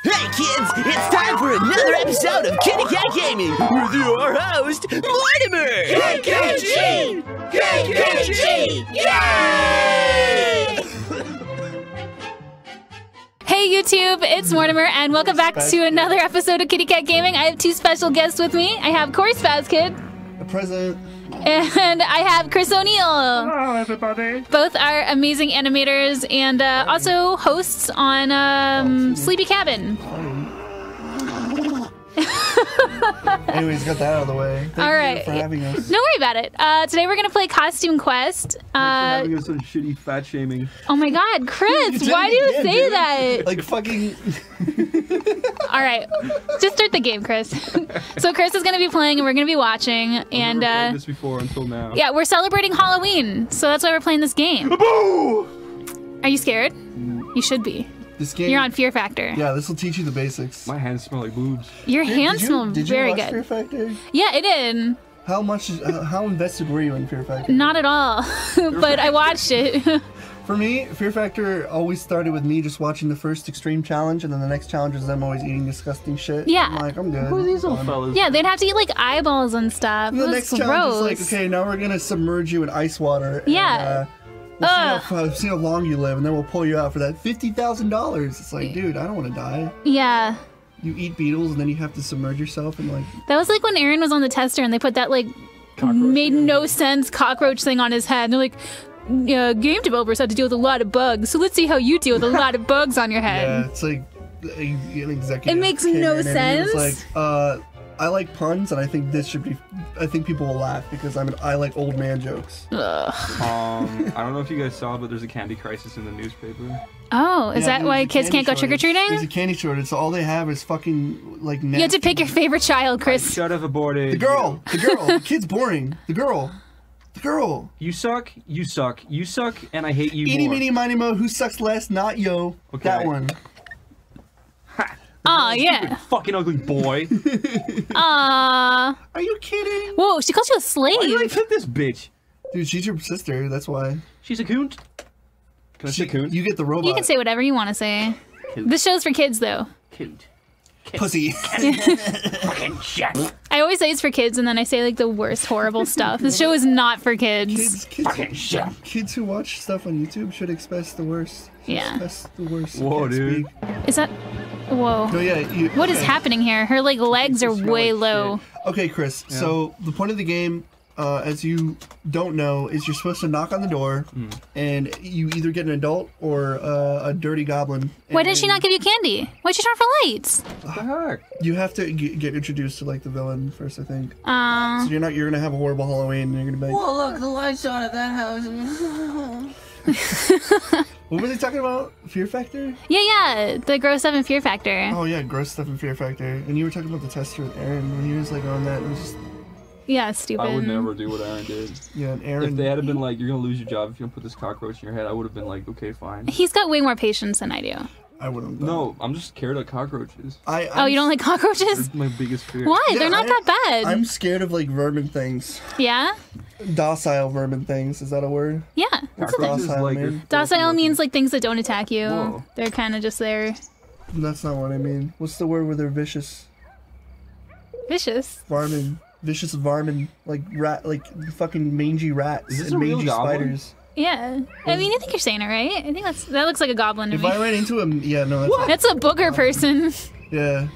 Hey kids, it's time for another episode of Kitty Cat Gaming with your host, Mortimer! KKG! KKG! Yay! Hey YouTube, it's Mortimer, and welcome back to another episode of Kitty Cat Gaming. I have two special guests with me. I have Corey Spazkid. The president. And I have Chris O'Neill. Hello, everybody. Both are amazing animators and also hosts on Sleepy Cabin. Anyways, got that out of the way. Thank All right. you for having us. Don't worry about it. Today we're going to play Costume Quest. Thanks for having us on shitty fat shaming. Oh my god, Chris, why do you say that? Like fucking... All right, just start the game, Chris. So Chris is going to be playing and we're going to be watching. And I've never played this before until now. yeah, we're celebrating Halloween, so that's why we're playing this game. Boo! Are you scared? You should be. This game... You're on Fear Factor. Yeah, this will teach you the basics. My hands smell like boobs. Your hands smell very Did you watch Fear good. Factor? Yeah, it did. How much? How invested were you in Fear Factor? Not at all, but I watched it. For me, Fear Factor always started with me just watching the first extreme challenge, and then the next challenge is them always eating disgusting shit. Yeah. I'm like, I'm good. Who are these little Fun. fellas? Yeah, they'd have to eat like eyeballs and stuff. And It the was next gross. challenge is like, okay, now we're gonna submerge you in ice water. And, Yeah. we'll see how long you live, and then we'll pull you out for that $50,000. It's like, dude, I don't want to die. Yeah. You eat beetles, and then you have to submerge yourself in like. That was like when Aaron was on the tester and they put that like made no sense cockroach thing on his head. And they're like, game developers had to deal with a lot of bugs, so let's see how you deal with a lot of bugs on your head. Yeah, it's like an executive. It makes came no in and he was sense. like, I like puns, and I think this should be. I think people will laugh because I like old man jokes. Ugh. I don't know if you guys saw, but there's a candy crisis in the newspaper. Oh, is Yeah, that why there's a kids candy can't go trick or shortage. There's treating? a candy shortage, so all they have is fucking like. You have to pick your favorite child, Chris. Should have aborted. The girl, the kid's boring. The girl. You suck, you suck, you suck, and I hate you Eeny, more. meeny, miny, mo. Who sucks less? Not yo. Okay. That one. Oh yeah. Fucking ugly boy. Aww. Are you kidding? Whoa, she calls you a Why do I slave. pick this bitch? Dude, she's your sister. That's why. She's a coont. Can I say coont? You get the robot. You can say whatever you want to say. Coont. This show's for kids, though. Coont. pussy. Fucking shit. I always say it's for kids, and then I say like the worst, horrible stuff. This show is not for kids. Fucking shit. Kids who watch stuff on YouTube should expect the worst. Yeah. Expect the worst. Whoa, Can't dude. speak. Is that? Whoa. No, yeah. What is happening here? Her like legs are smell way like low. Okay, Chris. Yeah. So the point of the game, as you don't know, is you're supposed to knock on the door, and you either get an adult or a dirty goblin. Why did she and not give you candy? Why'd she turn off her lights? What the heck? You have to get introduced to like the villain first, I think. Uh, So you're gonna have a horrible Halloween, and you're gonna be like, Well, look, the lights on at that house. what were they talking about? Fear Factor? yeah, the gross stuff in Fear Factor. Oh yeah, gross stuff in Fear Factor. And you were talking about the tester with Aaron when he was like on that. It was just Yeah, stupid. I would never do what Aaron did. yeah, and Aaron. If they had been like, you're gonna lose your job if you don't put this cockroach in your head, I would have been like, okay, fine. He's got way more patience than I do. I wouldn't. No, I'm just scared of cockroaches. Oh, you don't like cockroaches? They're my biggest fear. Why? Yeah, They're not that bad. I'm scared of like vermin things. Yeah? Docile vermin things. Is that a word? Yeah. Cockroaches docile like mean? Docile means like things that don't attack you. Whoa. They're kind of just there. That's not what I mean. What's the word where they're vicious? Vicious. Varmin. Vicious varmin. Like rat. Like fucking mangy rats Is this and a real mangy goblin? spiders. Yeah. I mean, I think you're saying it right. I think that looks like a goblin to If me. I ran into him, yeah, no, That's a booger person. yeah.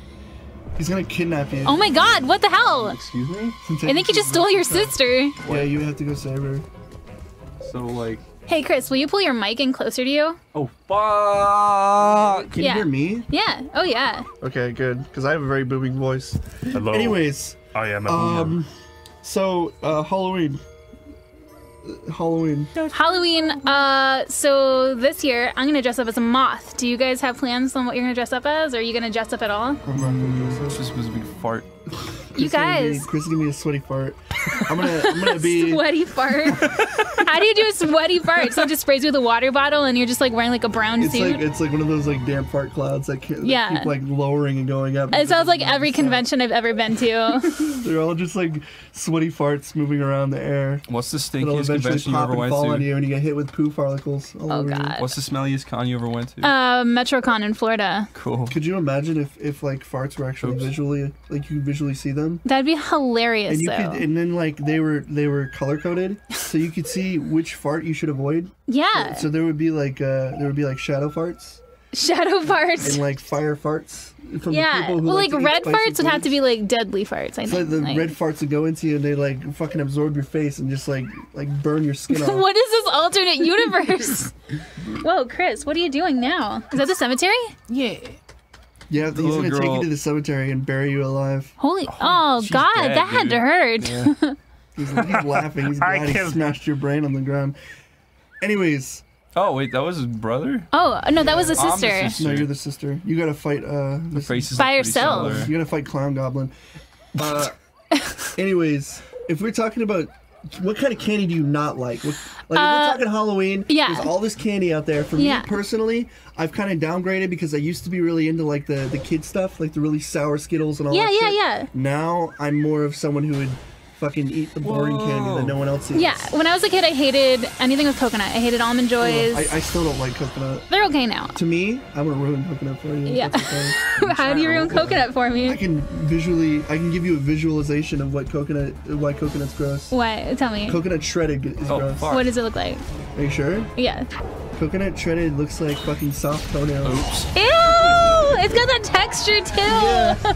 He's gonna kidnap you. Oh my god, what the hell? Excuse me? I think he just stole your sister. Yeah, you have to go save her. So like, Hey Chris, will you pull your mic in closer to you? oh fuck! Can Yeah. you hear me? Yeah. Oh yeah. Okay, good. Because I have a very booming voice. Hello. Anyways, I am a boomer. so Halloween. Halloween. Halloween, so this year I'm gonna dress up as a moth. Do you guys have plans on what you're gonna dress up as? Or are you gonna dress up at all? This was a big fart. You guys. Chris is gonna be a sweaty fart. I'm gonna be Sweaty fart. How do you do a sweaty fart? Someone just sprays you with a water bottle and you're just like wearing like a brown suit? It's like one of those like damp fart clouds that keep like lowering and going up. It sounds like every convention I've ever been to. They're all just like sweaty farts moving around the air. What's the That'll stinkiest eventually convention you pop ever and went fall on to? you and you get hit with poo particles all over you. God. What's the smelliest con you ever went to? MetroCon in Florida. Cool. Could you imagine if like farts were actually visually, like you could visually see them? That'd be hilarious, And you though. could, and then like they were color coded, so you could see which fart you should avoid. Yeah. So there would be like shadow farts Shadow farts. and like fire farts from the Yeah. people who Well, like like to eat red spicy farts would have to foods. be like deadly farts, I It's think. like the Like- red farts that go into you and they like fucking absorb your face and just like burn your skin off. What is this alternate universe? Whoa, Chris, what are you doing now? Is that the cemetery? Yeah. Yeah, he's little gonna take girl- you to the cemetery and bury you alive. Holy, oh she's God, dead, that had dude. to hurt. He's laughing. He's glad he smashed your brain on the ground. Anyways, Oh wait, that was his brother. Oh, no, that was a I'm the sister. sister. no, you're the sister. You gotta fight. The faces By look pretty yourself. similar. You gotta fight Clown Goblin. Anyways, if we're talking about what kind of candy do you not like? If we're talking Halloween, yeah. there's all this candy out there. For Yeah. me personally, I've kind of downgraded because I used to be really into like the kid stuff, like the really sour Skittles and all Yeah, that yeah, shit. yeah. Now I'm more of someone who would fucking eat the boring candy that no one else eats. Yeah, when I was a kid, I hated anything with coconut. I hated Almond Joys. I still don't like coconut. They're okay now. To me, I'm gonna ruin coconut for you. Yeah. That's okay. How do you ruin coconut for I me? can give you a visualization of why coconut's gross. What? Tell me. Coconut shredded is Oh, gross. fuck. What does it look like? Are you sure? Yeah. Coconut shredded looks like fucking soft toenails. Oops. Ew! It's got that texture too.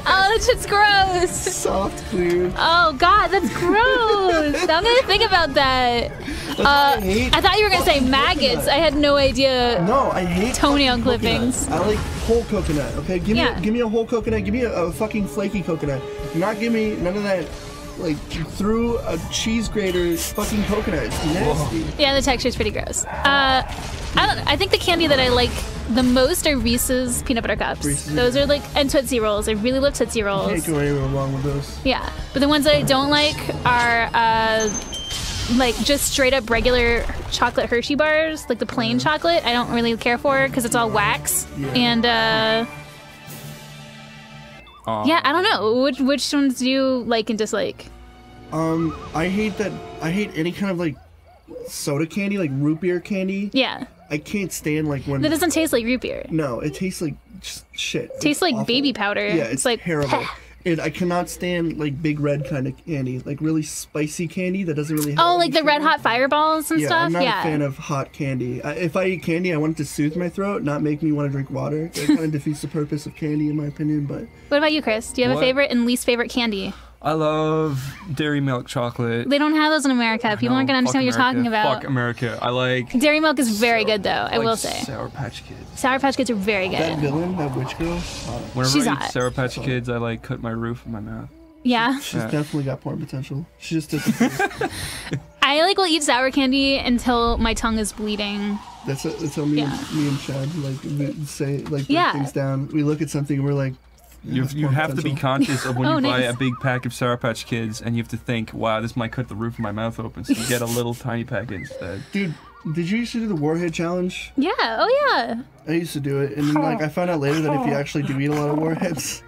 Oh, that shit's gross. Soft, clear. Oh God, that's gross. I'm gonna think about that. I hate I thought you were gonna say maggots. I had no idea. No, I hate Toenail fucking coconut. clippings. I like whole coconut. Okay, give me a whole coconut. Give me a fucking flaky coconut. Not give me none of that. Like through a cheese grater, fucking coconut. It's nasty. Yeah, the texture's pretty gross. I don't know. I think the candy that I like the most are Reese's peanut butter cups. Reese's Those are like, and Tootsie Rolls. I really love Tootsie Can't Rolls. go anywhere wrong with those. Yeah, but the ones that I don't like are like just straight up regular chocolate Hershey bars, like the plain chocolate. I don't really care for because it's all wax. Yeah. And yeah, I don't know. Which ones do you like and dislike? I hate any kind of like soda candy, like root beer candy. Yeah, I can't stand like when. that doesn't taste like root beer. No, it tastes like just shit. Tastes It's like awful. baby powder. Yeah, It's like terrible. And I cannot stand like big red kind of candy, like really spicy candy that doesn't really. Have Oh, any like the sugar. red hot fireballs and Yeah, stuff. I'm not Yeah. a fan of hot candy. If I eat candy, I want it to soothe my throat, not make me want to drink water. It kind of defeats the purpose of candy, in my opinion. But What about you, Chris? Do you have What? a favorite and least favorite candy? I love dairy milk chocolate. They don't have those in America. People aren't No, gonna understand what fuck you're talking America. about. Fuck America. I like. Dairy milk is very Sour- good, though. I like will say. Sour Patch Kids. Sour Patch Kids are very that good. villain, that witch girl, Whenever She's I eat hot. Sour Patch Kids, I like cut my roof of my mouth. Yeah. she's Yeah. definitely got porn potential. She just doesn't. I like will eat sour candy until my tongue is bleeding. That's how me, Yeah. me and Chad like we say like break Yeah. things down. We look at something and we're like, You that's you porn have to be potential. conscious of when Oh, you buy nice. a big pack of Sour Patch Kids, and you have to think, wow, this might cut the roof of my mouth open. So you get a little tiny pack instead. Dude, did you used to do the Warhead challenge? Yeah. Oh yeah. I used to do it, and then, like I found out later that if you actually do eat a lot of warheads,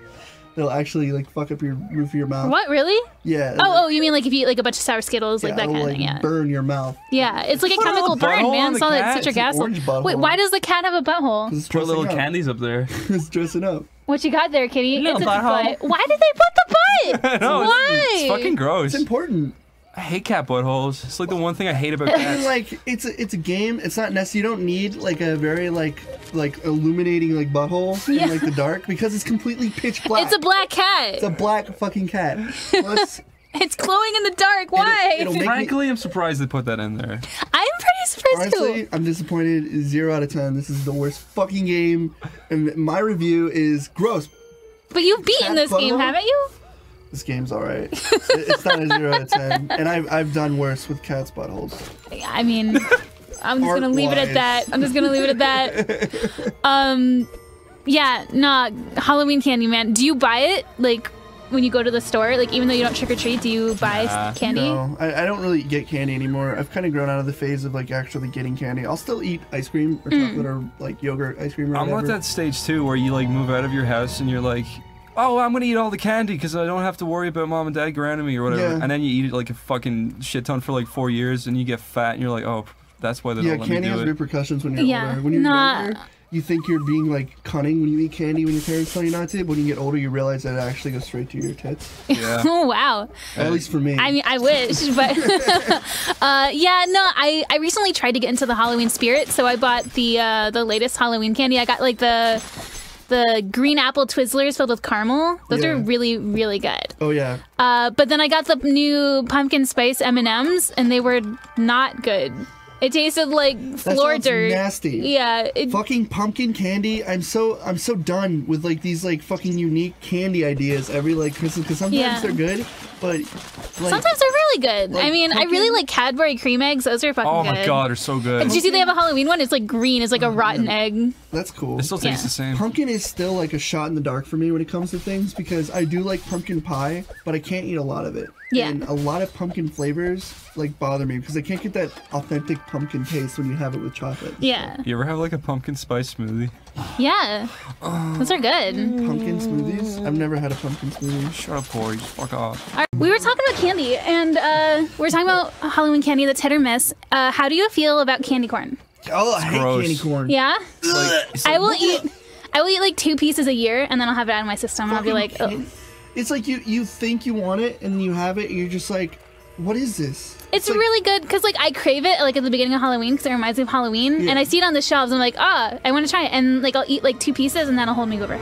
they'll actually like fuck up your roof of your mouth. What really? Yeah. Oh, you mean like if you eat like a bunch of sour Skittles, like that it'll, kind of like, thing? Yeah. burn your mouth. Yeah. It's like a Put a chemical little burn, butthole man. on It's the all that cat. citric It's an acid. orange butthole. Wait, why does the cat have a butthole? It's Put little dressing up. candies up there. It's dressing up. What you got there, Kitty? Little It's a butthole. butt. Why did they put the butt? No, Why? it's fucking gross. It's important. I hate cat buttholes. It's like the one thing I hate about I mean, cats. like it's a game. It's not necessary. You don't need like a very like illuminating like butthole Yeah. in like the dark because it's completely pitch black. It's a black cat. It's a black fucking cat. Plus, It's glowing in the dark. Why? it'll make me, Frankly, I'm surprised they put that in there. I'm pretty surprised honestly, too. I'm disappointed. 0 out of 10. This is the worst fucking game. And my review is gross. But you've beaten Cat this game, butthole? haven't you? This game's alright. It's not a 0 out of 10. And I've done worse with cats' buttholes. I mean, I'm just gonna leave it at that. I'm just gonna leave it at that. Yeah, nah, Halloween candy, man. Do you buy it? Like, when you go to the store? Like, even though you don't trick or treat, do you buy candy? No, I don't really get candy anymore. I've kind of grown out of the phase of like actually getting candy. I'll still eat ice cream or chocolate or like yogurt ice cream or whatever. I'm at that stage too where you like move out of your house and you're like, oh, I'm gonna eat all the candy because I don't have to worry about mom and dad grounding me or whatever. Yeah. And then you eat it like a fucking shit ton for like 4 years and you get fat and you're like, oh, that's why they don't let me do it. Yeah, candy has repercussions when you're older. When you're younger, you think you're being like cunning when you eat candy when your parents tell you not to, but when you get older you realize that it actually goes straight to your tits. Yeah. Oh, wow. At least for me. I mean, I wish, but yeah, no, I recently tried to get into the Halloween spirit, so I bought the latest Halloween candy. I got like the green apple Twizzlers filled with caramel. Those are really, really good. Oh yeah. But then I got the new pumpkin spice M&Ms, and they were not good. It tasted like floor dirt. Nasty. Yeah. Fucking pumpkin candy. I'm so done with like these like fucking unique candy ideas every like Christmas because sometimes they're good, but like, sometimes they're really good. Like I mean, I really like Cadbury cream eggs. Those are fucking good. Oh my god, they're so good. Did you see they have a Halloween one? It's like green. It's like a rotten egg. That's cool. It still tastes the same. Pumpkin is still like a shot in the dark for me when it comes to things because I do like pumpkin pie, but I can't eat a lot of it. Yeah. And a lot of pumpkin flavors like bother me because I can't get that authentic pumpkin taste when you have it with chocolate. Yeah. You ever have like a pumpkin spice smoothie? Yeah. Those are good. Pumpkin smoothies? I've never had a pumpkin smoothie. Shut up, Corey. Just fuck off. All right, we were talking about candy, and we were talking about Halloween candy that's hit or miss. How do you feel about candy corn? Oh, I hate gross. candy corn. Yeah? It's like, I will eat like 2 pieces a year, and then I'll have it out of my system, and I'll be like, oh. It's like you think you want it, and then you have it, and you're just like, what is this? It's like, really good because like I crave it like at the beginning of Halloween because it reminds me of Halloween, and I see it on the shelves. And I'm like, I want to try it, and like I'll eat like 2 pieces, and that'll hold me over.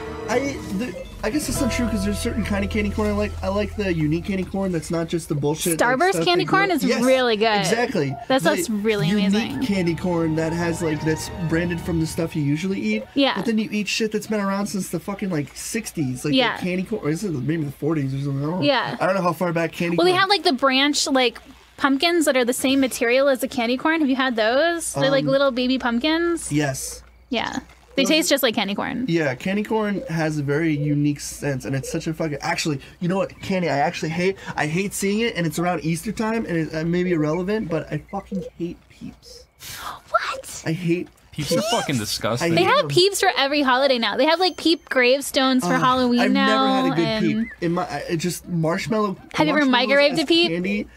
I guess that's not true because there's certain kind of candy corn I like. I like the unique candy corn that's not just the bullshit. Starburst candy corn is really good. Exactly. That's really amazing. Unique candy corn that has like that's branded from the stuff you usually eat. Yeah. But then you eat shit that's been around since the fucking like 60s, like the candy corn. Or is it maybe the 40s or something? I don't know. Yeah. I don't know how far back candy. Well, corn. they have like the branch like pumpkins that are the same material as the candy corn. Have you had those? They're like little baby pumpkins. Yes. Yeah. They taste just like candy corn. Yeah, candy corn has a very unique sense, and it's such a fucking. Actually, you know what candy I actually hate? I hate seeing it, and it's around Easter time, and it may be irrelevant, but I fucking hate Peeps. What? I hate. Peeps are fucking disgusting. They have Peeps for every holiday now. They have like Peep gravestones for Halloween I've now. I've never had a good Peep. In my, it just marshmallow. Have you ever microwaved a Peep? Candy?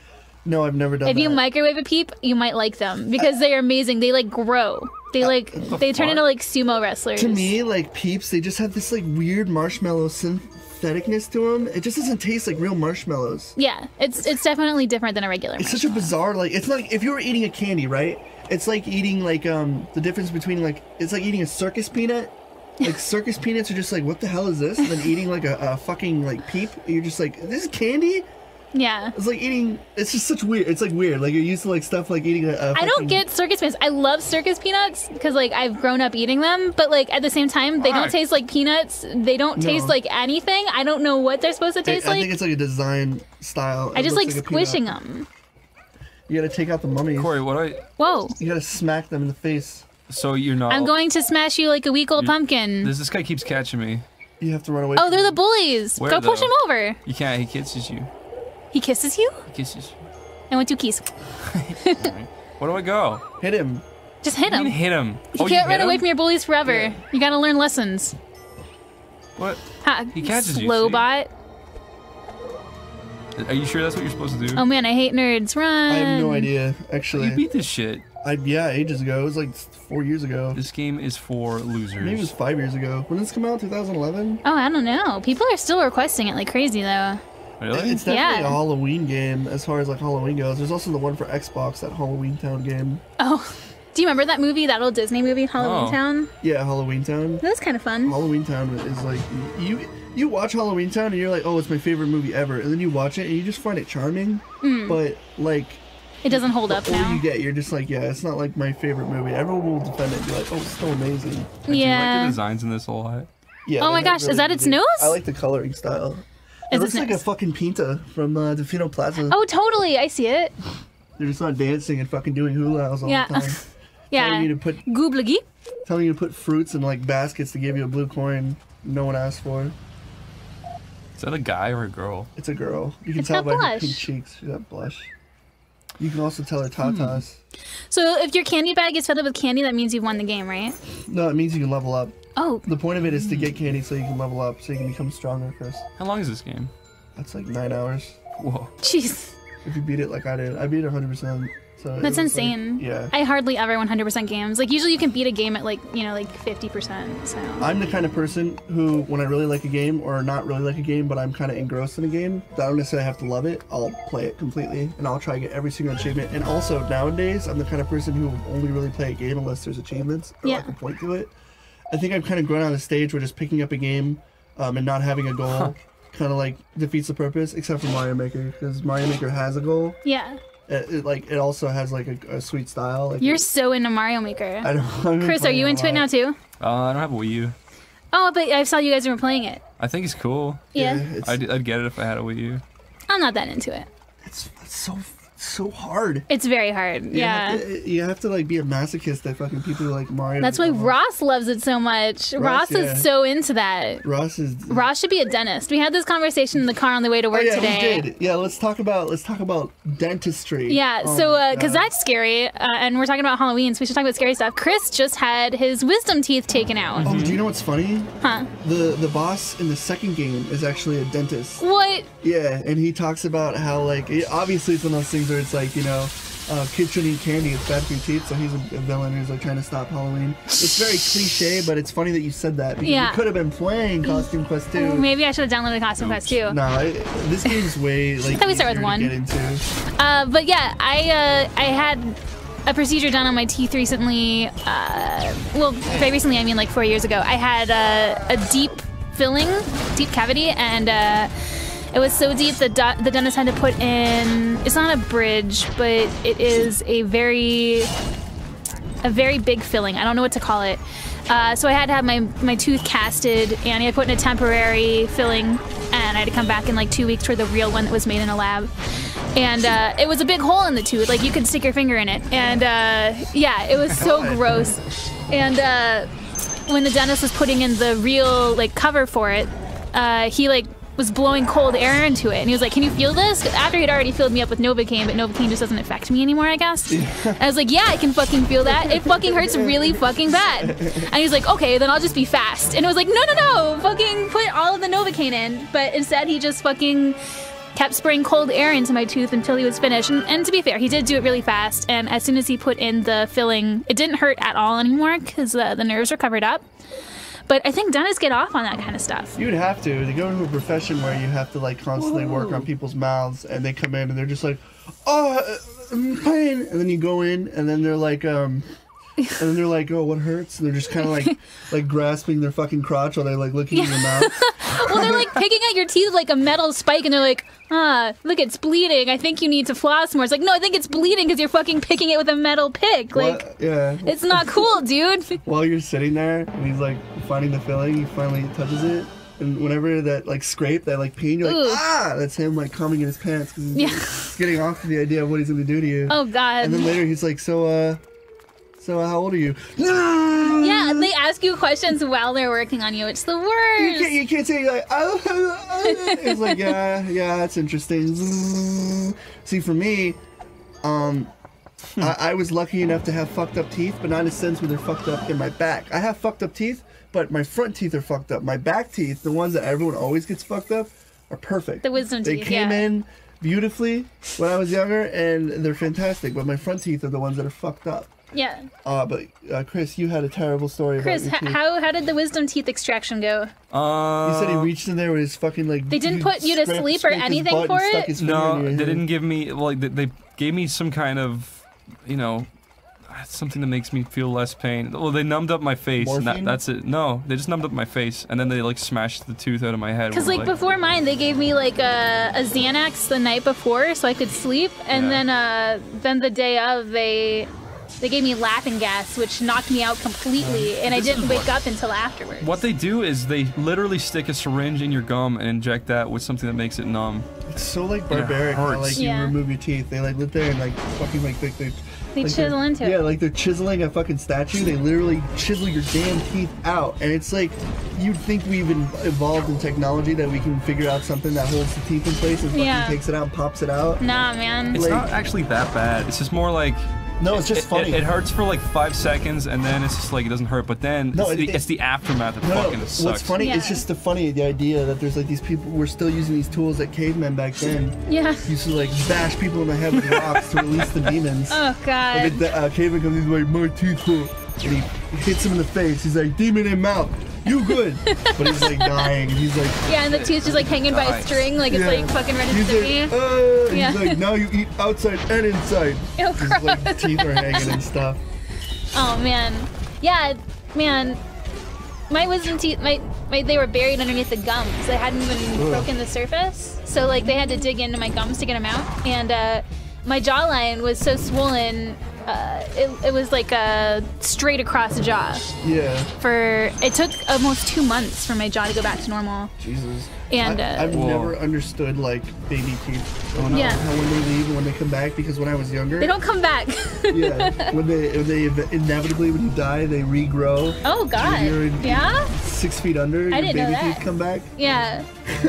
No, I've never done that. If you microwave a Peep, you might like them because they are amazing. They like grow. They like they turn into like sumo wrestlers. To me, like Peeps, they just have this like weird marshmallow syntheticness to them. It just doesn't taste like real marshmallows. Yeah, it's definitely different than a regular. It's such a bizarre like. It's like if you were eating a candy, right? It's like eating like the difference between like it's like eating a circus peanut. Like circus peanuts are just like what the hell is this? And then eating like a fucking like Peep, you're just like this is candy. Yeah. It's like eating. It's just such weird. It's like weird. Like you're used to like stuff like eating a I don't get circus peanuts. I love circus peanuts because like I've grown up eating them, but like at the same time they don't taste like peanuts. They don't taste like anything. I don't know what they're supposed to taste like. I think it's like a design style. I just like squishing them. You gotta take out the mummies. Corey, Whoa. You gotta smack them in the face. So you're not. I'm going to smash you like a week-old pumpkin. This guy keeps catching me. You have to run away. Oh, they're the bullies. Where, Go push though? him over. You can't. He kisses you. He kisses you? He kisses you. I want 2 keys. Where do I go? Hit him. Just hit him. You hit him. You can't run away from your bullies forever. Yeah. You gotta learn lessons. What? Ha, He catches you. Slow bot. Are you sure that's what you're supposed to do? Oh man, I hate nerds. Run. I have no idea, actually. You beat this shit. Yeah, ages ago. It was like 4 years ago. This game is for losers. Maybe it was 5 years ago. When did this come out? 2011? Oh, I don't know. People are still requesting it like crazy though. Really? It's definitely a Halloween game as far as like Halloween goes. There's also the one for Xbox, that Halloween Town game. Oh, do you remember that movie, that old Disney movie, Halloween Town? Yeah, Halloween Town. That was kind of fun. Halloween Town is like you watch Halloween Town and you're like, oh, it's my favorite movie ever, and then you watch it and you just find it charming, but like it doesn't hold up now. You get, you're just like, yeah, it's not like my favorite movie. Everyone will defend it and be like, oh, it's so amazing. Yeah. Do you like the designs in this a lot? Yeah. Oh my gosh, is that its nose? I like the coloring style. It looks like a fucking Pinta from Defino Plaza. Oh, totally. I see it. They're just not dancing and fucking doing hula-hoos all the time. Yeah. Telling you to put Gooblegi. Telling you to put fruits in like baskets to give you a blue coin no one asked for. Is that a guy or a girl? It's a girl. You can It's tell got by her blush. pink cheeks. She's got blush. You can also tell her tatas. So if your candy bag is filled up with candy, that means you've won the game, right? No, it means you can level up. Oh, The point of it is to get candy so you can level up, so you can become stronger, Chris. How long is this game? That's like 9 hours. Whoa. jeez. If you beat it like I did. I beat it 100%. So it That's was like- insane. yeah. I hardly ever 100% games. Like, usually you can beat a game at, like, you know, like 50%, so. I'm the kind of person who, when I really like a game, or not really like a game, but I'm kind of engrossed in a game, I don't necessarily have to love it. I'll play it completely, and I'll try to get every single achievement. And also, nowadays, I'm the kind of person who will only really play a game unless there's achievements, or like Yeah. a point to it. I think I've kind of grown on the stage where just picking up a game and not having a goal kind of like defeats the purpose, except for Mario Maker, because Mario Maker has a goal. Yeah. It also has like a sweet style. Like You're so into Mario Maker. I don't. Chris, are you into it now too? I don't have a Wii U. Oh, but I saw you guys were playing it. I think it's cool. Yeah. it's, I'd get it if I had a Wii U. I'm not that into it. it's so hard. It's very hard. Yeah. You have to like be a masochist that fucking people who like Mario. That's why Ross loves it so much. Ross yeah. is so into that. Ross is. Ross should be a dentist. We had this conversation in the car on the way to work yeah, today. we did. Yeah, let's talk about dentistry. Yeah, Oh so my because God. that's scary, and we're talking about Halloween, so we should talk about scary stuff. Chris just had his wisdom teeth taken out. Oh, do you know what's funny? Huh? The boss in the second game is actually a dentist. What? Yeah, and he talks about how like obviously it's one of those things where it's like, you know, kids shouldn't eat candy, it's bad for your teeth, so he's a villain who's like trying to stop Halloween. It's very cliche, but it's funny that you said that because Yeah. you could have been playing Costume Quest 2. Maybe I should have downloaded Costume Quest too. No, this game's way like thought we start with easier to one. get into. But yeah, I had a procedure done on my teeth recently. Well, very recently, I mean like 4 years ago. I had a deep filling, deep cavity, and it was so deep that the dentist had to put in. It's not a bridge, but it is a very big filling. I don't know what to call it. So I had to have my tooth casted, and I had put in a temporary filling, and I had to come back in like 2 weeks for the real one that was made in a lab. And it was a big hole in the tooth, like you could stick your finger in it. And yeah, it was so gross. And when the dentist was putting in the real like cover for it, he like was blowing cold air into it, and he was like, "Can you feel this?" After he'd already filled me up with Novocaine, but Novocaine just doesn't affect me anymore, I guess. I was like, "Yeah, I can fucking feel that. It fucking hurts really fucking bad." And he was like, "Okay, then I'll just be fast." And it was like, "No, fucking put all of the Novocaine in." But instead, he just fucking kept spraying cold air into my tooth until he was finished. And to be fair, he did do it really fast. And as soon as he put in the filling, it didn't hurt at all anymore because the nerves were covered up. But I think dentists get off on that kind of stuff. You would have to go into a profession where you have to like constantly work on people's mouths, and they come in and they're just like, "Oh, pain," and then you go in, and then they're like, and then they're like, "Oh, what hurts?" And they're just kind of like grasping their fucking crotch while they're like looking in your mouth. Well, they're like picking at your teeth with like a metal spike, and they're like, look, it's bleeding. I think you need to floss more. It's like, no, I think it's bleeding because you're fucking picking it with a metal pick. Like, Well, yeah. it's not cool, dude. While you're sitting there, and he's like finding the filling, he finally touches it. And whenever that like scrape, that like pain, you're like, Ooh. ah! That's him like coming in his pants because Yeah. he's getting off to the idea of what he's gonna do to you. Oh, God. And then later he's like, so how old are you? Yeah, they ask you questions while they're working on you. It's the worst. You can't say like, it's like, yeah, that's interesting. See, for me, I was lucky enough to have fucked up teeth, but not in a sense where they're fucked up in my back. I have fucked up teeth, but my front teeth are fucked up. My back teeth, the ones that everyone always gets fucked up, are perfect. The wisdom They teeth, came yeah. in beautifully when I was younger, and they're fantastic. But my front teeth are the ones that are fucked up. Yeah. But Chris, you had a terrible story Chris, about your teeth. how did the wisdom teeth extraction go? He said he reached in there with his fucking like. They didn't put you to sleep or anything for it? No, they didn't give me like they gave me some kind of, you know, something that makes me feel less pain. Well, they numbed up my face. And Morphine? that's it. No, they just numbed up my face, and then they like smashed the tooth out of my head. Because with, like before mine, they gave me like a Xanax the night before so I could sleep, and then the day of they gave me laughing gas, which knocked me out completely, and I didn't wake up until afterwards. What they do is they literally stick a syringe in your gum and inject that with something that makes it numb. It's so like barbaric how like Yeah. you remove your teeth. They like live there and like fucking like they They chisel into it. Yeah, like they're chiseling a fucking statue. They literally chisel your damn teeth out. And it's like, you'd think we've evolved in technology that we can figure out something that holds the teeth in place and fucking takes it out and pops it out. Nah, man. It's not actually that bad. It's just more like... No, it's just funny. It hurts for like 5 seconds, and then it's just like it doesn't hurt. But then it's the aftermath that fucking sucks. What's funny? It's just the idea that there's like these people. We're still using these tools that cavemen back then used to like bash people in the head with rocks to release the demons. Oh god. And the caveman comes, he's like, my teeth full, and he hits him in the face. He's like, demon in mouth. You good? But he's like dying. And he's like, and the tooth's just like hanging by a string, like it's like fucking ready to He's me. He's like, now you eat outside and inside. Oh, his like teeth are hanging and stuff. Oh man, yeah, man. My wisdom teeth, they were buried underneath the gums. They hadn't even broken the surface, so like they had to dig into my gums to get them out. And my jawline was so swollen. It was like a straight across the jaw. Yeah. It took almost 2 months for my jaw to go back to normal. Jesus. And I've never understood like baby teeth. How when they leave and when they come back, because when I was younger, they don't come back. when they inevitably when you die they regrow. Oh god. Yeah. 6 feet under. I didn't know that. Baby teeth come back. Yeah.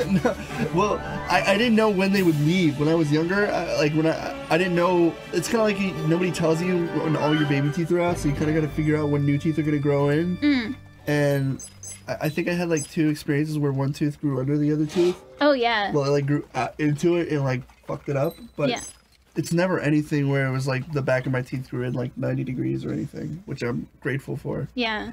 No, well, I didn't know when they would leave. When I was younger, I didn't know. It's kind of like nobody tells you when all your baby teeth are out, so you kind of got to figure out when new teeth are gonna grow in. And I think I had like 2 experiences where one tooth grew under the other tooth. Oh yeah. Well, it like grew into it and like fucked it up. But it's never anything where it was like the back of my teeth grew in like 90 degrees or anything, which I'm grateful for. Yeah.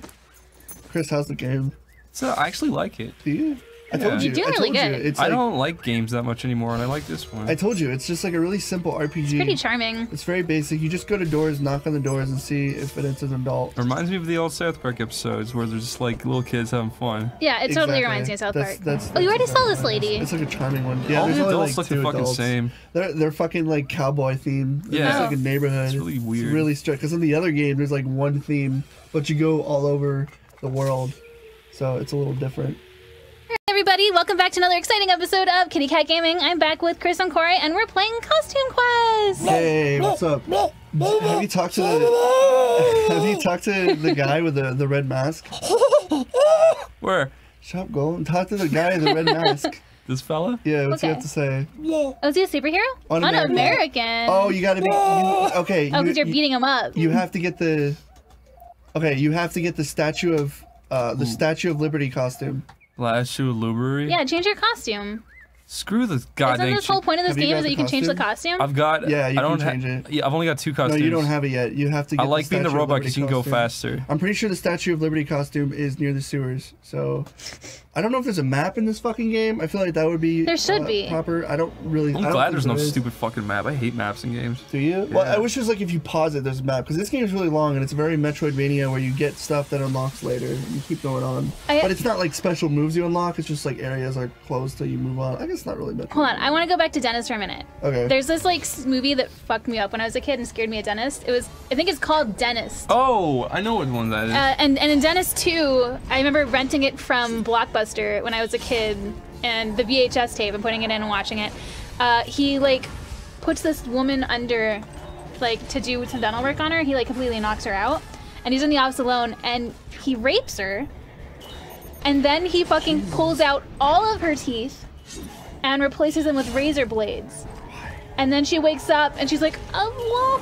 Chris, how's the game? So I actually like it. Do you? I told you. You do really good. It's I don't like games that much anymore, and I like this one. I told you, it's just like a really simple RPG. It's pretty charming. It's very basic. You just go to doors, knock on the doors, and see if it's an adult. It reminds me of the old South Park episodes where there's just like little kids having fun. Yeah, it totally reminds me of South Park. That's oh, you already saw this lady. It's like a charming one. Yeah, all there's the only adults like look 2 the fucking adults. same. They're fucking like cowboy themed. Yeah. It's like a neighborhood. It's really weird. It's really strict. Because in the other game, there's like one theme, but you go all over the world. So it's a little different. Everybody, welcome back to another exciting episode of Kitty Cat Gaming. I'm back with Chris and Corey, and we're playing Costume Quest. Hey, what's up? Have you talked to the guy with the red mask? Where? Shut up, go and talk to the guy in the red mask. This fella? Yeah, what's he have to say? Oh, is he a superhero? Un-American. Oh, you gotta be okay. Oh, because you're beating him up. You have to get the. Okay, you have to get the Statue of Liberty costume. Statue of Liberty? Yeah, change your costume. Screw the goddamn. Isn't this whole point of this game is that you can change the costume? I've got. Yeah, you I don't can change it. Yeah, I've only got 2 costumes. No, you don't have it yet. You have to get I like being the robot because you can go faster. I'm pretty sure the Statue of Liberty costume is near the sewers. So, I don't know if there's a map in this fucking game. I feel like that would be there should be proper. I don't really. I'm glad there's no stupid fucking map. I hate maps in games. Do you? Yeah. Well, I wish it was like if you pause it, there's a map because this game is really long and it's very Metroidvania where you get stuff that unlocks later and you keep going on. But it's not like special moves you unlock. It's just like areas are closed till you move on. I guess it's not really Metroid. Hold on, I want to go back to dentist for a minute. Okay. There's this like movie that fucked me up when I was a kid and scared me of dentist. I think it's called Dentist. Oh, I know what one that is. And in Dentist 2, I remember renting it from Blockbuster when I was a kid, and the VHS tape and putting it in and watching it. He like puts this woman under, like to do some dental work on her. He like completely knocks her out, and he's in the office alone, and he rapes her, and then he fucking pulls out all of her teeth and replaces them with razor blades. And then she wakes up and she's like, oh, what?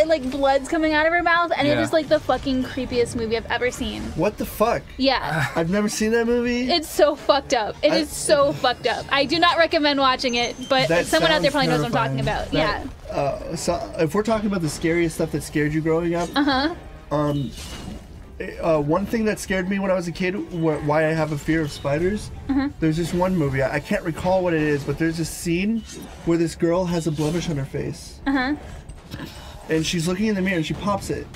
Like blood's coming out of her mouth, and it is like the fucking creepiest movie I've ever seen. What the fuck? Yeah. I've never seen that movie. It's so fucked up. It is so fucked up. I do not recommend watching it, but someone out there probably knows what I'm talking about. So if we're talking about the scariest stuff that scared you growing up, one thing that scared me when I was a kid, why I have a fear of spiders, there's this one movie, I can't recall what it is, but there's this scene where this girl has a blemish on her face. And she's looking in the mirror and she pops it.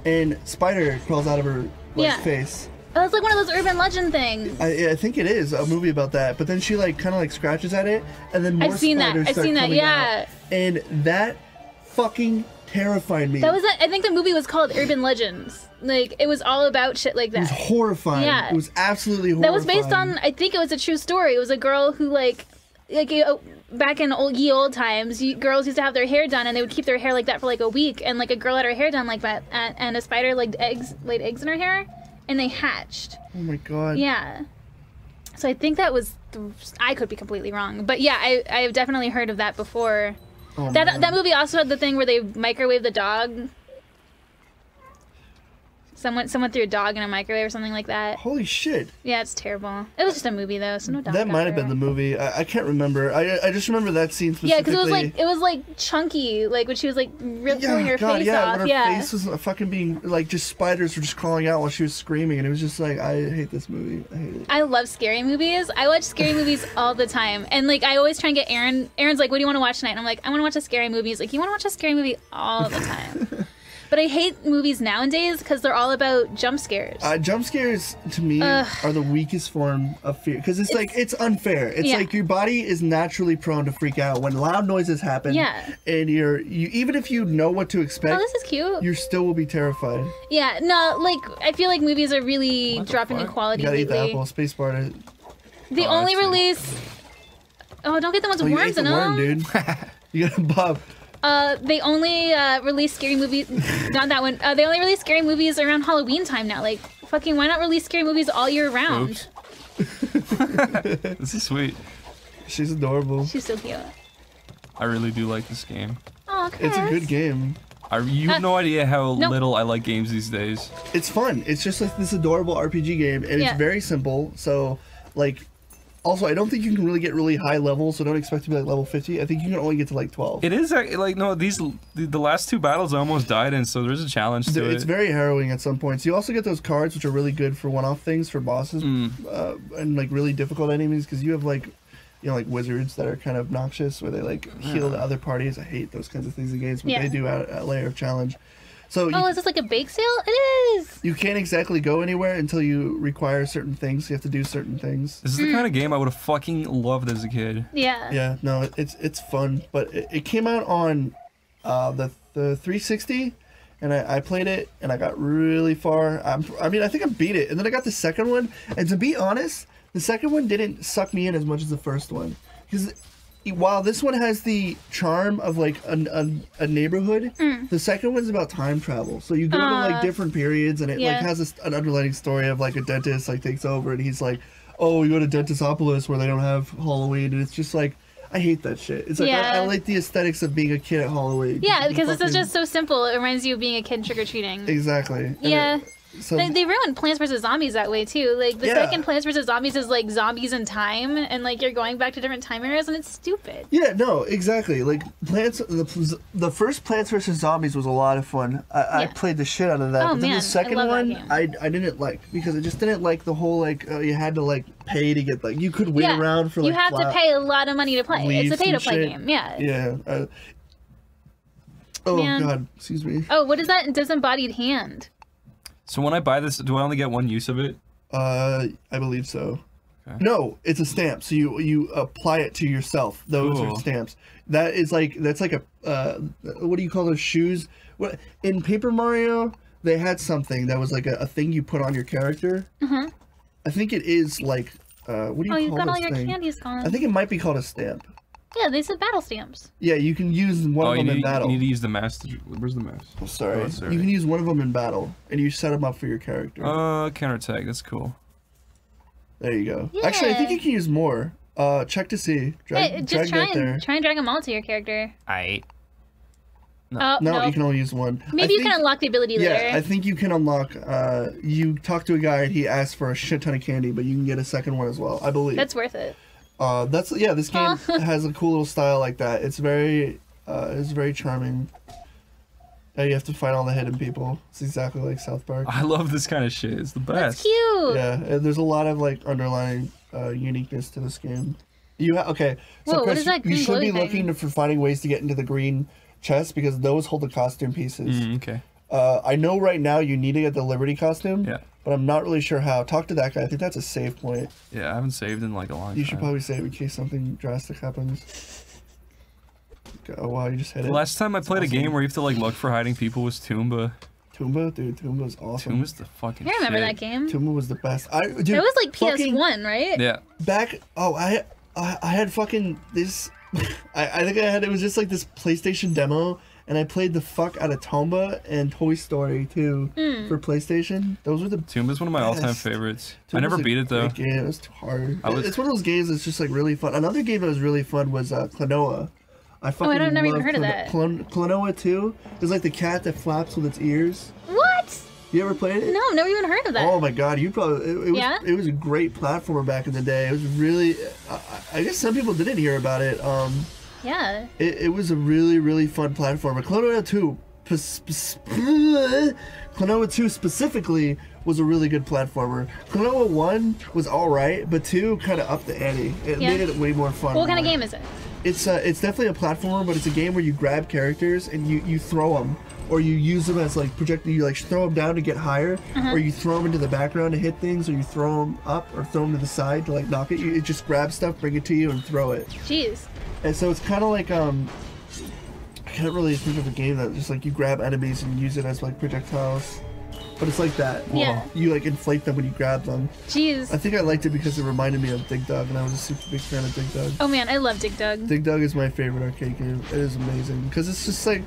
And spider crawls out of her face. Oh, it's like one of those urban legend things. I think it is a movie about that. But then she like kind of like scratches at it, and then more spiders start coming out. And that fucking terrified me. That was I think the movie was called Urban Legends. Like it was all about shit like that. It was horrifying. Yeah, it was absolutely horrifying. That was based on, I think it was a true story. It was a girl who like back in old times, girls used to have their hair done, and they would keep their hair like that for like a week. And like a girl had her hair done like that, and a spider laid eggs in her hair, and they hatched. Oh my god. Yeah. So I think that was. I could be completely wrong, but yeah, I've definitely heard of that before. Oh, That movie also had the thing where they microwave the dog. Someone threw a dog in a microwave or something like that. Holy shit. Yeah, it's terrible. It was just a movie though, so no dog. That might have been the movie. I can't remember. I just remember that scene specifically. Yeah, because it was like chunky, like when she was like pulling her face off. When her face was fucking being like just spiders were just crawling out while she was screaming, and it was just like I hate this movie. I hate it. I love scary movies. I watch scary movies all the time, and like I always try and get Aaron. Aaron's like, "What do you want to watch tonight?" And I'm like, "I want to watch a scary movie." He's like, "You want to watch a scary movie all the time?" But I hate movies nowadays because they're all about jump scares. Jump scares to me are the weakest form of fear because it's like it's unfair. It's like your body is naturally prone to freak out when loud noises happen. Yeah. And you even if you know what to expect, oh, this is cute. You still will be terrified. Yeah. No, like I feel like movies are really dropping in quality You gotta lately. eat the apple. Spacebar. The only release. Oh, don't get the ones with worms in them. Worm, dude. You gotta Bob. They only release scary movies. Not that one. They only release scary movies around Halloween time now. Like, fucking, why not release scary movies all year round? This is sweet. She's adorable. She's so cute. I really do like this game. Oh, Chris. It's a good game. You have no idea how little I like games these days. It's fun. It's just like this adorable RPG game, and it's very simple. So, like. Also, I don't think you can really get really high levels, so don't expect to be like level 50. I think you can only get to like 12. It is like no, the last two battles I almost died in, so there's a challenge to it. It's very harrowing at some points. You also get those cards, which are really good for one-off things for bosses and like really difficult enemies because you have like, you know, like wizards that are kind of obnoxious where they like heal the other parties. I hate those kinds of things in games, but they do add a layer of challenge. So is this like a bake sale? It is! You can't exactly go anywhere until you require certain things. You have to do certain things. This is the kind of game I would have fucking loved as a kid. Yeah. Yeah, no, it's fun. But it came out on the 360, and I played it, and I got really far. I mean, I think I beat it. And then I got the second one, and to be honest, the second one didn't suck me in as much as the first one. Because while this one has the charm of like a neighborhood, the second one's about time travel. So you go to like different periods, and it like has an underlying story of like a dentist like takes over, and he's like, "Oh, you go to Dentistopolis where they don't have Halloween," and it's just like, I hate that shit. It's like I like the aesthetics of being a kid at Halloween. Yeah, because it's just so simple. It reminds you of being a kid trick or treating. Exactly. Yeah. So they ruined Plants vs. Zombies that way too. Like the second Plants vs. Zombies is like zombies in time, and like you're going back to different time eras, and it's stupid. Yeah, no, exactly. Like the first Plants vs. Zombies was a lot of fun. I played the shit out of that. Oh, but then man, the second I love one, that game. I didn't like because I just didn't like the whole like you had to like pay to get like you could wait around for like you have to pay a lot of money to play. It's a pay to play shit. game. Yeah. Yeah. Oh God, excuse me. Oh, what is that disembodied hand? So when I buy this, do I only get one use of it? I believe so. Okay. No, it's a stamp. So you apply it to yourself. Those are stamps. That's like a what do you call those shoes? What in Paper Mario they had something that was like a thing you put on your character. I think it is like what do you call you've got this all your thing? candies gone. I think it might be called a stamp. Yeah, they said battle stamps. Yeah, you can use one of them in battle. You need to use the mouse. Where's the mouse? Oh, sorry. Oh, sorry. You can use one of them in battle, and you set them up for your character. Counterattack. That's cool. There you go. Yeah. Actually, I think you can use more. Check to see. Drag just try that there. and drag them all to your character. No. No, you can only use one. Maybe you can unlock the ability later. Yeah, I think you can unlock. You talk to a guy and he asks for a shit ton of candy, but you can get a second one as well. I believe. That's worth it. This game has a cool little style like that. It's very charming. You have to fight all the hidden people. It's exactly like South Park. I love this kind of shit. It's the best. That's cute. Yeah, and there's a lot of like underlying uniqueness to this game. Okay, so Whoa, what Chris, is that you green should be glowy looking for finding ways to get into the green chest because those hold the costume pieces. Okay. I know right now you need to get the Liberty costume. Yeah. But I'm not really sure how. Talk to that guy. I think that's a save point. Yeah, I haven't saved in like a long time. You should probably save in case something drastic happens. Oh wow, you just hit it. The last time I played a game where you have to like look for hiding people was Toomba. Toomba? Dude, Toomba's awesome. Toomba's the fucking I remember shit. that game. Toomba was the best. Dude, it was like PS1, right? Yeah. I had fucking this I think it was just like this PlayStation demo, and I played the fuck out of Tomba and Toy Story 2 for PlayStation. Those were the Tomba's one of my all-time favorites. I never beat it though. Yeah, it was too hard. It's one of those games that's just like really fun. Another game that was really fun was Klonoa. I don't never even heard of that. Klonoa 2 is like the cat that flaps with its ears. What? You ever played it? No, I've never even heard of that. Oh my god, you probably it was a great platformer back in the day. It was really I guess some people didn't hear about it. Yeah. It was a really, really fun platformer. Klonoa 2 specifically was a really good platformer. Klonoa 1 was alright, but 2 kind of upped the ante. It made it way more fun. What kind of game is it? It's definitely a platformer, but it's a game where you grab characters and you throw them. Or you use them as like projectile, you like throw them down to get higher, or you throw them into the background to hit things, or you throw them up or throw them to the side to like knock it. It just grabs stuff, bring it to you, and throw it. Jeez. And so it's kind of like I can't really think of a game that just like you grab enemies and use it as like projectiles, but it's like that. Yeah. You like inflate them when you grab them. Jeez. I think I liked it because it reminded me of Dig Dug, and I was a super big fan of Dig Dug. Oh man, I love Dig Dug. Dig Dug is my favorite arcade game. It is amazing because it's just like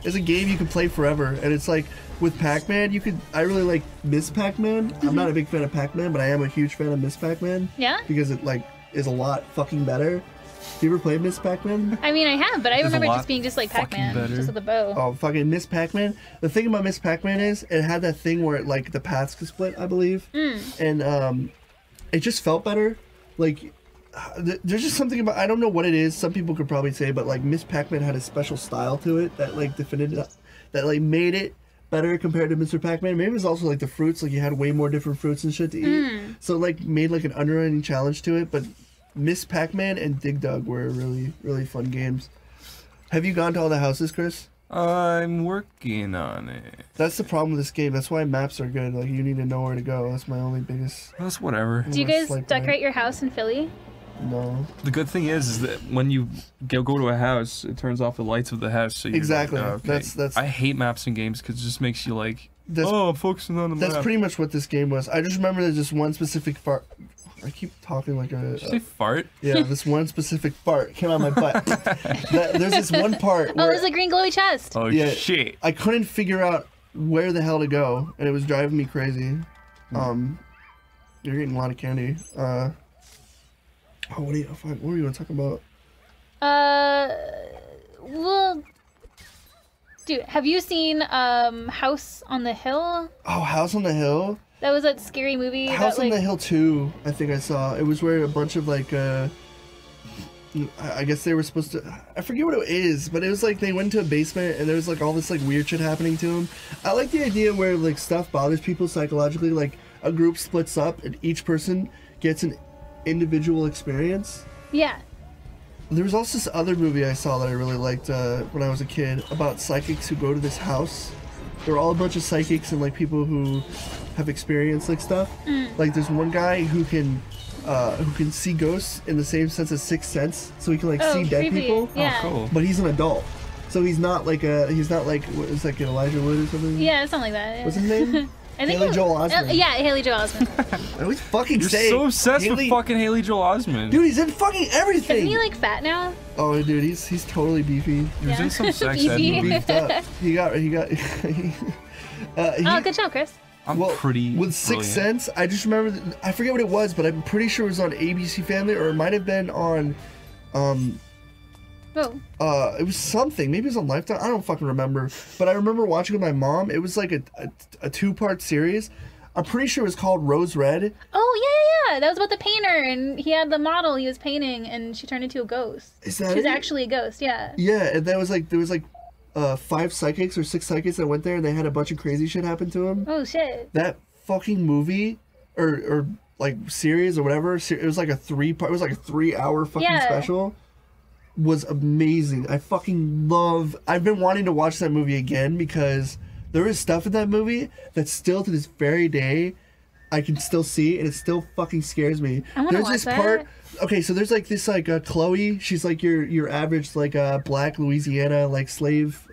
it's a game you can play forever, and it's like with Pac-Man. I really like Miss Pac-Man. I'm not a big fan of Pac-Man, but I am a huge fan of Miss Pac-Man. Yeah. Because it like is a lot fucking better. You ever played Miss Pac-Man? I mean, I have, but I remember it just being just like Pac-Man, just with a bow. Oh, fucking Miss Pac-Man. The thing about Miss Pac-Man is it had that thing where like the paths could split, I believe, and it just felt better. Like there's just something about, I don't know what it is. Some people could probably say, but like Miss Pac-Man had a special style to it that like that like made it better compared to Mr. Pac-Man. Maybe it was also like the fruits, like you had way more different fruits and shit to eat, so it, like made like an underwriting challenge to it. But Miss Pac-Man and Dig Dug were really, really fun games. Have you gone to all the houses, Chris? I'm working on it. That's the problem with this game. That's why maps are good. Like, you need to know where to go. That's my only biggest... That's whatever. Do you guys decorate your house in Philly? No. The good thing is that when you go to a house, it turns off the lights of the house. So exactly. Like, oh, okay. That's. I hate maps in games because it just makes you like, I'm focusing on the map. That's pretty much what this game was. I just remember there's just one specific part. I keep talking like a... Did you say fart? Yeah, this one specific fart came out of my butt. There's this one part where... Oh, there's a green glowy chest. Oh, yeah, shit. I couldn't figure out where the hell to go, and it was driving me crazy. You're getting a lot of candy. What were you going to talk about? Well... Dude, have you seen House on the Hill? Oh, House on the Hill? That was that scary movie. House on the Hill 2, I think I saw. It was where a bunch of like, I guess they were supposed to, I forget what it is, but it was like they went into a basement and there was like all this like weird shit happening to them. I like the idea where like stuff bothers people psychologically, like a group splits up and each person gets an individual experience. Yeah. There was also this other movie I saw that I really liked when I was a kid about psychics who go to this house. They're all a bunch of psychics and like people who have experienced like stuff. Like there's one guy who can see ghosts in the same sense as Sixth Sense, so he can like see dead people. Yeah. Oh, cool. But he's an what is like Elijah Wood or something? Yeah, something like that. Yeah. What's his name? I think Haley Joel Osment. Yeah, Haley Joel Osment. I always fucking You're say so obsessed with fucking Haley Joel Osment. Dude, he's in fucking everything. Isn't he like fat now? Oh, dude, he's totally beefy. He was in some sex ed Beefy. movie. Beefed up. He got. Oh, good job, Chris. I'm pretty with Sixth Sense. I just remember I forget what it was, but I'm pretty sure it was on ABC Family, or it might have been on it was something. Maybe it was on Lifetime. I don't fucking remember. But I remember watching with my mom. It was like a 2-part series. I'm pretty sure it was called Rose Red. Oh yeah. That was about the painter, and he had the model he was painting, and she turned into a ghost. Is that? She was actually a ghost. Yeah. Yeah, and there was like 5 psychics or 6 psychics that went there, and they had a bunch of crazy shit happen to them. Oh shit. That fucking movie, or like series or whatever. It was like a 3-part. It was like a 3-hour fucking special. Was amazing. I fucking love. I've been wanting to watch that movie again because there is stuff in that movie that still to this very day I can still see, and it still fucking scares me. I want to watch that. Okay, so there's like this like Chloe. She's like your average like black Louisiana like slave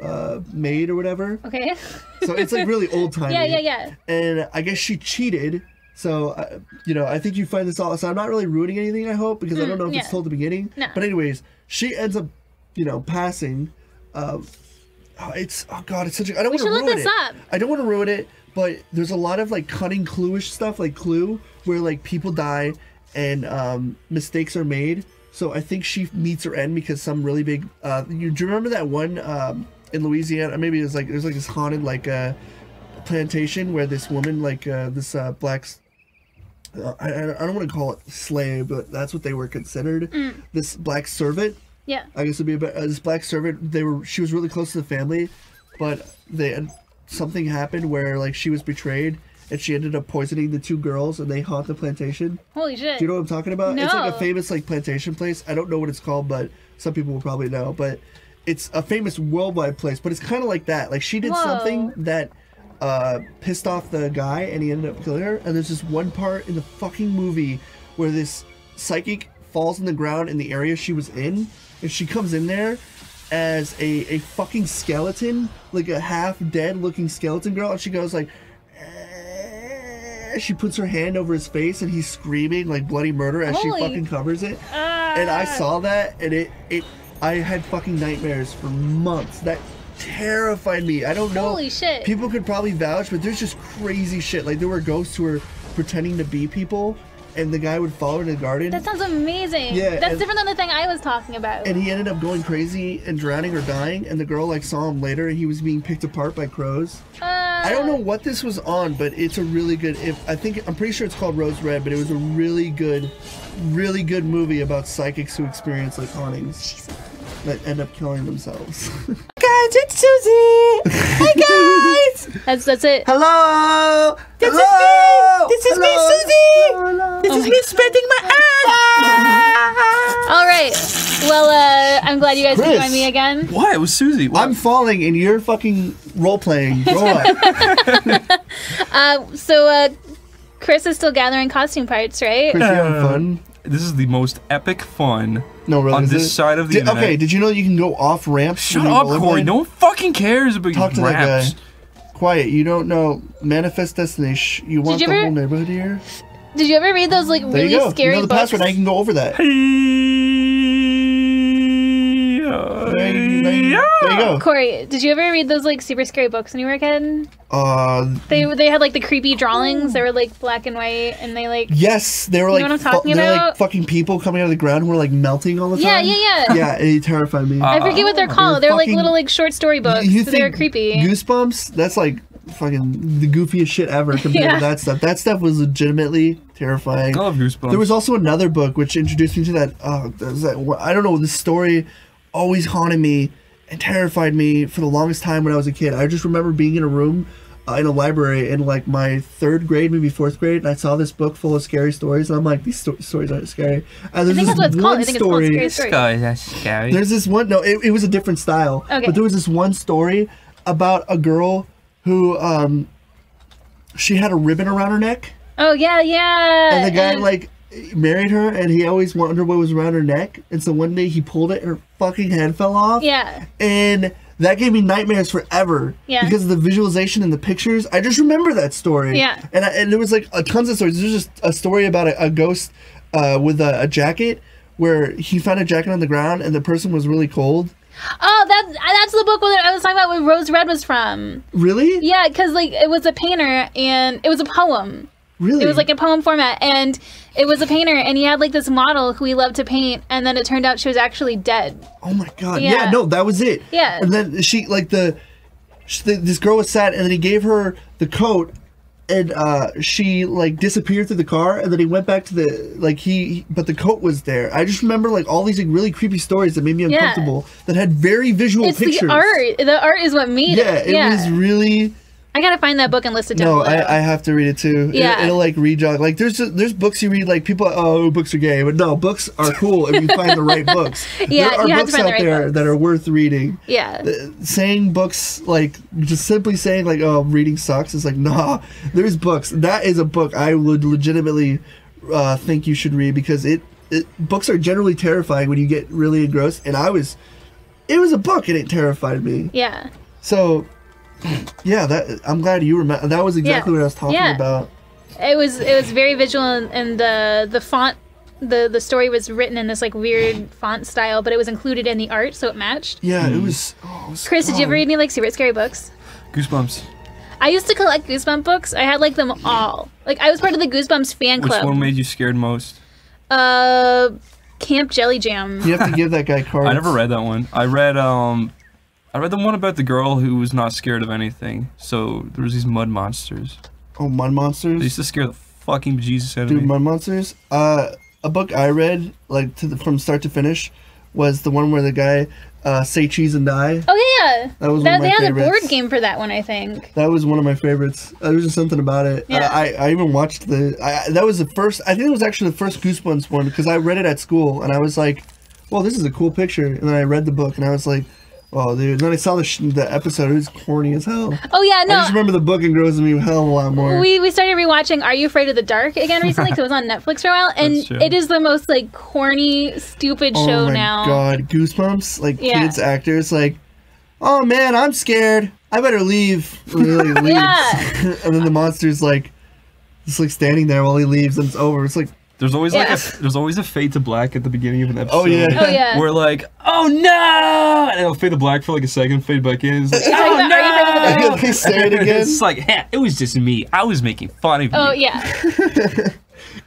maid or whatever. Okay. So it's like really old timey. Yeah. And I guess she cheated So, you know, I think you find this all. So I'm not really ruining anything, I hope, because I don't know if it's told at the beginning. No. But anyways, she ends up, you know, passing. It's, oh God, it's such a, I don't want to ruin it. We should look this up. I don't want to ruin it, but there's a lot of like cunning clue-ish stuff, like Clue, where like people die and mistakes are made. So I think she meets her end because some really big, do you remember that one in Louisiana? Maybe it was like this haunted like plantation where this woman, like this black, I don't want to call it slave, but that's what they were considered. This black servant. Yeah. I guess it'd be about this black servant. She was really close to the family, but something happened where like she was betrayed and she ended up poisoning the 2 girls and they haunt the plantation. Holy shit. Do you know what I'm talking about? No. It's like a famous like plantation place. I don't know what it's called, but some people will probably know. But it's a famous worldwide place. But it's kind of like that. Like she did something that pissed off the guy and he ended up killing her. And there's this one part in the fucking movie where this psychic falls on the ground in the area she was in, and she comes in there as a fucking skeleton, like a half dead looking skeleton girl, and she goes like, she puts her hand over his face and he's screaming like bloody murder as she fucking covers it. And I saw that and I had fucking nightmares for months. That terrified me. I don't know. Holy shit. People could probably vouch, but there's just crazy shit. Like there were ghosts who were pretending to be people and the guy would follow her in the garden. That sounds amazing. Yeah, That's different than the thing I was talking about. And he ended up going crazy and drowning or dying, and the girl like saw him later and he was being picked apart by crows. I don't know what this was on, but it's a really good, I'm pretty sure it's called Rose Red, but it was a really good movie about psychics who experience like hauntings that end up killing themselves. Guys, it's Susie! Hey guys! That's it. Hello! This is me! This is me, Susie! This is me spreading my All right. Well, I'm glad you guys could Chris. join me again. Why? It was Susie. What? I'm falling and you're fucking role-playing. Grow up. So Chris is still gathering costume parts, right? Chris, you having fun? This is the most epic fun No, really. on is this it? side of the internet. Okay, did you know you can go off ramps? Shut when you up, rollerblade? Corey. No one fucking cares about Talk to raps. that guy. Quiet. You don't know. Manifest destiny. You want you the ever- whole neighborhood here? Did you ever read those like There really you go. scary You know the books? password. Now you can go over that. There you go. Corey, did you ever read those like super scary books when you were a kid? They had like the creepy drawings. They were like black and white, and they like Yes, they were You like know what I'm talking they're like about? fucking people coming out of the ground who were like melting all the yeah, time. yeah. Yeah, it terrified me. I forget what they're called. They're like fucking- little like short story books. You So they were think creepy. Goosebumps? That's like fucking the goofiest shit ever compared Yeah. to that stuff. That stuff was legitimately terrifying. I love Goosebumps. There was also another book which introduced me to that. I don't know. This story always haunted me and terrified me for the longest time when I was a kid. I just remember being in a room in a library in like my 3rd grade, maybe 4th grade, and I saw this book full of scary stories, and I'm like, these stories aren't scary. And there's I think that's what it's this called. one I think it's called story. Scary Stories. Guys, that's scary. There's this one. No, it was a different style. Okay. But there was this one story about a girl who she had a ribbon around her neck, Oh yeah, yeah. and the guy like married her, and he always wondered what was around her neck, and so one day he pulled it, and her fucking head fell off. Yeah. And that gave me nightmares forever. Yeah. Because of the visualization and the pictures. I just remember that story. Yeah. And there was like tons of stories. There's just a story about a ghost with a jacket where he found a jacket on the ground and the person was really cold. Oh, that's the book that I was talking about where Rose Red was from. Really? Yeah, because like it was a painter and it was a poem. Really? It was like a poem format, and it was a painter, and he had like this model who he loved to paint, and then it turned out she was actually dead. Oh my god. Yeah. Yeah, no, that was it. Yeah. And then she like this girl was sad, and then he gave her the coat, and she like disappeared through the car, and then he went back to the but the coat was there. I just remember like all these like really creepy stories that made me Yeah. uncomfortable that had very visual It's pictures. the art. The art is what made Yeah, it. it was really. I gotta find that book and list it down No, below. I have to read it too. Yeah. It'll like rejog. Like there's books you read like people books are gay, but no, books are cool if you find the right books. Yeah, there are you have to books find the out right there books. that are worth reading. Yeah. Saying books like just simply saying like reading sucks is like nah. There's books. That is a book I would legitimately think you should read because books are generally terrifying when you get really engrossed, and it was a book and it terrified me. Yeah. So. Yeah, I'm glad you remember. That was exactly what I was talking Yeah. about. It was very visual, and the font, the story was written in this like weird font style, but it was included in the art, so it matched. Yeah, it was. Oh, it was Chris, did you ever read any like super scary books? Goosebumps. I used to collect Goosebumps books. I had like them all. Like I was part of the Goosebumps fan club. Which one made you scared most? Camp Jelly Jam. You have to give that guy cards. I never read that one. I read the one about the girl who was not scared of anything. So there was these mud monsters. Oh, Mud Monsters. They used to scare the fucking bejesus out of Dude, me. Mud Monsters. A book I read like from start to finish was the one where the guy say cheese and die. Oh yeah. That was one of my They had a favorites. board game for that one, I think. That was one of my favorites. There was just something about it. Yeah. I even watched that was the first. I think it was actually the first Goosebumps one because I read it at school and I was like, "Well, this is a cool picture." And then I read the book and I was like, "Oh, dude!" And then I saw the episode. It was corny as hell. Oh yeah, I no. just remember the book engrossed me a hell of a lot more. We started rewatching Are You Afraid of the Dark again recently because it was on Netflix for a while, and That's true. it is the most like corny, stupid Oh show my now. god, Goosebumps! Like Yeah. kids actors, like, "Oh man, I'm scared. I better leave." And he, like, leaves. Yeah. And then the monster's like, just like standing there while he leaves, and it's over. It's like, There's always Yeah. there's always a fade to black at the beginning of an episode. oh yeah. Oh yeah. We're like, oh no! And it'll fade to black for like a second, fade back in. It's like, It's like oh the Are You Afraid of the no! Dark? They say it again. It's like, "Heh, it was just me. I was making fun of you. Oh yeah.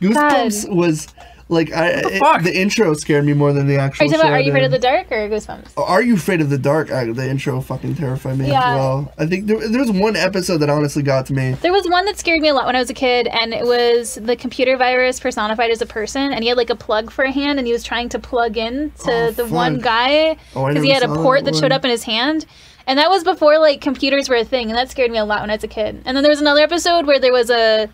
Goosebumps was like fuck? the intro scared me more than the Are actual you talking about show Are You Afraid of did. the Dark or Goosebumps? Are You Afraid of the Dark? The intro fucking terrified me Yeah. as well. I think there was one episode that honestly got to me. There was one that scared me a lot when I was a kid, and it was the computer virus personified as a person, and he had like a plug for a hand, and he was trying to plug in to Oh, the fuck. one guy Oh, I because he never had a saw port that that showed one. up in his hand. And that was before like computers were a thing, and that scared me a lot when I was a kid. And then there was another episode where there was a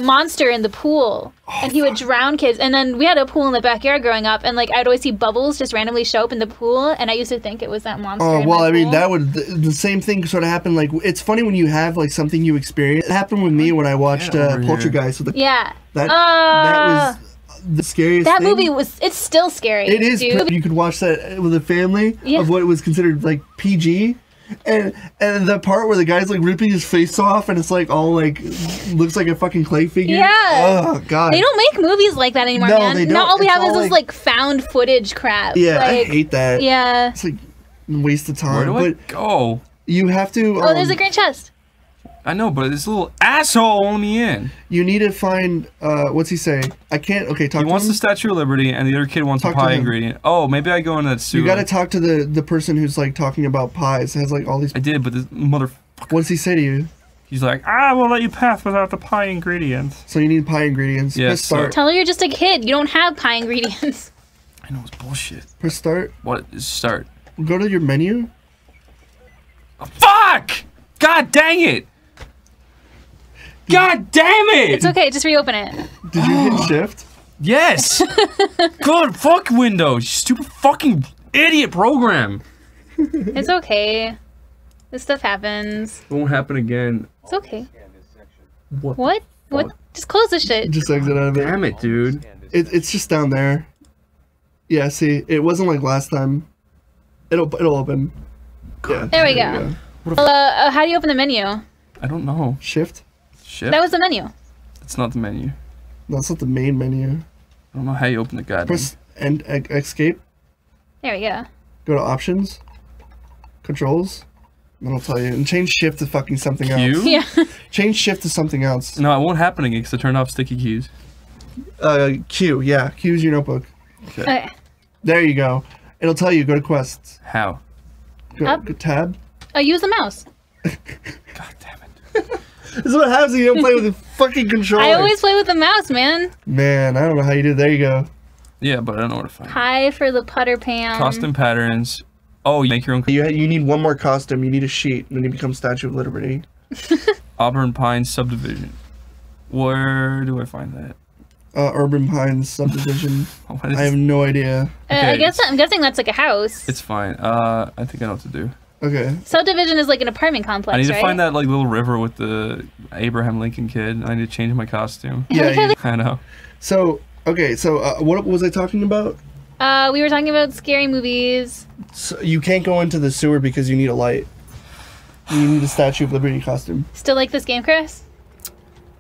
monster in the pool, and he would drown kids. And then we had a pool in the backyard growing up, and like I'd always see bubbles just randomly show up in the pool, and I used to think it was that monster. Oh in well, my I mean pool. that would the same thing sort of happened. Like it's funny when you have like something you experience. It happened with me when I watched Get over here. Poltergeist. With the, Yeah. that was the scariest. That thing. movie was. It's still scary. It is. dude. You could watch that with a family Yeah. of what was considered like PG. And the part where the guy's like ripping his face off and it's like all like looks like a fucking clay figure. Yeah. Oh god. They don't make movies like that anymore, No, man. they Now don't. all we It's have is all this like found footage crap. Yeah, I like, hate that. Yeah. It's like a waste of Where time. do I But go? you have to. Oh, there's a green chest. I know, but this little asshole let me in. You need to find. What's he say? I can't. Okay, talk He to wants him. the Statue of Liberty, and the other kid wants Talk a to pie him. ingredient. Oh, maybe I go in that sewer. You got to talk to the person who's like talking about pies. It has like all these. I did, but this motherfucker. What does he say to you? He's like, I will let you pass without the pie ingredients. So you need pie ingredients. Yeah, Press start. Tell her you're just a kid. You don't have pie ingredients. I know it's bullshit. Press start. What is start? Go to your menu. Oh, fuck! God dang it! God damn it! It's okay. Just reopen it. Did you hit shift? Yes! God, fuck Windows, you stupid fucking idiot program. It's okay. This stuff happens. It won't happen again. It's okay. What? What? What? Just close this shit. Just exit out of it. Damn it, dude. It's just down there. Yeah, see, it wasn't like last time. It'll open. Yeah. There we go. How do you open the menu? I don't know. Shift. Shit. That was the menu. It's not the menu. No, that's not the main menu. I don't know how you open the goddamn. Press and escape. There we go. Go to options. Controls. And it'll tell you. And change shift to fucking something Q? else. Yeah. Change shift to something else. No, it won't happen again because I turned off sticky keys. Q. Yeah. Q's your notebook. Okay. There you go. It'll tell you. Go to quests. How? Go, Up. go tab. Use the mouse. God damn it. This is what happens when you don't play with the fucking controller. I always play with the mouse, man. Man, I don't know how you do. There you go. Yeah, but I don't know where to find it. Hi for the putter pan. Costume patterns. Oh, you make your own. You need one more costume. You need a sheet, and then you become Statue of Liberty. Auburn Pines subdivision. Where do I find that? Urban Pines subdivision. What is I have no idea. I Okay, guess I'm guessing that's like a house. It's fine. I think I know what to do. Okay. Subdivision is like an apartment complex, I need to right? find that like little river with the Abraham Lincoln kid. I need to change my costume. Yeah. you- I know. so okay. So what was I talking about? We were talking about scary movies. So you can't go into the sewer because you need a light. You need a Statue of Liberty costume. Still like this game, Chris?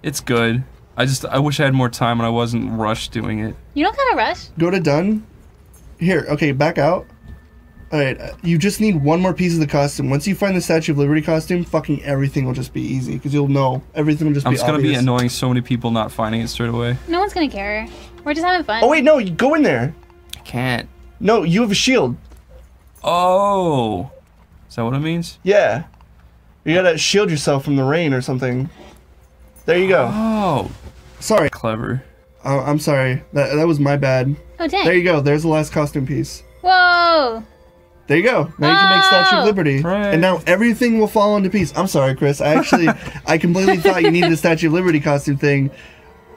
It's good. I wish I had more time and I wasn't rushed doing it. You don't gotta rush. Go to done. Here, okay, back out. Alright, you just need one more piece of the costume. Once you find the Statue of Liberty costume, fucking everything will just be easy. Because you'll know. Everything will just be obvious. I'm just gonna be annoying so many people not finding it straight away. No one's gonna care. We're just having fun. Oh, wait, no, you go in there. I can't. No, you have a shield. Oh. Is that what it means? Yeah. You gotta shield yourself from the rain or something. There you go. Oh. Sorry. Clever. I'm sorry. That was my bad. Oh, dang. There you go. There's the last costume piece. Whoa. There you go. Now you can make Statue of Liberty. Right. And now everything will fall into piece. I'm sorry, Chris. I completely thought you needed a Statue of Liberty costume thing.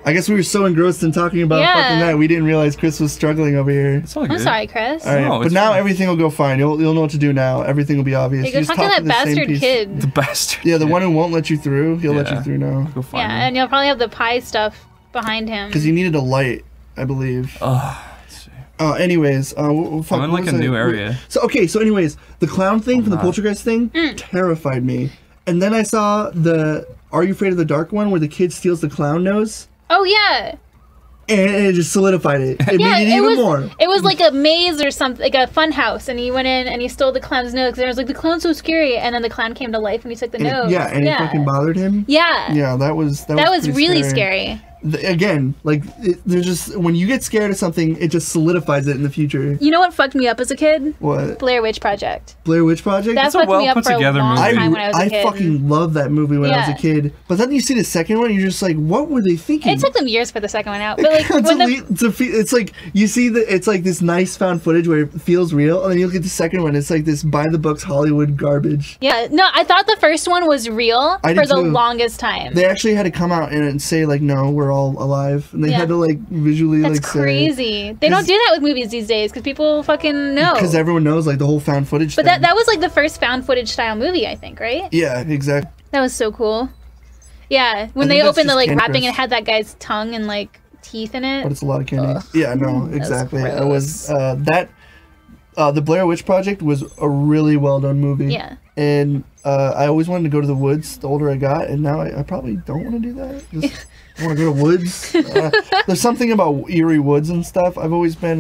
I guess we were so engrossed in talking about fucking that, we didn't realize Chris was struggling over here. It's all good. I'm sorry, Chris. All right, No, but it's now fine. everything will go fine. You'll know what to do now. Everything will be obvious. Hey, go just talk to that the same bastard piece. kid. The bastard. Yeah, the one who won't let you through. He'll let you Yeah. through now. Go find Yeah, him. and you'll probably have the pie stuff behind him. Because you needed a light, I believe. Let's see. Anyways, fuck, I'm in what like was a I- new area. So anyways, the clown thing from the not. poltergeist thing terrified me. And then I saw the Are You Afraid of the Dark one where the kid steals the clown nose. Oh, yeah. And it just solidified it. It Yeah, made it even more. It was like a maze or something, like a fun house, and he went in and he stole the clown's nose. And I was like, the clown's so scary, and then the clown came to life and he took the nose. Yeah, and it fucking bothered him. Yeah. Yeah, that was was pretty really scary. Again, like there's just when you get scared of something, it just solidifies it in the future. You know what fucked me up as a kid? What? Blair Witch Project. Blair Witch Project? That's a what fucked me up well for a put together long movie. time when I was a kid. fucking loved that movie when I was a Yeah. kid. But then you see the second one, you're just like, what were they thinking? It took them years for the second one out, but like when the It's like you see that it's like this nice found footage where it feels real, and then you look at the second one, it's like this by the books Hollywood garbage. yeah, no, I thought the first one was real I for did the too. longest time. They actually had to come out and say like, no, we're all alive, and they Yeah. had to like visually That's like say crazy. They don't do that with movies these days because people fucking know. because everyone knows like the whole found footage. But thing. that was like the first found footage style movie, I think, right? Yeah, exactly. That was so cool. Yeah, when I they think that's opened the just like Candy wrapping, Crush. it had that guy's tongue and like teeth in it. But it's a lot of candy. Yeah, no, exactly. It was gross. the Blair Witch Project was a really well done movie. Yeah. And I always wanted to go to the woods the older I got, and now I probably don't want to do that. Just, I want to go to woods. There's something about eerie woods and stuff. I've always been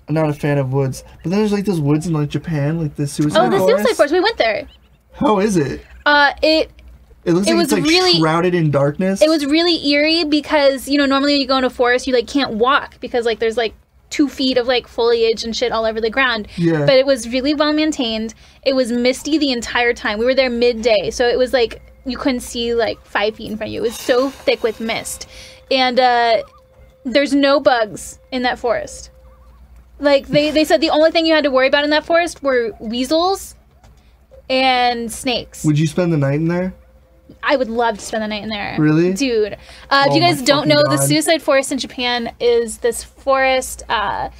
not a fan of woods. But then there's like those woods in like Japan, like the suicide Oh, the forest. Suicide Forest. We went there. How is it? It looks It like was it's like really- shrouded in darkness. It was really eerie because, you know, normally when you go in a forest, you like can't walk because like there's like 2 feet of like foliage and shit all over the ground. Yeah. But it was really well maintained. It was misty the entire time. We were there midday, so it was like you couldn't see like 5 feet in front of you. It was so thick with mist. And there's no bugs in that forest. Like they said the only thing you had to worry about in that forest were weasels and snakes. Would you spend the night in there? I would love to spend the night in there. Really? Dude. If Oh you guys my don't fucking know, the God. Suicide Forest in Japan is this forest that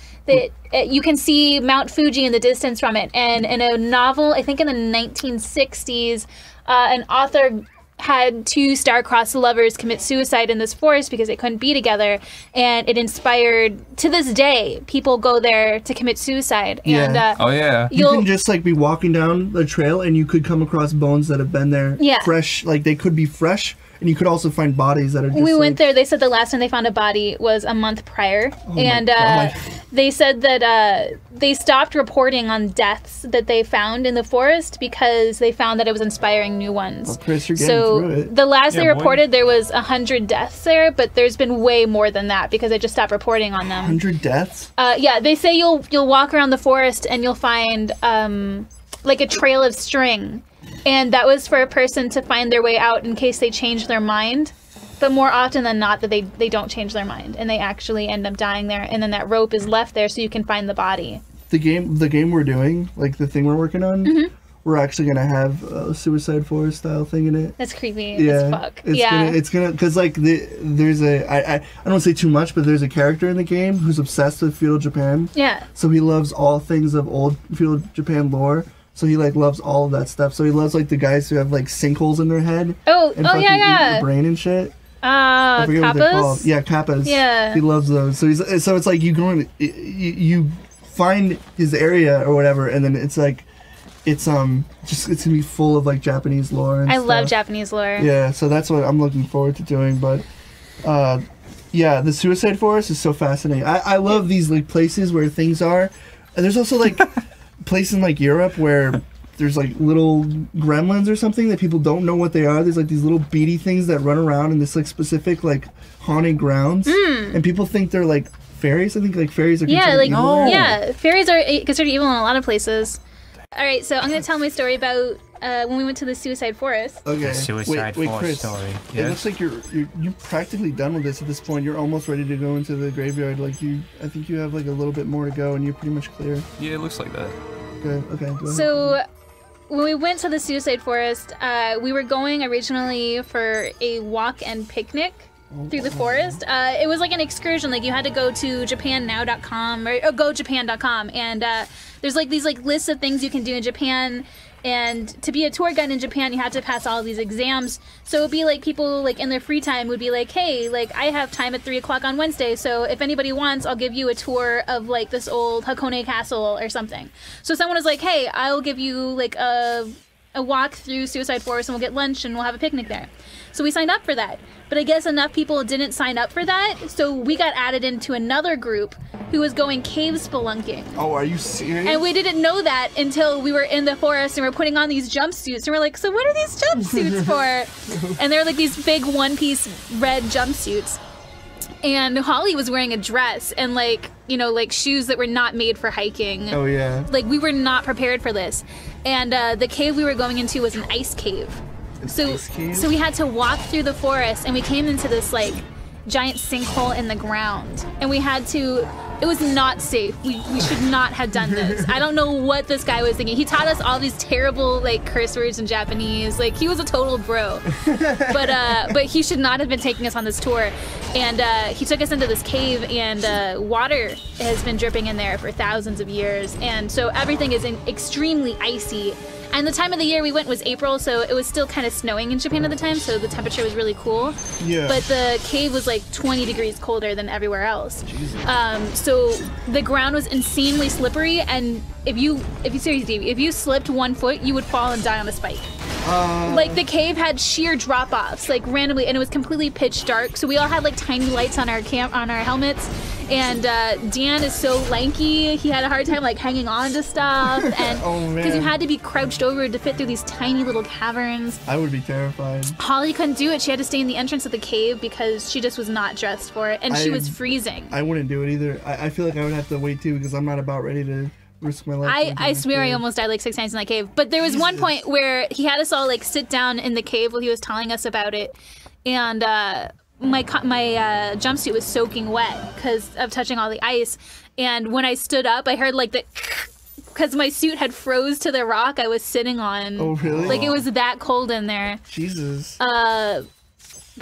you can see Mount Fuji in the distance from it. And in a novel, I think in the 1960s, an author had 2 star-crossed lovers commit suicide in this forest because they couldn't be together, and it inspired, to this day, people go there to commit suicide. Yeah. And Oh yeah. You can just like be walking down the trail and you could come across bones that have been there Yeah. fresh, like they could be fresh, and you could also find bodies that are just we like, went there. They said the last time they found a body was a month prior, and God. they said that they stopped reporting on deaths that they found in the forest because they found that it was inspiring new ones. Well, Chris, you're getting So through it. the last they Yeah, boy. reported, there was 100 deaths there, but there's been way more than that because they just stopped reporting on them. 100 deaths? Yeah, they say you'll walk around the forest and you'll find like a trail of string, and that was for a person to find their way out in case they change their mind. But more often than not, that they don't change their mind and they actually end up dying there, and then that rope is left there so you can find the body. The game we're doing, like the thing we're working on, Mm-hmm. we're actually gonna have a Suicide Forest style thing in it. That's creepy Yeah, as fuck. Yeah. it's gonna, because like there's I don't want to say too much, but there's a character in the game who's obsessed with feudal Japan. Yeah. So he loves all things of old feudal Japan lore. So he like loves all of that stuff. So he loves like the guys who have like sinkholes in their head. Oh, And oh fucking yeah, eat yeah. your brain and shit. I forget what they're called. Kappas? Yeah, kappas. Yeah. He loves those. So it's like you find his area or whatever, and then it's like it's gonna be full of like Japanese lore. And I stuff. love Japanese lore. Yeah, so that's what I'm looking forward to doing. But yeah, the Suicide Forest is so fascinating. I love these like places where things are. And there's also like places in like Europe where there's like little gremlins or something that people don't know what they are. There's like these little beady things that run around in this like specific like haunted grounds, and people think they're like fairies. I think like fairies are considered evil. Yeah, fairies are considered evil in a lot of places. All right, so I'm gonna tell my story about when we went to the Suicide Forest. Okay. The Suicide wait, Forest Chris, story. It Yes? looks like you're practically done with this at this point. You're almost ready to go into the graveyard. Like I think you have like a little bit more to go, and you're pretty much clear. Yeah, it looks like that. Good. Okay. Go ahead. So when we went to the Suicide Forest, we were going originally for a walk and picnic through the forest. It was like an excursion. Like you had to go to japannow.com or gojapan.com, and there's like these like lists of things you can do in Japan. And to be a tour guide in Japan, you have to pass all these exams. So it'd be like people like in their free time would be like, hey, like I have time at 3 o'clock on Wednesday. So if anybody wants, I'll give you a tour of like this old Hakone Castle or something. So someone was like, hey, I'll give you like a walk through Suicide Forest and we'll get lunch and we'll have a picnic there. So we signed up for that. But I guess enough people didn't sign up for that. So we got added into another group who was going cave spelunking. Oh, are you serious? And we didn't know that until we were in the forest and we're putting on these jumpsuits. And we're like, so what are these jumpsuits for? And they're like these big one-piece red jumpsuits. And Holly was wearing a dress and like, you know, like shoes that were not made for hiking. Oh, yeah. Like we were not prepared for this. And the cave we were going into was an ice cave. So we had to walk through the forest and we came into this like giant sinkhole in the ground. And we had to, it was not safe. We should not have done this. I don't know what this guy was thinking. He taught us all these terrible like curse words in Japanese. Like he was a total bro. But he should not have been taking us on this tour. And he took us into this cave and water has been dripping in there for thousands of years. And so everything is extremely icy. And the time of the year we went was April, so it was still kind of snowing in Japan at the time, so the temperature was really cool. Yeah. But the cave was like 20 degrees colder than everywhere else. So the ground was insanely slippery, and if you slipped 1 foot, you would fall and die on a spike. Like the cave had sheer drop-offs, like randomly, and it was completely pitch dark. So we all had like tiny lights on our helmets. And Dan is so lanky, he had a hard time like hanging on to stuff, and because you had to be crouched over to fit through these tiny little caverns. I would be terrified. Holly couldn't do it. She had to stay in the entrance of the cave because she just was not dressed for it, and she was freezing. I wouldn't do it either. I feel like I would have to wait too because I'm not about ready to risk my life. I swear I almost died like 6 times in that cave. But there was one point where he had us all like sit down in the cave while he was telling us about it, and my jumpsuit was soaking wet because of touching all the ice. And when I stood up, I heard like the because my suit had froze to the rock I was sitting on. Oh, really? Like it was that cold in there. Jesus. But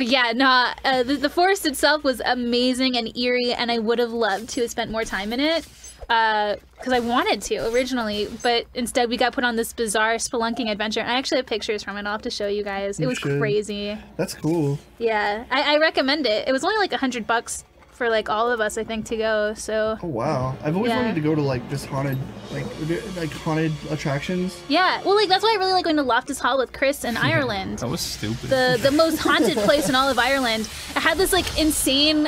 yeah, no, the forest itself was amazing and eerie, and I would have loved to have spent more time in it. Because I wanted to originally, but instead we got put on this bizarre spelunking adventure. And I actually have pictures from it. I'll have to show you guys. It was crazy. That's cool. Yeah, I recommend it. It was only like $100 for like all of us, I think, to go. So. Oh wow! I've always wanted to go to like just haunted, like haunted attractions. Yeah, well, like that's why I really like going to Loftus Hall with Chris in Ireland. That was stupid. The most haunted place in all of Ireland. It had this like insane,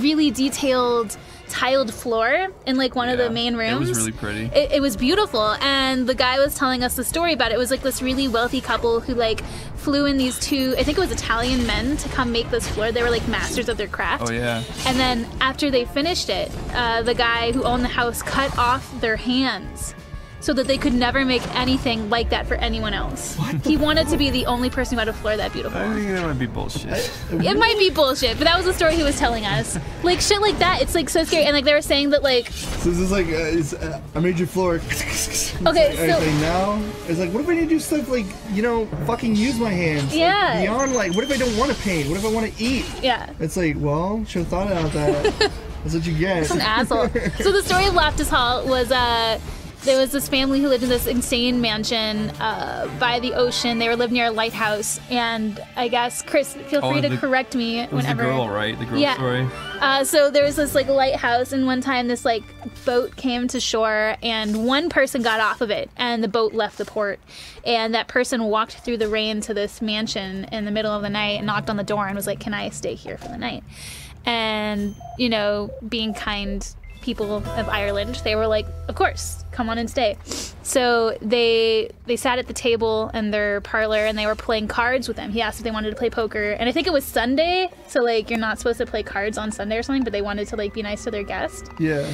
really detailed tiled floor in like one of the main rooms. It was really pretty. It was beautiful, and the guy was telling us the story about it. It was like this really wealthy couple who like flew in these two, I think it was Italian men, to come make this floor. They were like masters of their craft. Oh yeah. And then after they finished it, the guy who owned the house cut off their hands so that they could never make anything like that for anyone else. He wanted to be the only person who had a floor that beautiful. I think that might be bullshit. It might be bullshit, but that was the story he was telling us. Like shit like that, it's like so scary. And like they were saying that like. So this is like, I made your floor. Okay, so now it's like, what if I need to do stuff like, you know, fucking use my hands? Yeah. Like, beyond like, what if I don't want to paint? What if I want to eat? Yeah. It's like, well, should have thought about that. That's what you get. It's an asshole. So the story of Loftus Hall was There was this family who lived in this insane mansion by the ocean. They were living near a lighthouse, and I guess Chris, feel free to correct me It was whenever. the girl, right? The girl story. So there was this like lighthouse, and one time this like boat came to shore, and one person got off of it, and the boat left the port, and that person walked through the rain to this mansion in the middle of the night, and knocked on the door, and was like, "Can I stay here for the night?" And you know, being kind people of Ireland, they were like, "Of course, come on and stay." So they sat at the table in their parlor and they were playing cards with him. He asked if they wanted to play poker, and I think it was Sunday, so like you're not supposed to play cards on Sunday or something, but they wanted to like be nice to their guest. Yeah.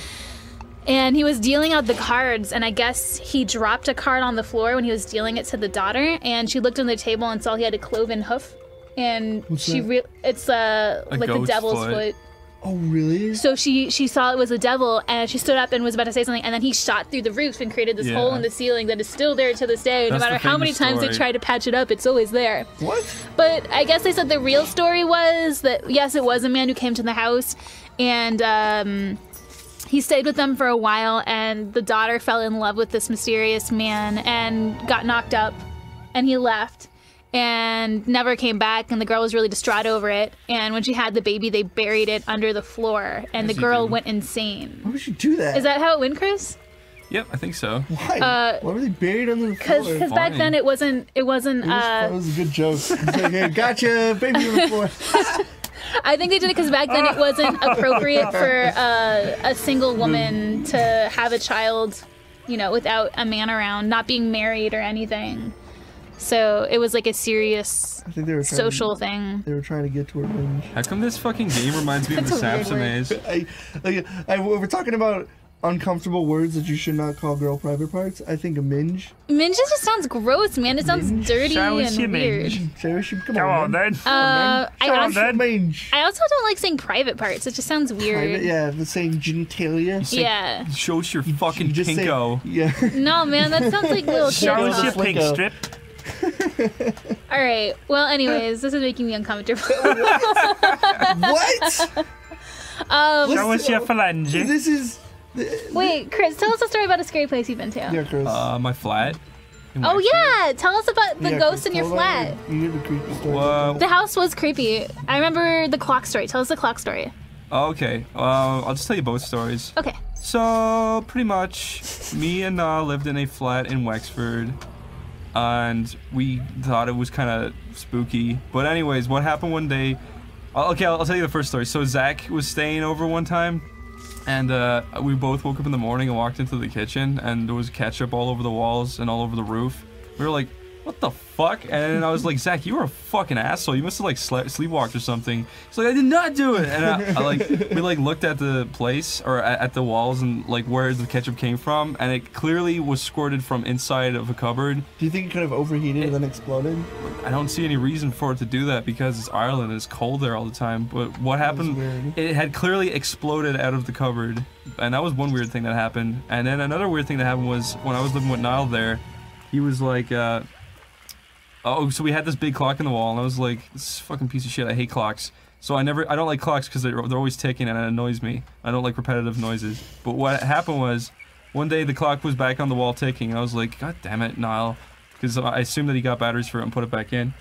And he was dealing out the cards, and I guess he dropped a card on the floor when he was dealing it to the daughter, and she looked on the table and saw he had a cloven hoof, and What's she that? it's like the goat's devil's foot. Oh, really? So she saw it was a devil, and she stood up and was about to say something, and then he shot through the roof and created this hole in the ceiling that is still there to this day. That's no matter the how many famous times they story. try to patch it up, it's always there. What? But I guess they said the real story was that, yes, it was a man who came to the house, and he stayed with them for a while, and the daughter fell in love with this mysterious man and got knocked up, and he left and never came back, and the girl was really distraught over it, and when she had the baby, they buried it under the floor, and the girl went insane. Why would you do that? Is that how it went, Chris? Yep, I think so. Why? Why were they buried under the floor? Because back then it wasn't That was a good joke. It's like, hey, gotcha, baby on the floor. I think they did it because back then it wasn't appropriate for a single woman to have a child, you know, without a man around, not being married or anything. So it was like a serious I think they were trying social thing. They were trying to get to revenge. How come this fucking game reminds me of the That's a weird Sapsa maze? We're talking about uncomfortable words that you should not call girl private parts. I think a minge. Minge just sounds gross, man. It sounds dirty Show us and your weird. minge. Sarah, come Come on, man. then. I also, Minge. I also don't like saying private parts. It just sounds weird. Private, yeah, the saying genitalia. Yeah. Show us your fucking You just say- pinko. Yeah. No, man, that sounds like little Show shit. us your pink Flinko. strip. All right. Well, anyways, this is making me uncomfortable. What? Show us your phalange. This is. Wait, Chris, tell us a story about a scary place you've been to. Yeah, Chris. My flat. in Oh Wexford. yeah, tell us about the Yeah, ghost Chris, in your tell about flat. You hear the creepy story. Well, The house was creepy. I remember the clock story. Tell us the clock story. okay. I'll just tell you both stories. Okay. So, pretty much, me and lived in a flat in Wexford, and we thought it was kind of spooky. But anyways, what happened one day... I'll tell you the first story. So, Zach was staying over one time, and we both woke up in the morning and walked into the kitchen, and there was ketchup all over the walls and all over the roof. We were like, what the fuck? And I was like, Zach, you were a fucking asshole. You must have like sleepwalked or something. He's like, I did not do it. And we like looked at the place or at the walls and like where the ketchup came from, and it clearly was squirted from inside of a cupboard. Do you think it could have overheated and then exploded? I don't see any reason for it to do that because it's Ireland and it's cold there all the time. But what happened? weird. It had clearly exploded out of the cupboard, and that was one weird thing that happened. And then another weird thing that happened was when I was living with Niall there, he was like, so we had this big clock in the wall, and I was like, this fucking piece of shit. I hate clocks. So I don't like clocks because they're always ticking and it annoys me. I don't like repetitive noises. But what happened was, one day the clock was back on the wall ticking, and I was like, God damn it, Niall, because I assumed that he got batteries for it and put it back in.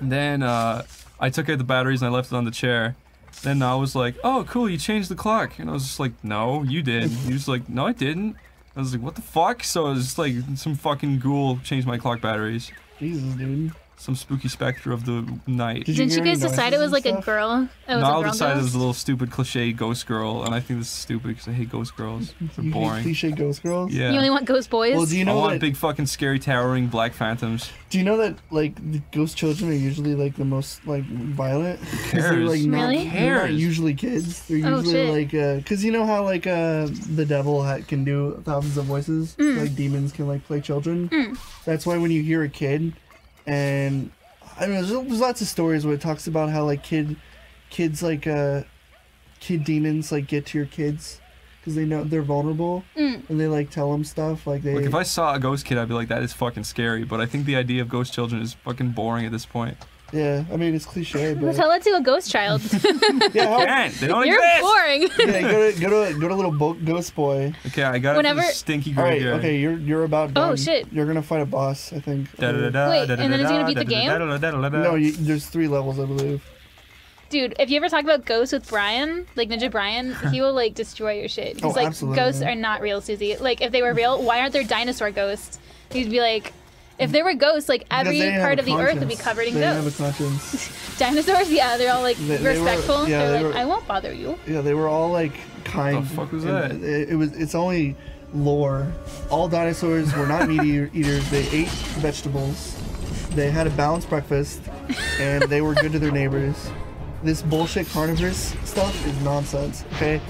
And then I took out the batteries and I left it on the chair. Then Niall was like, oh, cool, you changed the clock. And I was just like, no, you did. He was like, no, I didn't. I was like, what the fuck? So it was just like some fucking ghoul changed my clock batteries. Jesus, dude. Some spooky specter of the night. Did Didn't you hear guys any decide it was noises like and a stuff? girl? It was Niall a girl decided it was ghost? a little stupid cliche ghost girl, and I think this is stupid because I hate ghost girls. They're You hate boring. cliche ghost girls? Yeah. You only want ghost boys? Well, do you I know want that? big fucking scary towering black phantoms. Do you know that like the ghost children are usually like the most like violent? 'Cause they're cares? like not, Really? they're not Cares? usually kids. They're Oh, usually shit. like because you know how like the devil can do thousands of voices. Like demons can like play children. That's why when you hear a kid, and I don't know, there's lots of stories where it talks about how like kids like kid demons like get to your kids because they know they're vulnerable and they like tell them stuff like they. Like if I saw a ghost kid, I'd be like, that is fucking scary. But I think the idea of ghost children is fucking boring at this point. Yeah, I mean it's cliche, but Tell it to a ghost child. yeah, how, Can't. They don't You're exist. boring. yeah, go to little ghost boy. Okay, I got Whenever- it. Stinky All right, graveyard. okay, you're about done. Oh, shit. You're gonna fight a boss, I think. Wait, and then it's gonna beat the game? No, there's 3 levels, I believe. Dude, if you ever talk about ghosts with Brian, like Ninja Brian, he will like destroy your shit. He's Oh, like, absolutely. ghosts are not real, Susie. Like, if they were real, why aren't there dinosaur ghosts? He'd be like, if there were ghosts, like every Because they part of have the a earth would be conscience. covered in they ghosts. have a conscience. Dinosaurs, yeah, they're all like They were- respectful. yeah, they're they like, were- I won't bother you. Yeah, they were all like kind. The fuck was and that? It's only lore. All dinosaurs were not meat eaters. They ate vegetables. They had a balanced breakfast, and they were good to their neighbors. This bullshit carnivorous stuff is nonsense. Okay.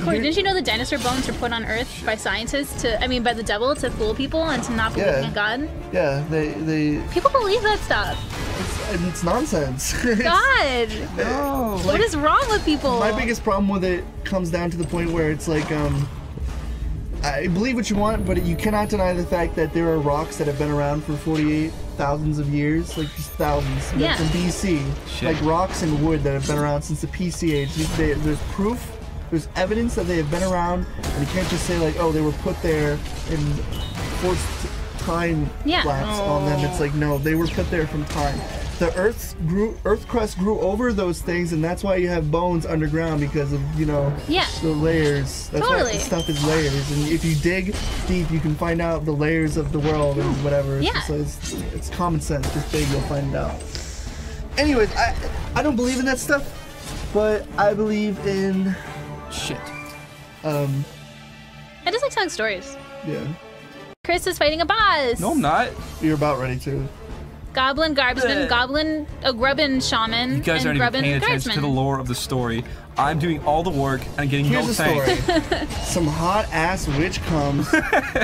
Corey, You're- didn't you know the dinosaur bones were put on Earth by scientists by the devil to fool people and to not believe Yeah. in God? Yeah, they People believe that stuff. it's nonsense. God, No. what is wrong with people? My biggest problem with it comes down to the point where it's like, I believe what you want, but you cannot deny the fact that there are rocks that have been around for 48 thousands of years, like just thousands. Yeah. From BC. Shit. Like rocks and wood that have been around since the PC age. There's proof, there's evidence that they have been around, and you can't just say like, oh, they were put there and forced time Yeah. lapse on them. It's like, no, they were put there from time. The Earth crust grew over those things, and that's why you have bones underground, because of, Yeah. the layers. That's why Totally. this stuff is layers, and if you dig deep, you can find out the layers of the world and whatever. It's Yeah. just, it's common sense. Just dig, you'll find it out. Anyways, I don't believe in that stuff, but I believe in Shit. I just like telling stories. yeah. Chris is fighting a boss. No, I'm not. You're about ready to. Goblin Guardsman, Bleh. a Grubbin Shaman, You guys and aren't even Grubbin paying attention to the Guardsman. lore of the story. I'm doing all the work and getting Here's no the thanks. story. Some hot ass witch comes,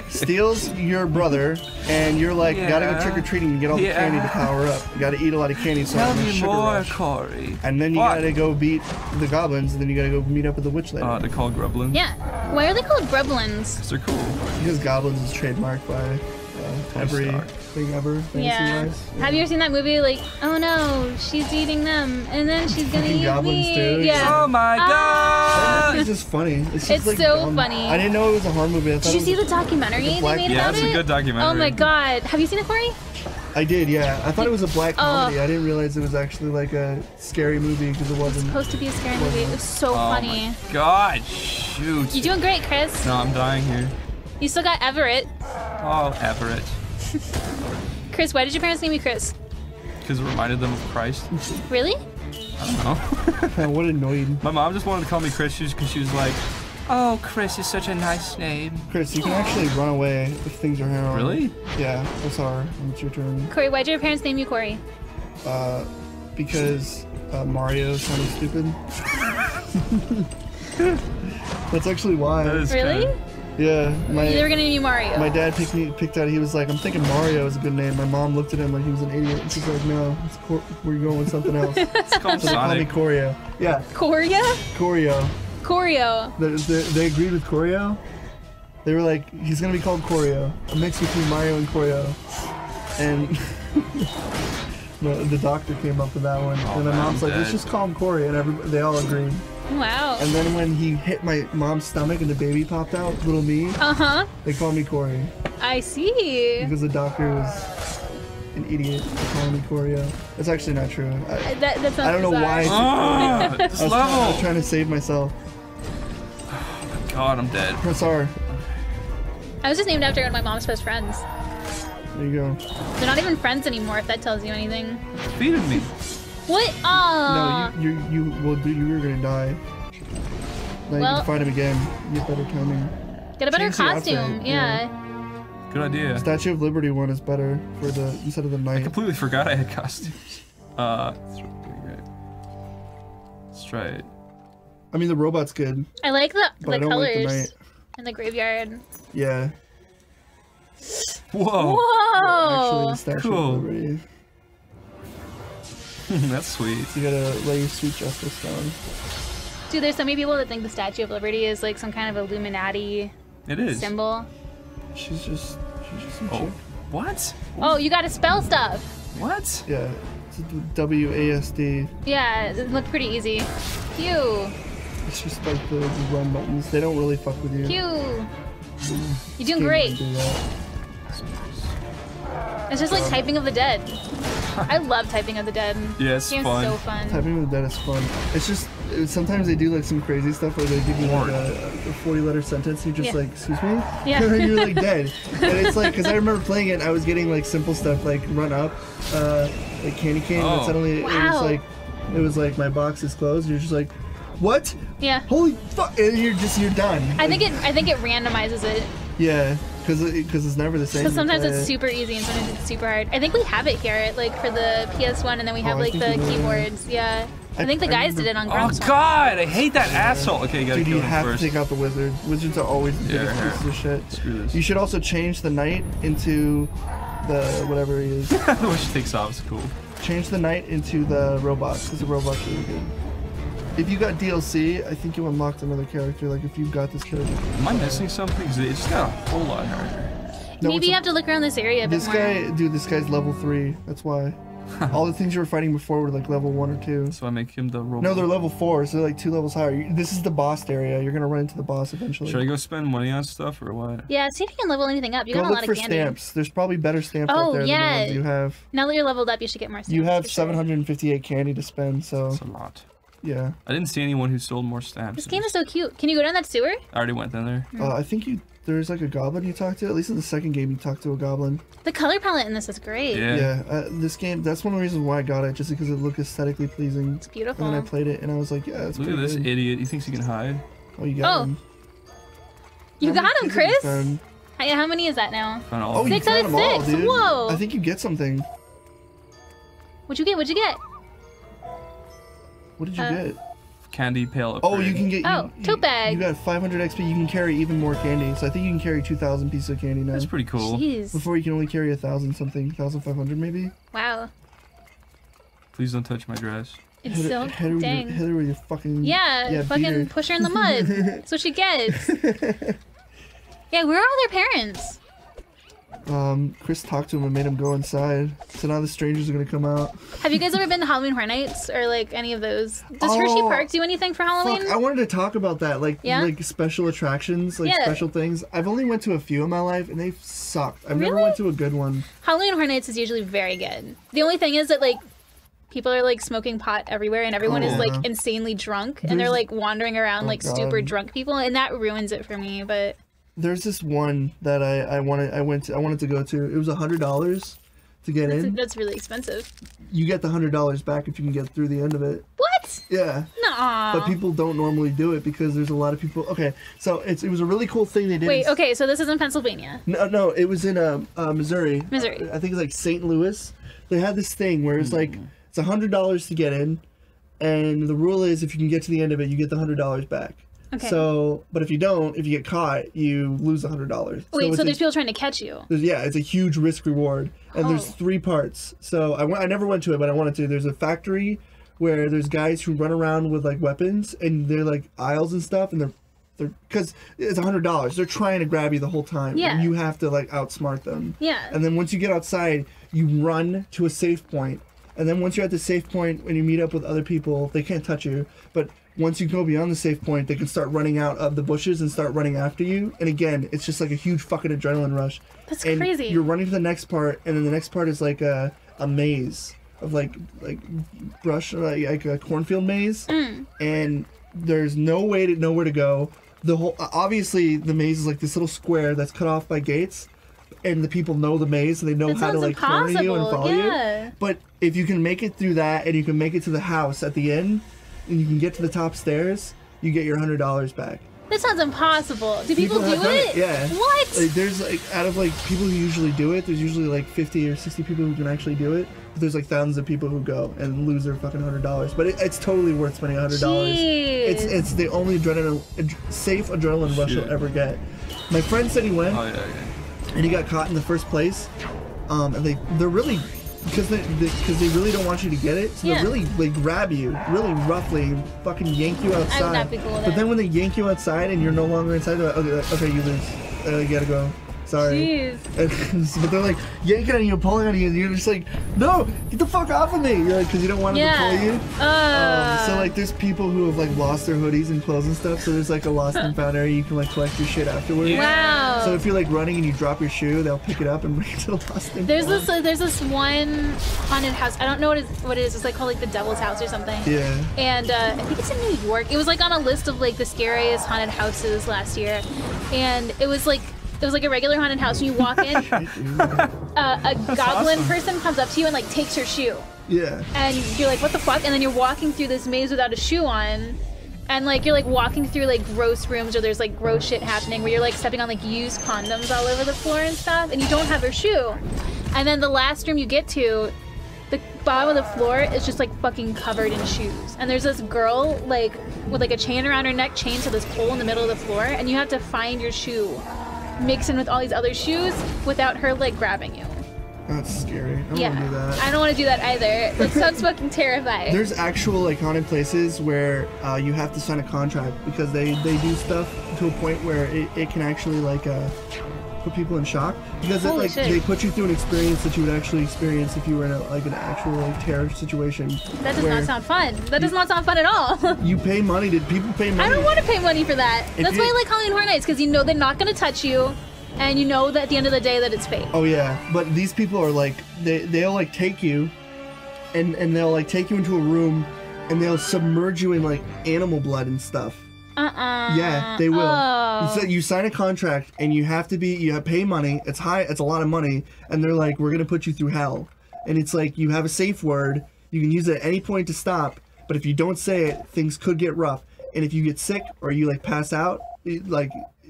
steals your brother, and you're like, gotta go Yeah. trick or treating and get all the Yeah. candy to power up. You gotta eat a lot of candy so Tell I'm in a me sugar more, rush. Corey. And then you Fuck. gotta go beat the goblins, and then you gotta go meet up with the witch lady. They're called Grublins. Yeah. Why are they called Grublins? 'Cause they're cool. Because goblins is trademarked by every Stark. thing ever. Yeah. fantasy-wise. Have you ever seen that movie? Like, oh no, she's eating them, and then she's gonna Fucking eat goblins, me. dude. Yeah. Oh my god! It's just funny. It's, just It's like so dumb. funny. I didn't know it was a horror movie. I thought Did you it see was the documentary like a black- they made Yeah, about it's a it? good documentary. Oh my god. Have you seen it, Corey? I did, yeah. I thought it was a black Oh. comedy. I didn't realize it was actually like a scary movie because it wasn't. Supposed to be a scary movie. It was so Oh funny. my god, shoot. You're doing great, Chris. No, I'm dying here. You still got Everett. Oh, Everett. Chris, why did your parents name you Chris? Because it reminded them of Christ. Really? I don't know. What annoying. My mom just wanted to call me Chris because she was like, oh, Chris is such a nice name. Chris, you can actually run away if things are hard. Really? Yeah, that's hard. It's your turn. Corey, why did your parents name you Corey? Because Mario sounded stupid. That's actually why. That is Really? kinda- Yeah, They were my gonna name you Mario. my dad picked out. He was like, I'm thinking Mario is a good name. My mom looked at him like he was an idiot, and she's like, No, we're going with something else. It's called So they call me Sonic. Choreo. Yeah, Coria? Choreo. Choreo. They agreed with Choreo. They were like, he's gonna be called Choreo, a mix between Mario and Choreo. And the doctor came up with that one, and my man, mom's like, let's dead. just call him Choreo, and they all agreed. Wow. And then when he hit my mom's stomach and the baby popped out, little me, Uh-huh. they called me Corey I see. because the doctor was an idiot for calling me Choreo. That's actually not true. That sounds I don't know bizarre. why. Ah, this I was level. trying to save myself. God, I'm dead. Sorry. I was just named after one of my mom's best friends. There you go. They're not even friends anymore, if that tells you anything. Defeated me. What? Aww. No, you were gonna die. Now you Well- can fight him again. You get better timing. Get a better change the outfit, costume. yeah. Yeah. Good idea. Statue of Liberty one is better for the instead of the I knight. completely forgot I had costumes. Let's try it. I mean the robot's good, I like the but I don't colors like the knight. in the graveyard. Yeah. Whoa. Whoa. Actually, the Statue cool. of Liberty. That's sweet. You gotta lay your sweet justice down. Dude, there's so many people that think the Statue of Liberty is like some kind of Illuminati It is. symbol. She's just some Oh, chick. what? Oh, you gotta spell stuff. What? Yeah. WASD. Yeah, it looked pretty easy. Q. It's just like the run buttons. They don't really fuck with you. Q. You're doing Game great. doesn't do that. It's just like Typing of the Dead. I love Typing of the Dead. Yeah, it's Game's fun. so fun. Typing with that is fun. It's just sometimes they do like some crazy stuff where they give you like a 40-letter sentence and you're just Yeah. like, excuse me? Yeah. And you're like dead. And it's like, because I remember playing it and I was getting like simple stuff like run up, like candy cane, Oh. and suddenly Wow. it was like my box is closed. You're just like, what? Yeah. Holy fuck! And you're done. I think it randomizes it. Yeah, because it's never the same. Because sometimes You play it's it. super easy and sometimes it's super hard. I think we have it here, like for the PS1, and then we have I like think the we do. keyboards. Yeah. I think the guys did it on Oh Grumps. God, I hate that asshole. Okay, you gotta Dude, kill you him have first. to take out the wizard. Wizards are always the biggest here. pieces of shit. Screw this. You should also change the knight into the whatever he is. Which takes off. It's cool. Change the knight into the robot because the robot's really good. If you got DLC, I think you unlocked another character. Like if you got this character. Am I missing something? 'Cause it just got a whole lot harder. No, Maybe it's you a- have to look around this area a bit This more. guy, dude, this guy's level 3. That's why. All the things you were fighting before were like level 1 or 2. So I make him the robot. No, they're level 4, so they're like 2 levels higher. This is the boss area. You're gonna run into the boss eventually. Should I go spend money on stuff or what? Yeah, see if you can level anything up. You Go got a look lot for of candy. stamps. There's probably better stamps Oh, out there yeah. than the ones you have. Now that you're leveled up, you should get more stamps. You have for sure. 758 candy to spend, so That's a lot. yeah. I didn't see anyone who sold more stamps. This game is so cute. Can you go down that sewer? I already went in there. I think there's like a goblin you talk to. At least in the second game, you talk to a goblin. The color palette in this is great. Yeah. Yeah, this game. That's one of the reasons why I got it, just because it looked aesthetically pleasing. It's beautiful. And then I played it, and I was like, yeah, it's Look pretty at this good. idiot. He thinks he can hide. Oh, you got Oh. him. You How many got him, kids have you Chris. found? How many is that now? Found all Oh, of you them. 6 out found of them all, 6. dude. Whoa. I think you get something. What'd you get? What'd you get? What did you get? Candy pail. Oh, upgrade. you can get. Oh, tote bag. You got 500 XP. You can carry even more candy. So I think you can carry 2,000 pieces of candy now. That's pretty cool. Jeez. Before you can only carry 1,000 something, 1,500 maybe. Wow. Please don't touch my dress. It's so hit her dang. with your fucking. Yeah, beat fucking her. push her in the mud. That's what she gets. Yeah, where are all their parents? Chris talked to him and made him go inside. So now the strangers are gonna come out. Have you guys ever been to Halloween Horror Nights or like any of those? Does Hershey Oh, Park do anything for Halloween? Fuck, I wanted to talk about that, like Yeah? like special attractions, like Yeah. special things. I've only went to a few in my life, and they've sucked. I've never Really? went to a good one. Halloween Horror Nights is usually very good. The only thing is that like people are like smoking pot everywhere and everyone is Yeah. like insanely drunk and they're There's- like wandering around Oh, like super God. drunk people and that ruins it for me. But There's this one that I wanted to go to. It was $100 to get in. that's really expensive. You get the $100 back if you can get through the end of it. What? Yeah. Nuh-uh. But people don't normally do it because there's a lot of people. Okay, so it was a really cool thing they did. Wait, okay, so this is in Pennsylvania. No, it was in Missouri. Missouri. I think it's like St. Louis. They had this thing where it's like it's $100 to get in, and the rule is if you can get to the end of it, you get the $100 back. Okay. So, but if you don't, if you get caught, you lose the $100. Wait, it's so a- there's people trying to catch you. yeah, it's a huge risk reward, and there's Oh. 3 parts. So I never went to it, but I wanted to. There's a factory where there's guys who run around with like weapons, and they're like aisles and stuff, and they're because it's $100. They're trying to grab you the whole time. Yeah. And you have to like outsmart them. Yeah. And then once you get outside, you run to a safe point, and then once you're at the safe point, when you meet up with other people, they can't touch you, but once you go beyond the safe point, they can start running out of the bushes and start running after you. And again, it's just like a huge fucking adrenaline rush. That's And crazy. You're running to the next part, and then the next part is like a maze of like brush, like a cornfield maze, and there's no way to know where to go. The whole obviously the maze is like this little square that's cut off by gates, and the people know the maze and they know That how to sounds like corner you and impossible, follow yeah. you. But if you can make it through that and you can make it to the house at the end, and you can get to the top stairs, you get your $100 back. That sounds impossible. Do people have do done it? Yeah. What? Like, there's like out of like people who usually do it, there's usually like 50 or 60 people who can actually do it. But there's like thousands of people who go and lose their fucking $100. But it's totally worth spending $100. Jeez. It's the only safe adrenaline rush you'll ever get. My friend said he went Oh yeah. and he got caught in the first place. And they're really because they really don't want you to get it, so Yeah. they really like grab you really roughly, fucking yank you outside. I would not be cool with but it. then when they yank you outside and you're no longer inside, they're like, okay, you lose. You gotta go. Sorry. Jeez. But they're like yanking on you, pulling on you, and you're just like, no, get the fuck off of me. You're like, because you don't want them to pull you. So like, there's people who have like lost their hoodies and clothes and stuff. So there's like a lost and found area. You can like collect your shit afterwards. Wow. So if you're like running and you drop your shoe, they'll pick it up and bring it to the lost and There's found. this one haunted house. I don't know what it is. It's like called like the Devil's House or something. Yeah. And I think it's in New York. It was like on a list of like the scariest haunted houses last year, and it was like a regular haunted house. When you walk in, a goblin person comes up to you and like takes your shoe. Yeah. And you're like, what the fuck? And then you're walking through this maze without a shoe on. And like you're like walking through like gross rooms, or there's like gross shit happening where you're like stepping on like used condoms all over the floor and stuff, and you don't have your shoe. And then the last room you get to, the bottom of the floor is just like fucking covered in shoes. And there's this girl like with like a chain around her neck, chained to this pole in the middle of the floor, and you have to find your shoe mixed in with all these other shoes without her like grabbing you. That's scary. I don't want to do that. I don't want to do that either. That sounds fucking terrifying. There's actual like haunted places where you have to sign a contract because they do stuff to a point where it can actually like put people in shock because it, like they put you through an experience that you would actually experience if you were in like an actual like terror situation. That does not sound fun. That does not sound fun at all. You pay money. Did people pay money? I don't want to pay money for that. That's why I like Halloween Horror Nights, because you know they're not going to touch you. And you know that at the end of the day that it's fake. Oh yeah, but these people are like they'll like take you, and they'll like take you into a room, and they'll submerge you in like animal blood and stuff. Yeah, they will. So you sign a contract, and you have to pay money. It's a lot of money, and they're like, we're gonna put you through hell, and it's like you have a safe word. You can use it at any point to stop, but if you don't say it, things could get rough. And if you get sick or you like pass out,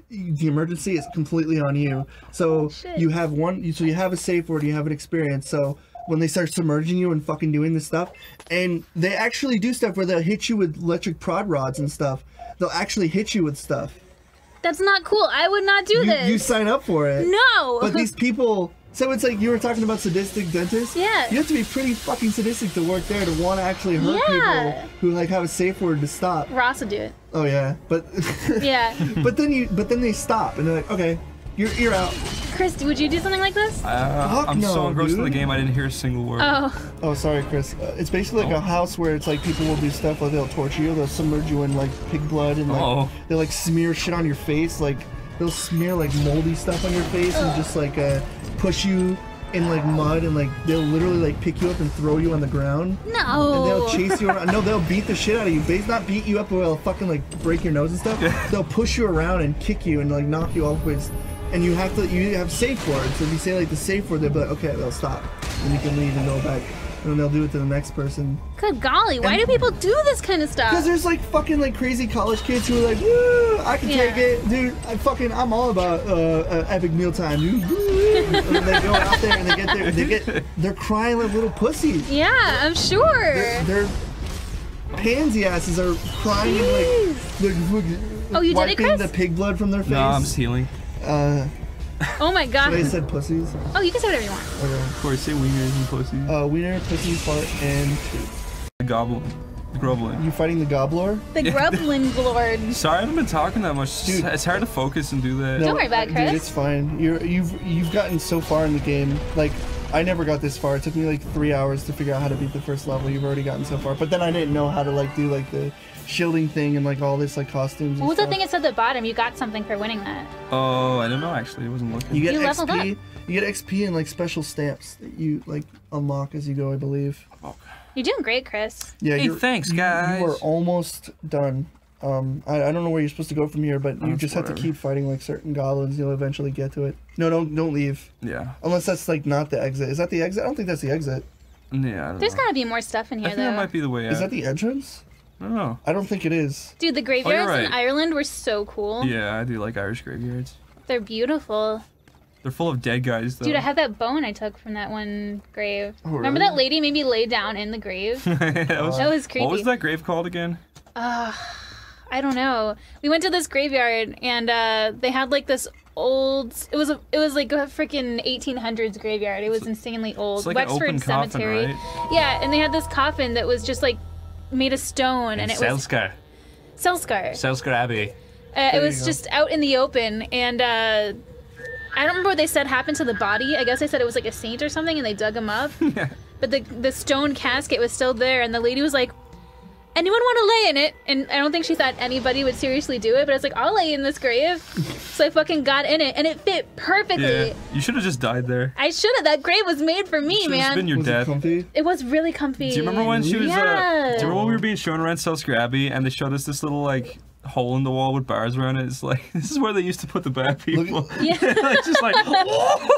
the emergency is completely on you. So you have you have a safe word, you have an experience. So when they start submerging you and fucking doing this stuff, and they actually do stuff where they'll hit you with electric prod rods and stuff. They'll actually hit you with stuff. That's not cool. I would not do this. You sign up for it. No. But these people. So it's like you were talking about sadistic dentists. Yeah. You have to be pretty fucking sadistic to work there to want to actually hurt people who like have a safe word to stop. Ross would do it. Oh yeah, but yeah. But then they stop and they're like, okay, you're out. Chris, would you do something like this? I'm so engrossed in the game I didn't hear a single word. Oh, sorry, Chris. It's basically like a house where it's like people will do stuff like they'll torture you, they'll submerge you in like pig blood and like they'll like smear shit on your face, like they'll smear like moldy stuff on your face and just like push you in like mud and like they'll literally like pick you up and throw you on the ground. No. And they'll chase you around. No, they'll beat the shit out of you. They not beat you up or they'll fucking like break your nose and stuff. They'll push you around and kick you and like knock you off ways. And you have safe words. So if you say like the safe word, they'll be like, okay, they'll stop. And you can leave and go back. And then they'll do it to the next person. Good golly, why do people do this kind of stuff? Because there's like fucking like crazy college kids who are like, woo, I can take it. Dude, I'm all about epic mealtime, dude. And they go out there and they're crying like little pussies. Yeah, I'm sure. They're pansy asses are crying and like they're you did it, Chris? the pig blood from their face. No, I'm just healing. Oh my god. I said pussies. Oh, you can say whatever you want. Okay. Of course, say wieners and pussies. Wiener, pussy, fart, and tooth. The goblin. The groblin. You fighting the gobbler? The Grublin Lord. Sorry, I haven't been talking that much. Dude. It's hard to focus and do that. Don't worry about it, Chris. Dude, it's fine. You've gotten so far in the game. Like, I never got this far. It took me like 3 hours to figure out how to beat the first level. You've already gotten so far. But then I didn't know how to like do like the shielding thing and like all this like costumes. What was the thing it said at the bottom? You got something for winning that. Oh, I don't know actually. I wasn't looking. You get You leveled XP. up. You get XP and like special stamps that you like unlock as you go, I believe. You're doing great, Chris. Yeah. Hey, thanks, guys. You are almost done. I don't know where you're supposed to go from here, but you just have to keep fighting like certain goblins. You'll eventually get to it. No, don't leave. Yeah. Unless that's like not the exit. Is that the exit? I don't think that's the exit. Yeah. I don't There's know. gotta be more stuff in here, I think though. that might be the way out. Is that the entrance? I don't know. I don't think it is. Dude, the graveyards right. in Ireland were so cool. Yeah, I do like Irish graveyards. They're beautiful. They're full of dead guys, though. Dude, I had that bone I took from that one grave. Oh, Remember really? that lady made me lay down in the grave? that was creepy. What was that grave called again? I don't know. We went to this graveyard and they had like this old. It was like a freaking 1800s graveyard. It was insanely old. It's like an open coffin, Cemetery. right? Yeah, and they had this coffin that was just like made of stone, and it was Selskar. Selskar Abbey. It was just out in the open, and I don't remember what they said happened to the body. I guess they said it was like a saint or something, and they dug him up. Yeah. But the stone casket was still there, and the lady was like, anyone want to lay in it? And I don't think she thought anybody would seriously do it, but I was like, I'll lay in this grave. So I fucking got in it, and it fit perfectly. Yeah. You should have just died there. I should have. That grave was made for me, Should've man. been your Was death. it comfy? It was really comfy. Do you remember when she was? Yeah. Do you remember when we were being shown around South Scrabby and they showed us this little like hole in the wall with bars around it? It's like this is where they used to put the bad people. Yeah. It's just like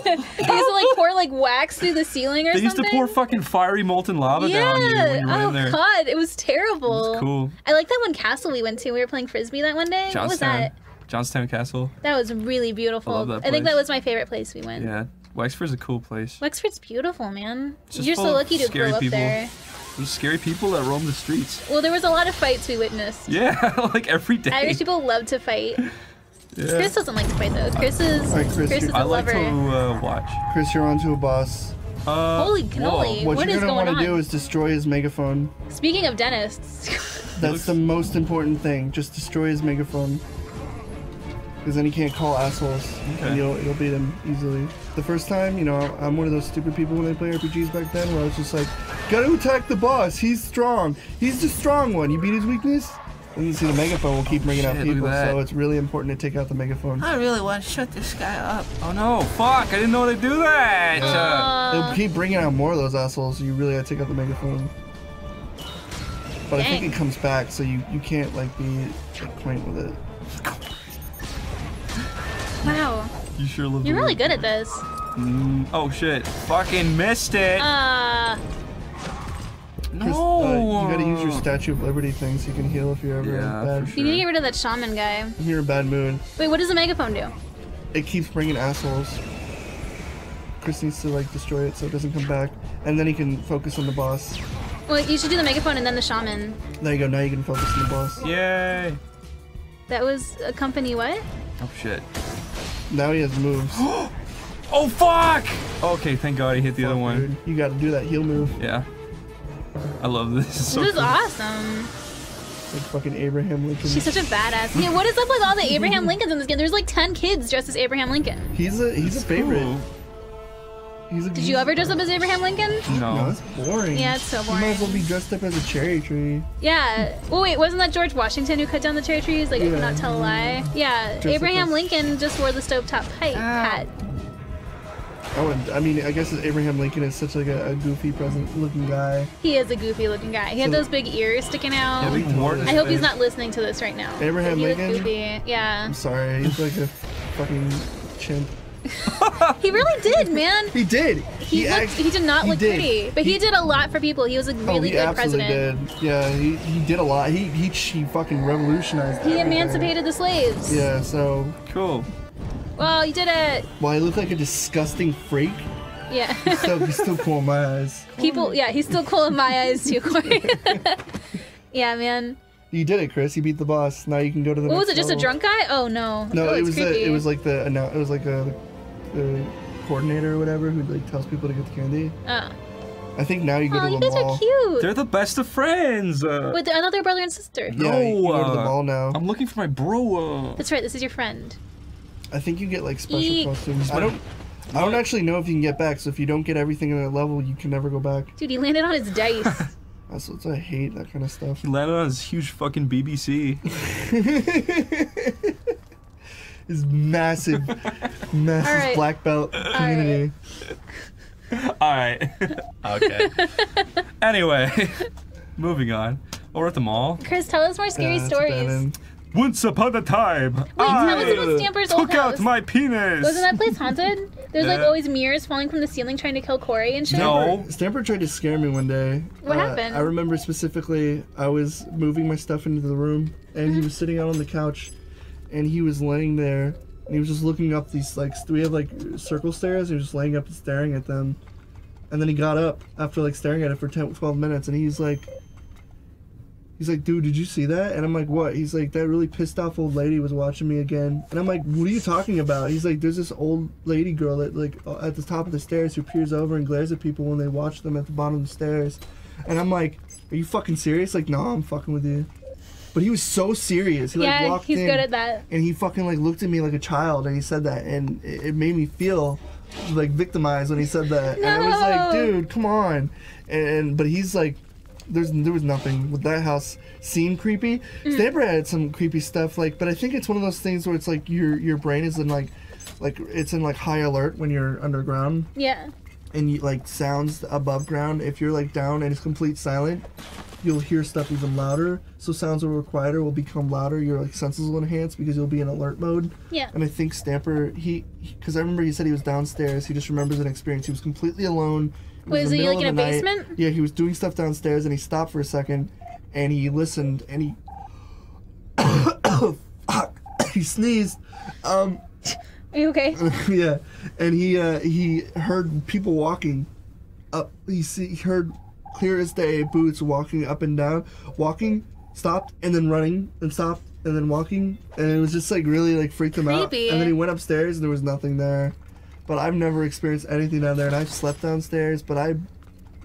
They used to like pour like wax through the ceiling or they something. used to pour fucking fiery molten lava Yeah. down you when you were Oh in there. god, it was terrible. It was cool. I like that one castle we went to. We were playing frisbee that one day. What was Johnstown. that? Johnstown Castle. That was really beautiful. I love that I think that place. was my favorite place we went. Yeah. Wexford's a cool place. Wexford's beautiful, man. It's just You're full so of lucky to scary grow up people. there. There's scary people that roam the streets. Well, there was a lot of fights we witnessed. Yeah, like every day. Irish people love to fight. Yeah. Chris doesn't like to fight though. Chris is Alright, Chris, Chris is I a like lover. to watch. Chris, you're onto a boss. Holy cannoli! What What you're is gonna going want to on? do is destroy his megaphone. Speaking of dentists, That's the most important thing. Just destroy his megaphone. Because then he can't call assholes, Okay. and you'll beat him easily. The first time, you know, I'm one of those stupid people when I play RPGs back then, where I was just like, gotta attack the boss. He's strong. He's the strong one. You beat his weakness. And you see the megaphone will keep bringing out Shit, look at people, that. so it's really important to take out the megaphone. I really want to shut this guy up. Oh no, fuck, I didn't know they'd do that! They'll keep bringing out more of those assholes, so you really gotta take out the megaphone. But I think Dang. it comes back, so you can't like be quaint with it. wow, You sure live you're really good at this. Oh shit, fucking missed it! Chris, No! you gotta use your Statue of Liberty thing so you can heal if you're ever Yeah, in bad. for You need to get rid of that shaman guy. If you're in a bad mood. Wait, what does the megaphone do? It keeps bringing assholes. Chris needs to like destroy it so it doesn't come back, and then he can focus on the boss. Well, you should do the megaphone and then the shaman. There you go. Now you can focus on the boss. Yay! That was a company what? Oh shit. Now he has moves. Oh fuck! Okay, thank god he hit the other Fuck, one. dude. You got to do that heal move. Yeah. I love this. It's so This is cool. awesome. Like fucking Abraham Lincoln. She's such a badass. Yeah, what is up with all the Abraham Lincolns in this game? There's like 10 kids dressed as Abraham Lincoln. He's a favorite. Cool. Did you ever dress up as Abraham Lincoln? No, No. that's boring. Yeah, it's so You might as well boring. be dressed up as a cherry tree. Yeah. Oh wait, wasn't that George Washington who cut down the cherry trees? Like, I Yeah. cannot tell a lie. Yeah, Dressed up Abraham as- Lincoln just wore the stovetop hat. I mean, I guess Abraham Lincoln is such like a goofy present-looking guy. He is a goofy looking guy. He had So- those big ears sticking out. Yeah, big wart in his I hope he's face. not listening to this right now. Abraham He looked Lincoln? goofy. Yeah. I'm sorry, he's like a fucking chimp. He really did, man. He did. He did not he look did. pretty, but he did a lot for people. He was a really he good absolutely president. did. Yeah, he did a lot. He fucking revolutionized. He everything. emancipated the slaves. Yeah, so Cool. Well, you did it. while he looked like a disgusting freak, Yeah. he's still cool in my eyes. People, yeah, he's still cool in my eyes too, Corey. Yeah, man. You did it, Chris. You beat the boss. Now you can go to the. What was next it? Just a level. drunk guy? Oh no. No, oh, it it's was creepy. it was like the coordinator or whatever who like tells people to get the candy. Oh, I think now you go oh to you the guys mall. are cute. They're the best of friends. Wait, I thought they were brother and sister. Yeah, you No, go to the mall now. I'm looking for my bro. That's right. This is your friend. I think you get like special Eek. costumes. I don't actually know if you can get back. So if you don't get everything in that level, you can never go back. Dude, he landed on his dice. That's what I hate, that kind of stuff. He landed on his huge fucking BBC. His massive Alright. black belt community. Alright. Okay. Anyway, moving on. We're at the mall. Chris, tell us more scary Yeah, it's stories. abandoned. Once upon a time, Wait, tell us about Stamper's old took out house. my penis. Wasn't that place haunted? There's like Yeah. always mirrors falling from the ceiling trying to kill Corey and shit. No. Stamper tried to scare me one day. What happened? I remember specifically, I was moving my stuff into the room, and he was sitting out on the couch, and he was laying there, and he was just looking up these, like, we have, like, circle stairs, and he was just laying up and staring at them. And then he got up after, like, staring at it for 10, 12 minutes, and he's like, dude, did you see that? And I'm like, what? He's like, that really pissed off old lady was watching me again. And I'm like, what are you talking about? He's like, there's this old lady girl that, like, at the top of the stairs who peers over and glares at people when they watch them at the bottom of the stairs. And I'm like, are you fucking serious? Like, no, I'm fucking with you. But he was so serious. He like walked he's in, good at that. and he fucking like looked at me like a child, and he said that, and it made me feel like victimized when he said that. No. And I was like, dude, come on. But he's like, there was nothing with that house. Seemed creepy. Stamper had some creepy stuff, like, but I think it's one of those things where it's like your brain is in like it's in like high alert when you're underground. Yeah. And you like sounds above ground. If you're like down and it's complete silent, you'll hear stuff even louder. So sounds that were quieter will become louder. Your like senses will enhance because you'll be in alert mode. Yeah. And I think Stamper, because I remember he said he was downstairs. He just remembers an experience. He was completely alone. Was he like in a basement? Yeah, he was doing stuff downstairs and he stopped for a second and he listened and he he sneezed. Are you okay? Yeah, and he heard people walking up. He heard clear as day boots walking up and down, walking, stopped, and then running, and stopped, and then walking, and it was just like really like freaked him out. Creepy. And then he went upstairs and there was nothing there. But I've never experienced anything down there, and I've slept downstairs, but I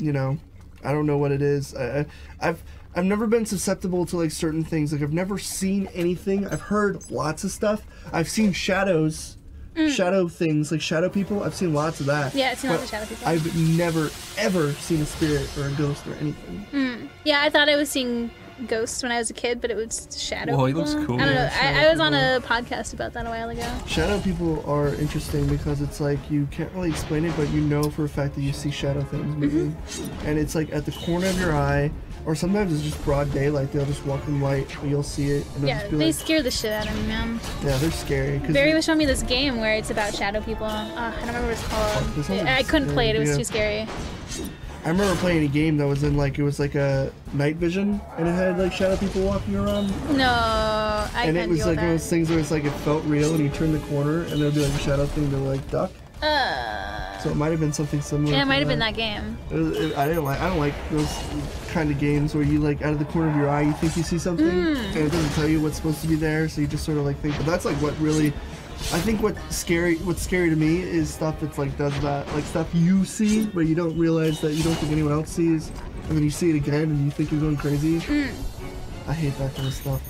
don't know what it is. I've never been susceptible to like certain things. Like I've never seen anything. I've heard lots of stuff. I've seen shadows. Shadow things, like shadow people. I've seen lots of that. Yeah, I've seen lots of shadow people. I've never, ever seen a spirit or a ghost or anything. Yeah, I thought I was seeing ghosts when I was a kid, but it was shadow Whoa, he people. looks cool. I don't know. Yeah, I was on a podcast about that a while ago. Shadow people are interesting because it's like you can't really explain it, but you know for a fact that you see shadow things moving. And it's like at the corner of your eye, or sometimes it's just broad daylight. They'll just walk in light, and you'll see it. And Yeah, they scare the shit out of me, man. Yeah, they're scary. Barry was showing me this game where it's about shadow people. I don't remember what it's This called. sounds I couldn't play it. It was yeah. too scary. I remember playing a game that was in like, it was like a night vision, and it had like shadow people walking around. No, I And can't it was deal like with one of those things where it's like it felt real, and you turn the corner, and there'll be like a shadow thing to like duck. So it might have been something similar. Yeah, it to might have been that game. I don't like those kind of games where you like out of the corner of your eye you think you see something and it doesn't tell you what's supposed to be there, so you just sort of like think. But that's like what really, I think what's scary to me is stuff that's like does that, like stuff you see but you don't realize that you don't think anyone else sees, and then you see it again and you think you're going crazy. I hate that kind of stuff.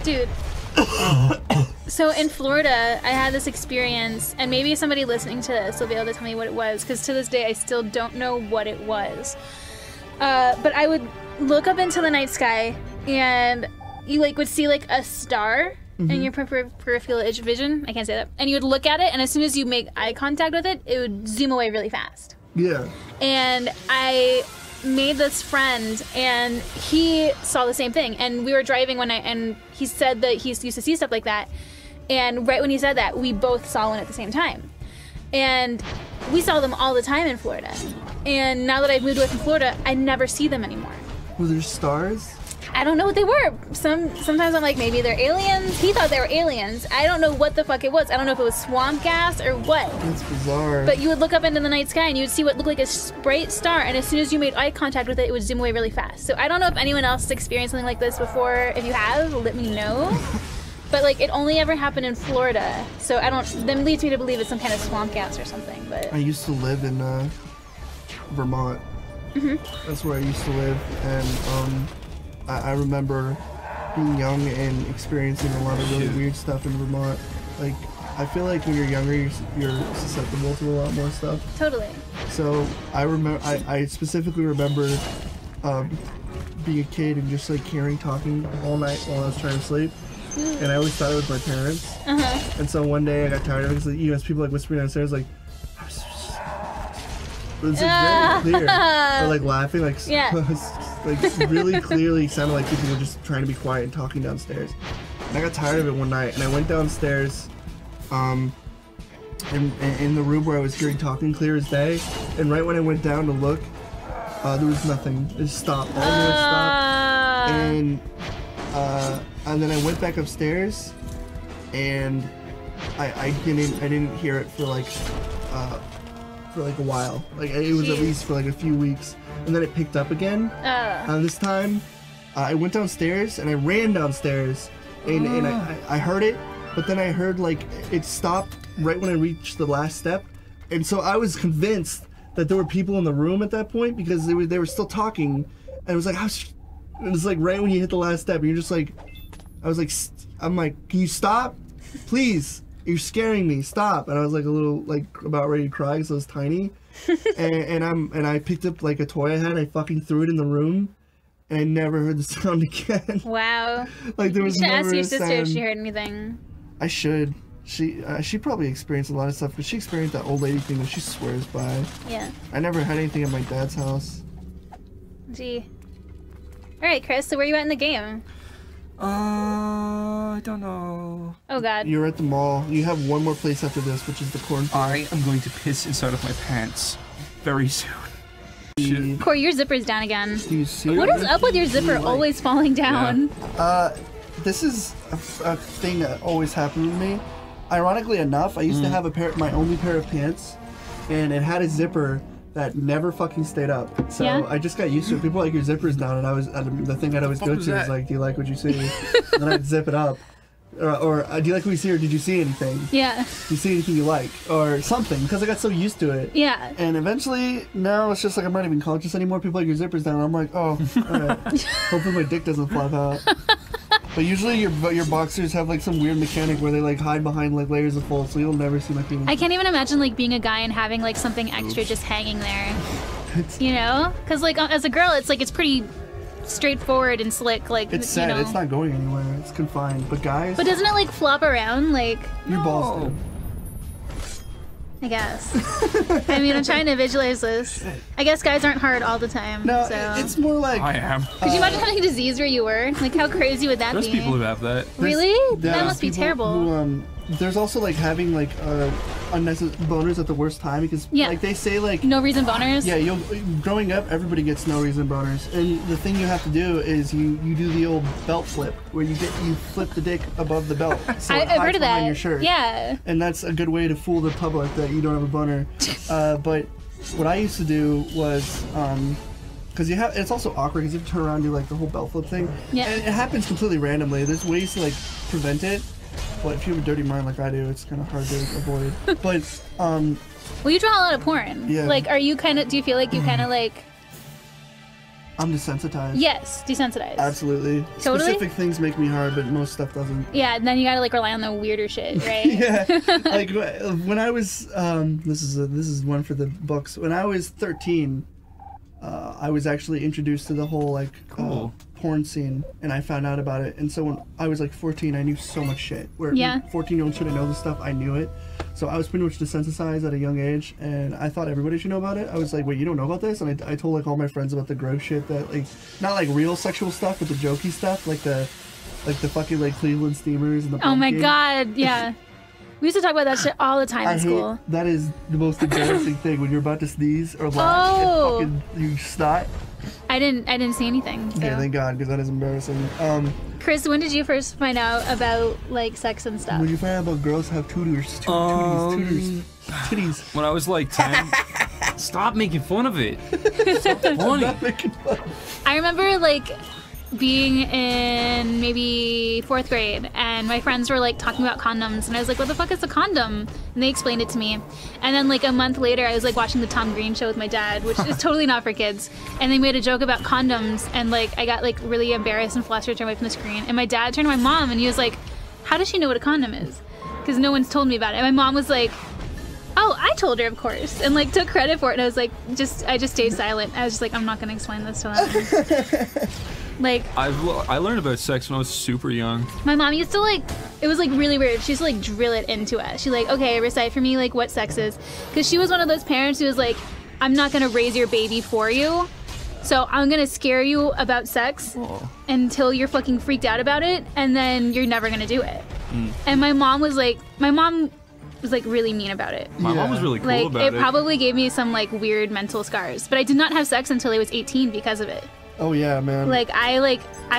Dude. So in Florida, I had this experience, and maybe somebody listening to this will be able to tell me what it was, because to this day I still don't know what it was. But I would look up into the night sky, and you like would see like a star in your peripheral vision. I can't say that. And you would look at it, and as soon as you make eye contact with it, it would zoom away really fast. Yeah. And I made this friend, and he saw the same thing, and we were driving one night, and he said that he used to see stuff like that, and right when he said that, we both saw one at the same time, and we saw them all the time in Florida, and now that I've moved away from Florida, I never see them anymore. Were there stars? I don't know what they were. Sometimes I'm like, maybe they're aliens. He thought they were aliens. I don't know what the fuck it was. I don't know if it was swamp gas or what. That's bizarre. But you would look up into the night sky and you would see what looked like a bright star, and as soon as you made eye contact with it, it would zoom away really fast. So I don't know if anyone else has experienced something like this before. If you have, let me know. But like, it only ever happened in Florida, so I don't. Then leads me to believe it's some kind of swamp gas or something. But I used to live in Vermont. That's where I used to live, and I remember being young and experiencing a lot of really weird stuff in Vermont. Like, I feel like when you're younger, you're susceptible to a lot more stuff. totally. So I remember, I specifically remember being a kid and just like hearing talking all night while I was trying to sleep. And I always thought it was my parents. And so one day I got tired of it because you know, people like whispering downstairs like, it's like very clear. Or like laughing, like like really clearly sounded like people were just trying to be quiet and talking downstairs. And I got tired of it one night and I went downstairs in the room where I was hearing talking clear as day, and right when I went down to look, there was nothing. It just stopped. All the noise stopped. And then I went back upstairs and I didn't hear it for like a while. Like it was at least for like a few weeks, and then it picked up again. This time, I went downstairs and I ran downstairs, and I heard it, but then I heard like it stopped right when I reached the last step, and so I was convinced that there were people in the room at that point because they were still talking, and it was like, And it's like right when you hit the last step, and you're just like, I'm like, can you stop? Please. You're scaring me. Stop. And I was like a little, like, about ready to cry because I was tiny. and I picked up like a toy I had, I fucking threw it in the room. And I never heard the sound again. Wow. Like there was You should never ask your a sister sound. if she heard anything. I should. She probably experienced a lot of stuff because she experienced that old lady thing that she swears by. Yeah. I never had anything at my dad's house. Gee. Alright, Chris, so where are you at in the game? I don't know. Oh god. You're at the mall. You have one more place after this, which is the cornfield. I am going to piss inside of my pants very soon. Shit. Corey, your zipper's down again. Do you see What is it? up with your zipper Like- always falling down? This is a thing that always happened with me. Ironically enough, I used to have my only pair of pants, and it had a zipper that never fucking stayed up. So Yeah. I just got used to it. People were like, your zipper's down, and the thing I'd always go was to is that? like, do you like what you see? And then I'd zip it up. Or do you like what you see, or did you see anything? Yeah. Do you see anything you like? Or something, because I got so used to it. Yeah. And eventually, now it's just like I'm not even conscious anymore. People like, your zipper's down. I'm like, oh, alright. Hopefully my dick doesn't flop out. But usually your boxers have like some weird mechanic where they like hide behind like layers of folds, so you'll never see my penis. I can't even imagine like being a guy and having like something extra just hanging there. You know? Because like as a girl, it's like it's pretty straightforward and slick. Like It's you sad. know. It's not going anywhere. It's confined. But guys, But doesn't it like flop around? Like your balls do. I guess. I mean, I'm trying to visualize this. I guess guys aren't hard all the time. No, so. it's more like I am. Could you imagine having a disease where you were? Like, how crazy would that There's be? people who have that. Really? That there's must be people terrible. Who, there's also like having like unnecessary boners at the worst time because Yeah. like they say like No reason boners? yeah, growing up everybody gets no reason boners, and the thing you have to do is you do the old belt flip where you flip the dick above the belt. So it I've hides heard of behind that. your shirt. Yeah. And that's a good way to fool the public that you don't have a boner. But what I used to do was, because it's also awkward because you have to turn around and do like the whole belt flip thing. Yeah. And it happens completely randomly. There's ways to like prevent it, but if you have a dirty mind like I do, it's kind of hard to avoid. But Well, you draw a lot of porn. Yeah. Like, do you feel like you kind of like, I'm desensitized. yes, desensitized? Absolutely. Totally? Specific things make me hard, but most stuff doesn't. Yeah, and then you gotta like rely on the weirder shit, right? Yeah, like when I was this is one for the books. When I was 13, I was actually introduced to the whole like Cool. porn scene, and I found out about it. And so when I was like 14, I knew so much shit. Where Yeah. 14-year-olds shouldn't know this stuff, I knew it. So I was pretty much desensitized at a young age, and I thought everybody should know about it. I was like, wait, you don't know about this? And I told like all my friends about the gross shit that like not like real sexual stuff, but the jokey stuff, like the fucking like Cleveland steamers and the. Oh my pumpkin. god, yeah. We used to talk about that shit all the time I in hate school. that is the most embarrassing thing when you're about to sneeze or laugh Oh. and fucking you snot. I didn't see anything. So. Okay, thank God, because that is embarrassing. Chris, when did you first find out about like sex and stuff? When you find out about girls have tutors, titties. When I was like 10. Stop making fun of it. It's so funny. Not making fun. I remember like being in maybe 4th grade and my friends were like talking about condoms and I was like, what the fuck is a condom? And they explained it to me. And then like a month later I was like watching the Tom Green show with my dad, which is totally not for kids. And they made a joke about condoms and like I got like really embarrassed and flustered, turned away from the screen. And my dad turned to my mom and he was like, how does she know what a condom is? Because no one's told me about it. And my mom was like, oh, I told her, of course, and like took credit for it. And I was like, I just stayed silent. I was just like, I'm not gonna explain this to them. Like, I learned about sex when I was super young. my mom used to like, it was like really weird. She used to like drill it into us. She's like, okay, recite for me like what sex is, because she was one of those parents who was like, I'm not gonna raise your baby for you, so I'm gonna scare you about sex until you're fucking freaked out about it, and then you're never gonna do it. And my mom was like really mean about it. My mom was really cool Like about it it. probably gave me some like weird mental scars. But I did not have sex until I was 18 because of it. Oh yeah, man. Like I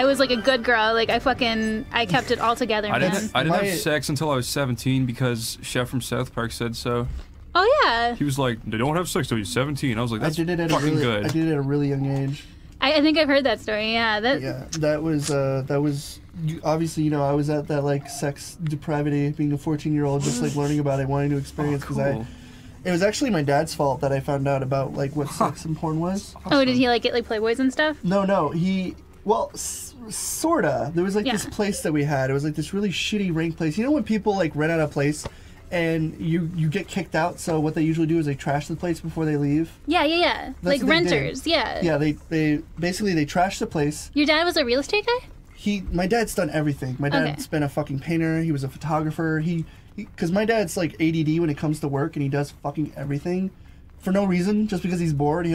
was like a good girl. Like I kept it all together, I man. didn't My- have sex until I was 17 because Chef from South Park said so. Oh yeah. He was like, they don't have sex till you're 17. I was like, I that's did it at fucking I good. did it at a really young age. I think I've heard that story. Yeah. Yeah, that was obviously, you know, I was at that like sex depravity, being a 14-year-old, just like learning about it, wanting to experience, because cool. it was actually my dad's fault that I found out about like what sex and porn was. Oh, did he like get like Playboys and stuff? No, he Well, sorta. There was like this place that we had. It was like this really shitty rank place. You know when people like rent out a place and you get kicked out? So what they usually do is they trash the place before they leave. Yeah. That's Like renters. Yeah. Yeah. They basically trash the place. Your dad was a real estate guy? My dad's done everything. My dad's been a fucking painter. He was a photographer. Because my dad's like ADD when it comes to work, and he does fucking everything for no reason, just because he's bored. He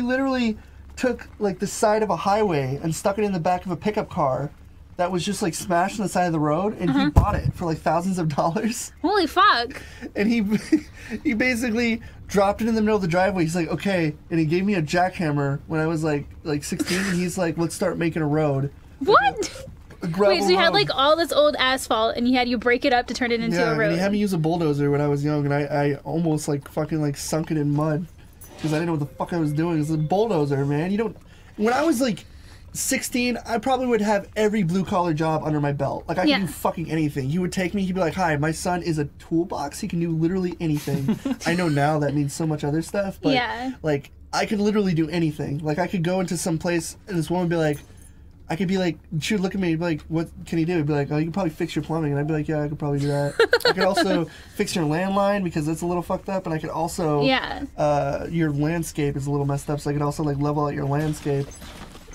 literally took like the side of a highway and stuck it in the back of a pickup car that was just like smashed on the side of the road, and he bought it for like thousands of dollars. Holy fuck. And he basically dropped it in the middle of the driveway. He's like, okay, and he gave me a jackhammer when I was like 16, and he's like, let's start making a road. What? Wait, so you had like all this old asphalt, and you break it up to turn it into a road. And he had me use a bulldozer when I was young, and I almost like fucking like sunk it in mud because I didn't know what the fuck I was doing. It's a bulldozer, man. When I was like 16, I probably would have every blue collar job under my belt. Like I could do fucking anything. He would take me. He'd be like, "Hi, my son is a toolbox. He can do literally anything." I know now that means so much other stuff, but like I could literally do anything. Like I could go into some place and this woman would be like, I could be like, she would look at me and be like, what can he do? He'd be like, oh, you can probably fix your plumbing. And I'd be like, yeah, I could probably do that. I could also fix your landline because that's a little fucked up. And I could also, your landscape is a little messed up. So I could also like level out your landscape.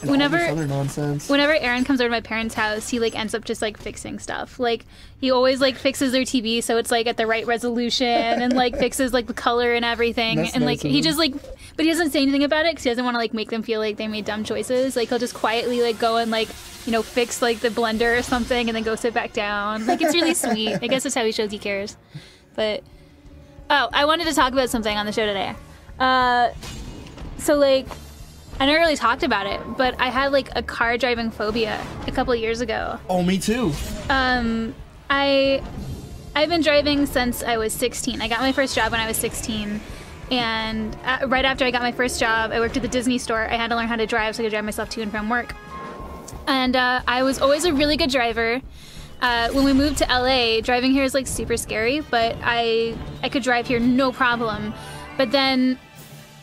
And whenever all this other nonsense. Whenever Aaron comes over to my parents' house, he like ends up just like fixing stuff. Like he always like fixes their TV so it's like at the right resolution and like fixes like the color and everything. That's and like he just like, but he doesn't say anything about it because he doesn't want to like make them feel like they made dumb choices. Like he'll just quietly like go and like, you know, fix like the blender or something and then go sit back down. Like it's really sweet. I guess that's how he shows he cares. But I wanted to talk about something on the show today. So like, I never really talked about it, but I had like a car driving phobia a couple of years ago. Oh, me too. I've been driving since I was 16. I got my first job when I was 16, and right after I got my first job, I worked at the Disney store. I had to learn how to drive so I could drive myself to and from work. And I was always a really good driver. When we moved to LA, driving here is like super scary, but I could drive here no problem. But then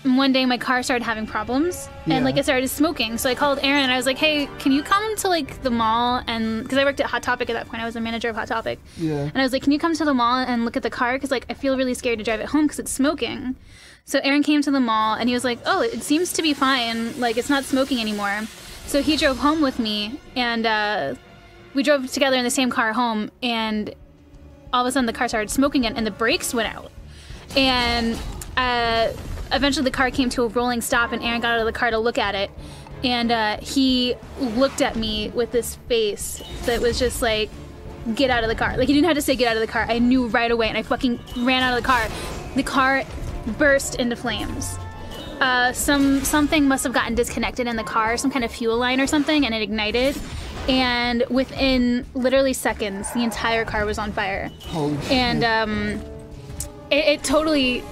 one day my car started having problems and like I started smoking. So I called Aaron and I was like, hey, can you come to like the mall? And because I worked at Hot Topic at that point, I was a manager of Hot Topic. And I was like, can you come to the mall and look at the car? Because like I feel really scared to drive it home because it's smoking. So Aaron came to the mall and he was like, oh, it seems to be fine. Like it's not smoking anymore. So he drove home with me and we drove together in the same car home, and all of a sudden the car started smoking again and the brakes went out. And eventually the car came to a rolling stop and Aaron got out of the car to look at it. And he looked at me with this face that was just like, get out of the car. Like he didn't have to say get out of the car. I knew right away and I fucking ran out of the car. The car burst into flames. Something must have gotten disconnected in the car, some kind of fuel line or something, and it ignited. And within literally seconds, the entire car was on fire. Holy and it totally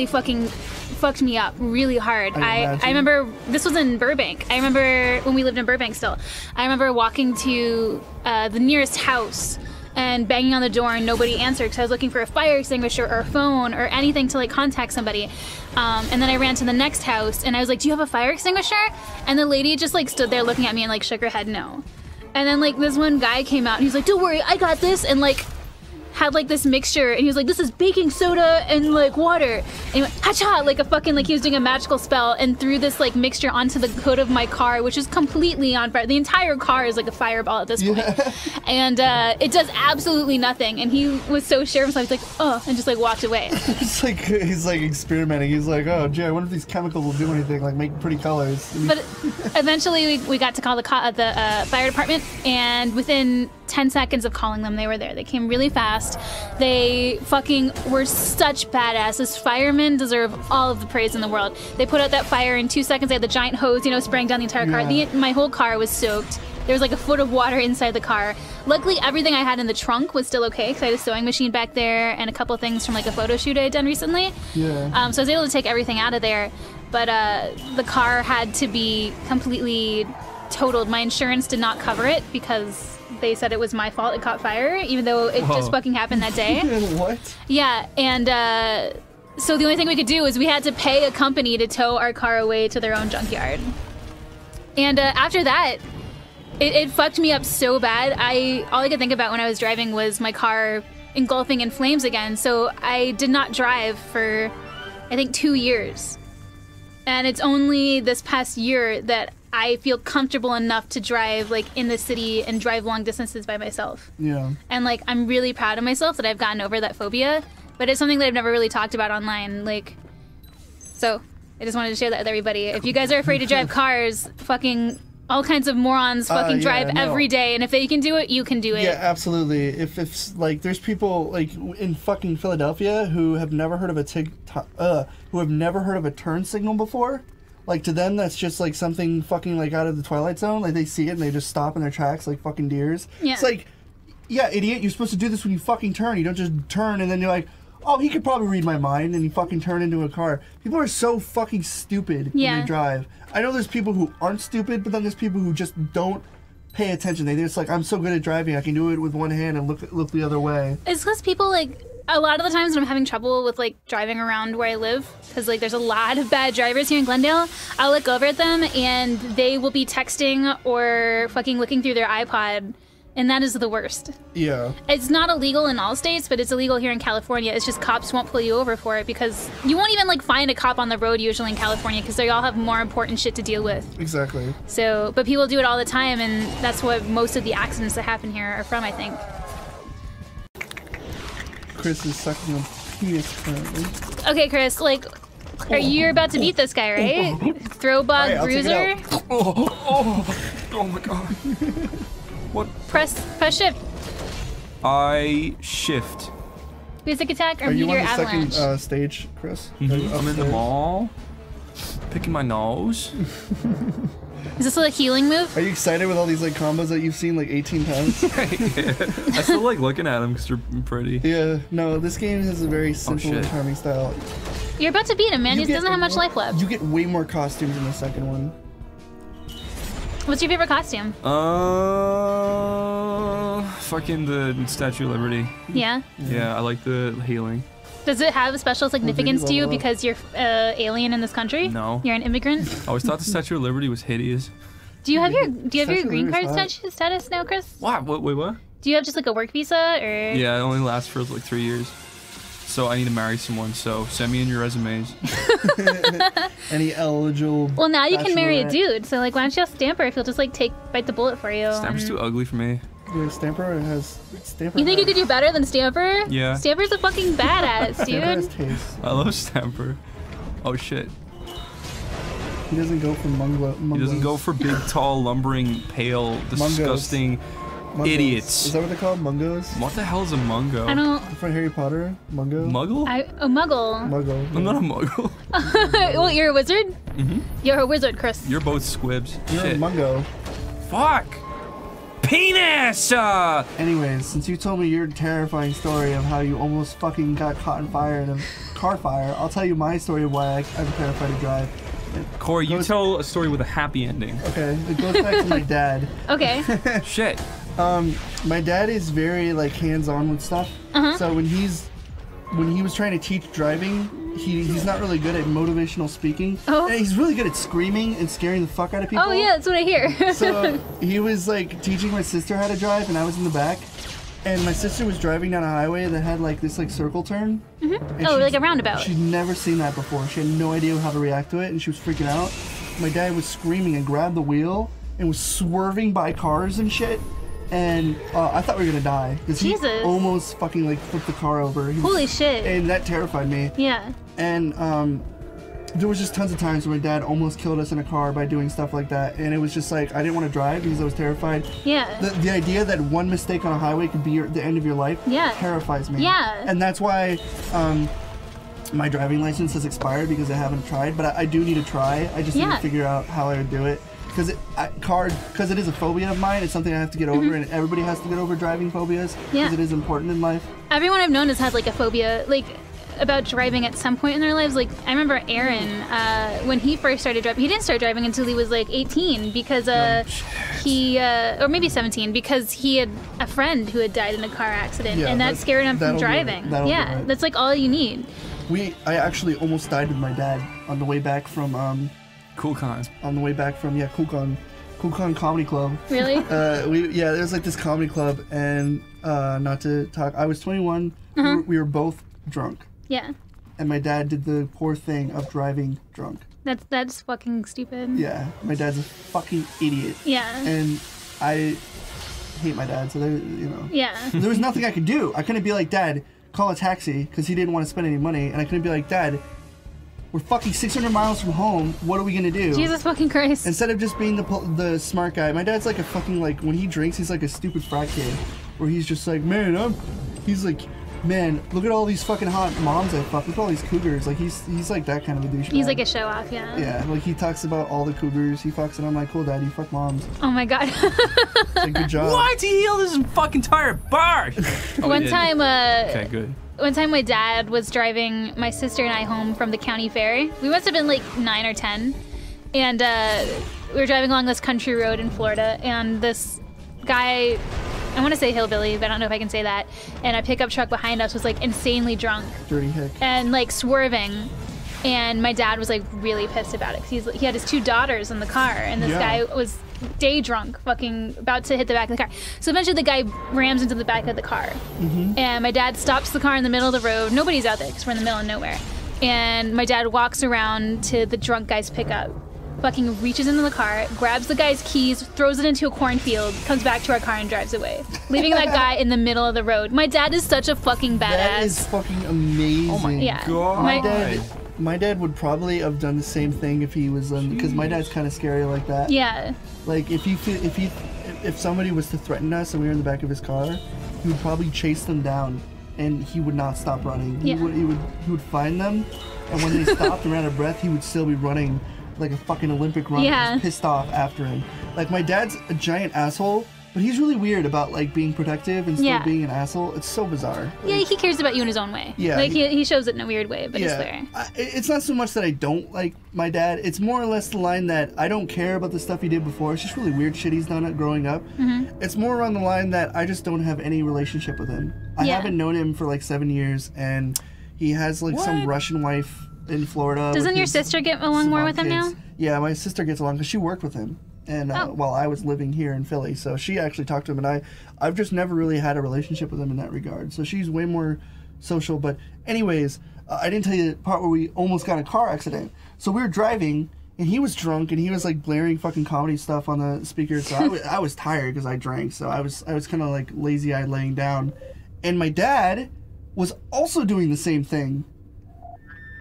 fucking fucked me up really hard. I remember, this was in Burbank. I remember when we lived in Burbank still. I remember walking to the nearest house and banging on the door and nobody answered because I was looking for a fire extinguisher or a phone or anything to like contact somebody. And then I ran to the next house and I was like, do you have a fire extinguisher? And the lady just like stood there looking at me and like shook her head no. And then like this one guy came out and he's like, don't worry, I got this, and like had like this mixture and he was like, this is baking soda and like water, and he went ha-cha, like a fucking, like he was doing a magical spell and threw this like mixture onto the hood of my car, which is completely on fire. The entire car is like a fireball at this point. And it does absolutely nothing, and he was so sure of himself, he's like, oh, and just like walked away. It's like he's like experimenting. He's like, oh gee, I wonder if these chemicals will do anything, like make pretty colors. But eventually we got to call the fire department, and within 10 seconds of calling them, they were there. They came really fast. They fucking were such badasses. Firemen deserve all of the praise in the world. They put out that fire in 2 seconds. They had the giant hose, you know, spraying down the entire car. My whole car was soaked. There was like a foot of water inside the car. Luckily, everything I had in the trunk was still okay because I had a sewing machine back there and a couple things from like a photo shoot I had done recently. So I was able to take everything out of there. But the car had to be completely totaled. My insurance did not cover it because they said it was my fault it caught fire, even though it just fucking happened that day. What? Yeah, and so the only thing we could do is we had to pay a company to tow our car away to their own junkyard. And after that, it fucked me up so bad. All I could think about when I was driving was my car engulfing in flames again. So I did not drive for, I think, 2 years. And it's only this past year that I feel comfortable enough to drive like in the city and drive long distances by myself. Yeah. And like I'm really proud of myself that I've gotten over that phobia, but it's something that I've never really talked about online. Like, so I just wanted to share that with everybody. If you guys are afraid to drive cars, fucking all kinds of morons fucking drive every day, and if they can do it, you can do it. Yeah, absolutely. If it's like there's people like in fucking Philadelphia who have never heard of a turn signal before. Like to them, that's just like something fucking like out of the Twilight Zone. Like they see it and they just stop in their tracks like fucking deers. Yeah. It's like, yeah, idiot, you're supposed to do this when you fucking turn. You don't just turn and then you're like, oh, he could probably read my mind, and you fucking turn into a car. People are so fucking stupid when they drive. I know there's people who aren't stupid, but then there's people who just don't pay attention. They just like, I'm so good at driving, I can do it with one hand and look the other way. It's because people like, a lot of the times when I'm having trouble with like driving around where I live, because like there's a lot of bad drivers here in Glendale, I'll look over at them and they will be texting or fucking looking through their iPod. And that is the worst. Yeah. It's not illegal in all states, but it's illegal here in California. It's just cops won't pull you over for it because you won't even like find a cop on the road usually in California because they all have more important shit to deal with. Exactly. So, but people do it all the time, and that's what most of the accidents that happen here are from, I think. Chris is sucking on penis currently. Okay, Chris, like, you're about to beat this guy, right? Throwbug I'll take it bruiser. Oh my god. What? Press shift. I shift. Basic attack or Are you on meteor the avalanche. second stage, Chris? I'm in the mall, picking my nose. Is this a healing move? Are you excited with all these like combos that you've seen like 18 times? Yeah. I still like looking at them because they're pretty. Yeah, no, this game has a very simple and charming style. You're about to beat him, man. He doesn't have much life left. You get way more costumes in the second one. What's your favorite costume? Fucking the Statue of Liberty. Yeah? Yeah, I like the healing. Does it have a special significance to you because you're alien in this country? No. You're an immigrant? I always thought the Statue of Liberty was hideous. Do you have your green card status now, Chris? What? Wait, what? Do you have just like a work visa or? Yeah, it only lasts for like 3 years. So I need to marry someone, so send me in your resumes. Any eligible. Well, now you can marry a bachelorette. dude, so like why don't you ask Stamper if he'll just like bite the bullet for you? Stamper's too ugly for me. Yeah, Stamper has. Stamper You think you has- could do better than Stamper? Yeah. Stamper's a fucking badass, Stamper has dude. taste. I love Stamper. Oh shit. He doesn't go for He doesn't go for big, tall, lumbering, pale, disgusting idiots. Is that what they're called? Mungos? What the hell is a mungo? I don't. From Harry Potter? Mungo? Muggle? A muggle. Muggle. I'm not a muggle. Well, you're a wizard? Mm-hmm. You're a wizard, Chris. You're both squibs. You're Shit. a Mungo. Fuck! Penis! Anyways, since you told me your terrifying story of how you almost fucking got caught in fire in a car fire, I'll tell you my story of why I'm terrified to drive. Corey, you tell a story with a happy ending. Okay, it goes back to my dad. Okay. Shit. My dad is very like hands-on with stuff. So when he was trying to teach driving, he's not really good at motivational speaking. Oh. And he's really good at screaming and scaring the fuck out of people. Oh yeah, that's what I hear. So he was like teaching my sister how to drive, and I was in the back. And my sister was driving down a highway that had like this like circle turn. And Oh, like a roundabout. She'd never seen that before. She had no idea how to react to it, and she was freaking out. My dad was screaming and grabbed the wheel and was swerving by cars and shit. And I thought we were gonna die because he Jesus. almost fucking like flipped the car over. Holy shit. And that terrified me. Yeah. And there was just tons of times where my dad almost killed us in a car by doing stuff like that, and it was just like I didn't want to drive because I was terrified. Yeah. The idea that one mistake on a highway could be the end of your life terrifies me. Yeah. And that's why my driving license has expired because I haven't tried, but I do need to try. I just need to figure out how I would do it. Because it is a phobia of mine. It's something I have to get over, and everybody has to get over driving phobias because it is important in life. Everyone I've known has had like a phobia, like about driving at some point in their lives. Like I remember Aaron, when he first started driving, he didn't start driving until he was like 18 because he, or maybe 17, because he had a friend who had died in a car accident, and that scared him from driving. Yeah, that's like all you need. I actually almost died with my dad on the way back from Cool-Con. on the way back from Cool-Con Comedy Club. Really? There's like this comedy club, and not to talk. I was 21. We were both drunk, Yeah. and my dad did the poor thing of driving drunk. That's fucking stupid. Yeah, my dad's a fucking idiot. Yeah. And I hate my dad, so Yeah. there was nothing I could do. I couldn't be like, Dad, call a taxi, because he didn't want to spend any money, and I couldn't be like, Dad, we're fucking 600 miles from home. What are we gonna do? Jesus fucking Christ. Instead of just being the smart guy, my dad's like a fucking, like, when he drinks, he's like a stupid frat kid, where he's just like, he's like, man, look at all these fucking hot moms I fuck. Look at all these cougars. Like, he's like that kind of a douchebag. He's like a show off, yeah. Yeah, like he talks about all the cougars he fucks, and I'm like, cool, Dad, you fuck moms. Oh my god. Like, good job. Why did he yell this fucking tire bar? One time, Okay, good. One time my dad was driving my sister and I home from the county fair. We must have been like 9 or 10. And we were driving along this country road in Florida, and this guy, I want to say hillbilly, but I don't know if I can say that, and a pickup truck behind us was like insanely drunk Dirty hick. and like swerving. And my dad was like really pissed about it because he had his 2 daughters in the car, and this guy was day drunk, fucking about to hit the back of the car. So eventually the guy rams into the back of the car, and my dad stops the car in the middle of the road. Nobody's out there because we're in the middle of nowhere. And my dad walks around to the drunk guy's pickup, fucking reaches into the car, grabs the guy's keys, throws it into a cornfield, comes back to our car and drives away, leaving that guy in the middle of the road. My dad is such a fucking badass. That is fucking amazing. Oh my Yeah. god. My dad would probably have done the same thing if he was because my dad's kind of scary like that. Yeah. Like if somebody was to threaten us and we were in the back of his car, he would probably chase them down, and he would not stop running. Yeah. He would find them, and when they stopped and ran out of breath, he would still be running like a fucking Olympic runner, Yeah. just pissed off after him. Like, my dad's a giant asshole, but he's really weird about like being protective and still Yeah. being an asshole. It's so bizarre. Yeah, he cares about you in his own way. Yeah, Like, he shows it in a weird way, but it's there. It's not so much that I don't like my dad. It's more or less the line that I don't care about the stuff he did before. It's just really weird shit he's done growing up. It's more on the line that I just don't have any relationship with him. I Yeah. haven't known him for like 7 years, and he has like some Russian wife in Florida. Doesn't with your his sister get along more savant with him now? kids. Yeah, my sister gets along because she worked with him. And while I was living here in Philly, so she actually talked to him, and I've just never really had a relationship with him in that regard. So she's way more social. But anyways, I didn't tell you the part where we almost got in a car accident. So we were driving, and he was drunk, and he was like blaring fucking comedy stuff on the speaker. So I was tired because I drank, so I was kind of like lazy-eyed laying down, and my dad was also doing the same thing,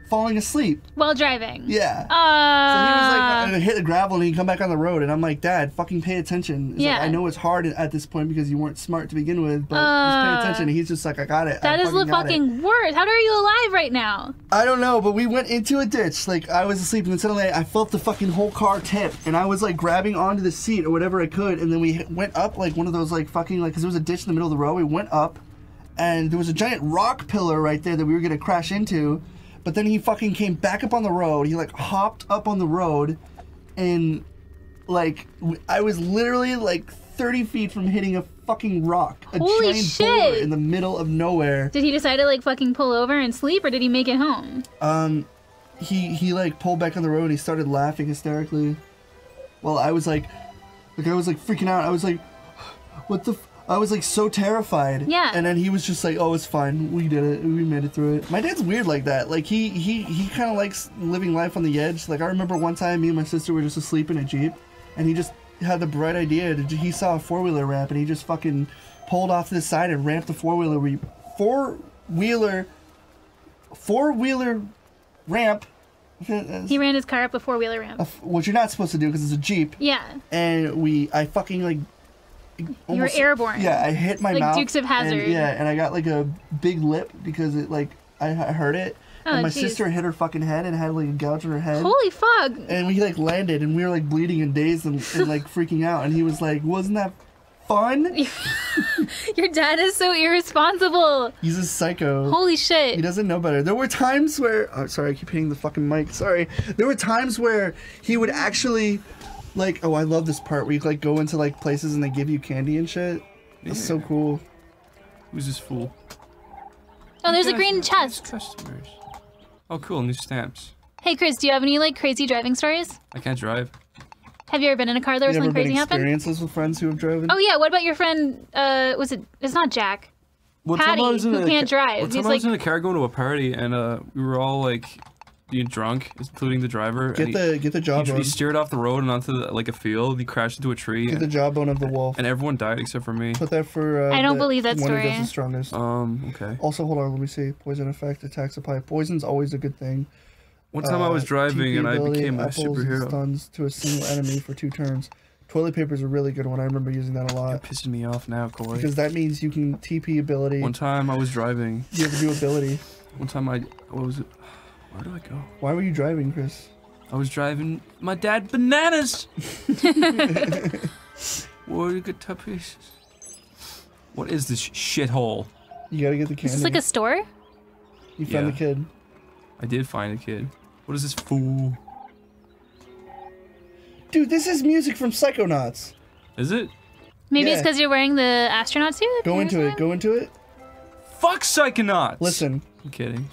falling asleep. While driving. Yeah. So he was like gonna hit the gravel and he'd come back on the road, and I'm like, Dad, fucking pay attention. It's Yeah. like, I know it's hard at this point because you weren't smart to begin with, but just pay attention. And he's just like, I got it. That is the got it." fucking worst. How are you alive right now? I don't know, but we went into a ditch. Like, I was asleep, and then suddenly I felt the fucking whole car tip, and I was like grabbing onto the seat or whatever I could, and then we went up like one of those like fucking like, because there was a ditch in the middle of the road. We went up, and there was a giant rock pillar right there that we were gonna crash into. But then he fucking came back up on the road. He like hopped up on the road, and like I was literally like 30 feet from hitting a fucking rock, a Holy giant shit. boulder in the middle of nowhere. Did he decide to like fucking pull over and sleep, or did he make it home? He like pulled back on the road and he started laughing hysterically. Well, I was like freaking out. I was like, what the? I was like so terrified. Yeah. And then he was just like, "Oh, it's fine. We did it. We made it through it." My dad's weird like that. Like he kind of likes living life on the edge. Like, I remember one time me and my sister were just asleep in a Jeep, and he just had the bright idea. He saw a 4-wheeler ramp, and he just fucking pulled off to the side and ramped the four-wheeler ramp. He ran his car up a 4-wheeler ramp. What you're not supposed to do because it's a Jeep. Yeah. And I fucking like. You were airborne. Yeah, I hit my Like mouth. Dukes of Hazzard. And I got like a big lip because it like I heard it. Oh, and my geez. sister hit her fucking head and had like a gouge in her head. Holy fuck. And we like landed and we were like bleeding and dazed and like freaking out. And he was like, "Wasn't that fun?" Your dad is so irresponsible. He's a psycho. Holy He shit. doesn't know better. There were times where sorry, I keep hitting the fucking mic. Sorry. There were times where he would actually like, I love this part where you like go into like places and they give you candy and shit. That's so cool. Who's this fool? Oh, there's a green chest. Customers. Oh, cool. New stamps. Hey, Chris, do you have any like crazy driving stories? I can't drive. Have you ever been in a car that was You ever something been crazy happened? experiences with friends who have driven? Oh yeah, what about your friend? It's not Jack. One time I Patty, was in who a can't drive. One He's time I was like- in a car going to a party, and we were all like being drunk, including the driver. Get and the he jawbone. steered off the road and onto like a field. He crashed into a tree, Get the jawbone of the wolf. and everyone died except for me. Put that for. I don't the believe that one story. Who does the strongest. Okay. Also, hold on. Let me see. Poison effect attacks apply. Poison's always a good thing. One time I was driving TP and I ability, became a apples and superhero. Stuns to a single enemy for 2 turns. Toilet paper is a really good one. I remember using that a lot. You're pissing me off now, Corey. Because that means you can TP ability. One time I was driving. You have a new ability. One time what was it? Where do I go? Why were you driving, Chris? I was driving my dad bananas. What a good top pieces. What is this shithole? You gotta get the candy. Is this like a store? You found Yeah. the kid. I did find a kid. What is this fool? Dude, this is music from Psychonauts. Is it? Maybe it's Yeah. because you're wearing the astronaut suit? Go or into it. something? Go into it. Fuck Psychonauts! Listen. I'm kidding.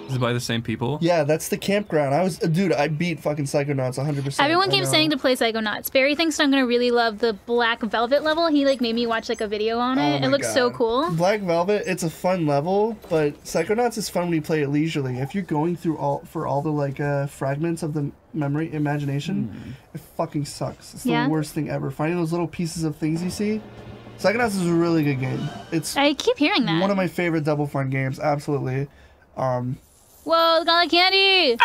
Is it by the same people? Yeah, that's the campground. dude, I beat fucking Psychonauts 100%. Everyone I keeps know. saying to play Psychonauts. Barry thinks I'm gonna really love the Black Velvet level. He like made me watch like a video on Oh it. my It looks so God. cool. Black Velvet, it's a fun level, but Psychonauts is fun when you play it leisurely. If you're going through all the like fragments of the memory imagination, it fucking sucks. It's the Yeah? worst thing ever. Finding those little pieces of things you see. Psychonauts is a really good game. It's I keep hearing that. one of my favorite Double Fun games, absolutely. Whoa, got like candy!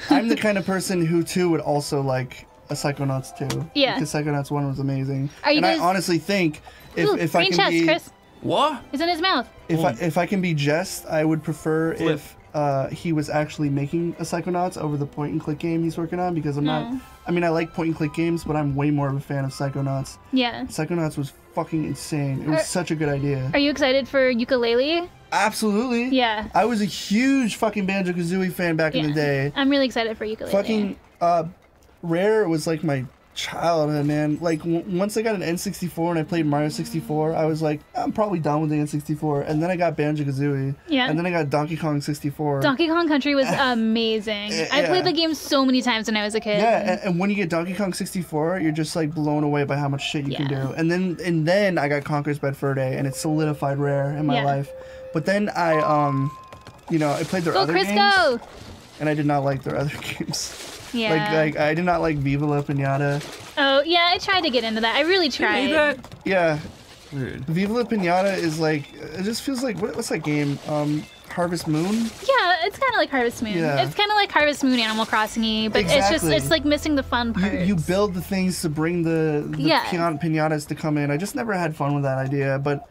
I'm the kind of person who too would also like a Psychonauts 2. Yeah. Because Psychonauts 1 was amazing. Are you and guys- I honestly think Ooh, if I green can chest, be Chris. What? It's in his mouth. if I can be Jest, I would prefer Flip. if he was actually making a Psychonauts over the point and click game he's working on, because I'm not. I mean, I like point and click games, but I'm way more of a fan of Psychonauts. Yeah. Psychonauts was fucking insane. It was such a good idea. Are you excited for ukulele? Absolutely. Yeah. I was a huge fucking Banjo-Kazooie fan back in the day. I'm really excited for ukulele. Fucking Rare was like my childhood, man. Like once I got an N64 and I played Mario 64, I was like, I'm probably done with the N64. And then I got Banjo-Kazooie. Yeah. And then I got Donkey Kong 64. Donkey Kong Country was amazing. I played the game so many times when I was a kid. Yeah, and when you get Donkey Kong 64, you're just like blown away by how much shit you can Yeah. do. And then I got Conker's Bad Fur Day, and it solidified Rare in my Yeah. life. But then I I played their Go, other Chris, games, go! and I did not like their other games. Yeah. Like I did not like Viva La Pinata. Oh, yeah, I tried to get into that. I really You tried. made that? Yeah, Weird. Viva La Pinata is like, it just feels like what's that game? Harvest Moon. Yeah, it's kind of like Harvest Moon. Yeah. It's kind of like Harvest Moon Animal Crossing-y, but Exactly. it's like missing the fun parts. You build the things to bring the Yeah. pinatas to come in. I just never had fun with that idea, but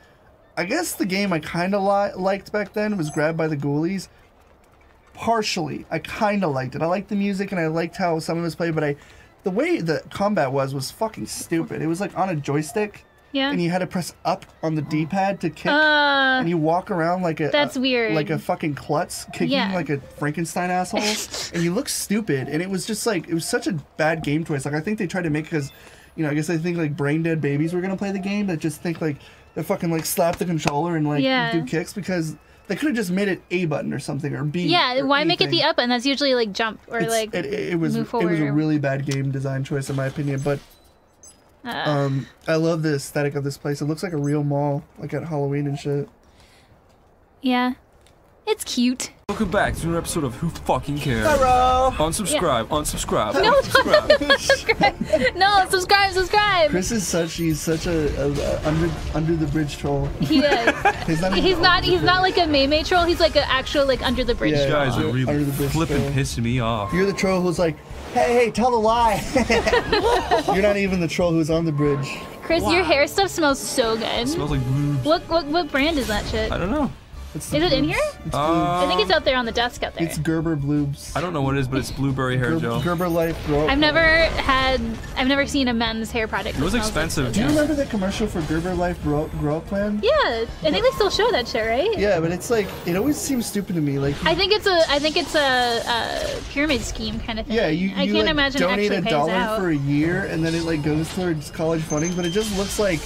I guess the game I kind of liked back then was Grabbed by the Ghoulies. Partially, I kind of liked it. I liked the music and I liked how some of us played, but the way the combat was fucking stupid. It was like on a joystick, Yeah. and you had to press up on the D-pad to kick, Uh, and you walk around like a that's weird. like a fucking klutz kicking Yeah. like a Frankenstein asshole, and you look stupid. And it was just like, it was such a bad game choice. Like I think they tried to make it because, I guess they think like brain dead babies were gonna play the game that just think like they fucking like slap the controller and like Yeah. do kicks, because they could have just made it A button or something, or B. yeah, or why make it anything. the up button? That's usually like jump or It's- like it was move it was a forward. really bad game design choice in my opinion, but I love the aesthetic of this place. It looks like a real mall, like at Halloween and shit. yeah. It's cute. Welcome back to another episode of Who Fucking Cares? Hello. Unsubscribe, unsubscribe, No, unsubscribe. No, subscribe. Chris is he's such a under the bridge troll. He is. He's not. He's not like a Maymay troll. He's like an actual like under the bridge Yeah. You troll. guys are Under really the bridge flipping troll. pissing me off. You're the troll who's like, hey, tell the lie. You're not even the troll who's on the bridge. Chris, your hair stuff smells so good. It smells like boobs. What brand is that shit? I don't know. It's Is it in here? I think Uh, it's out there on the desk out there. It's Gerber Bloobs. I don't know what it is, but it's blueberry hair gel. Gerber Life Grow Up. I've never seen a men's hair product. It was that smells like expensive. this. Do you remember the commercial for Gerber Life Grow Up Plan? Yeah, I think they still show that shit, right? Yeah, but it's like, it always seems stupid to me. Like, I think it's a pyramid scheme kind of thing. yeah, you I can't like, imagine it donate actually pays $1 out. for a year, and then it like goes towards college funding, but it just looks like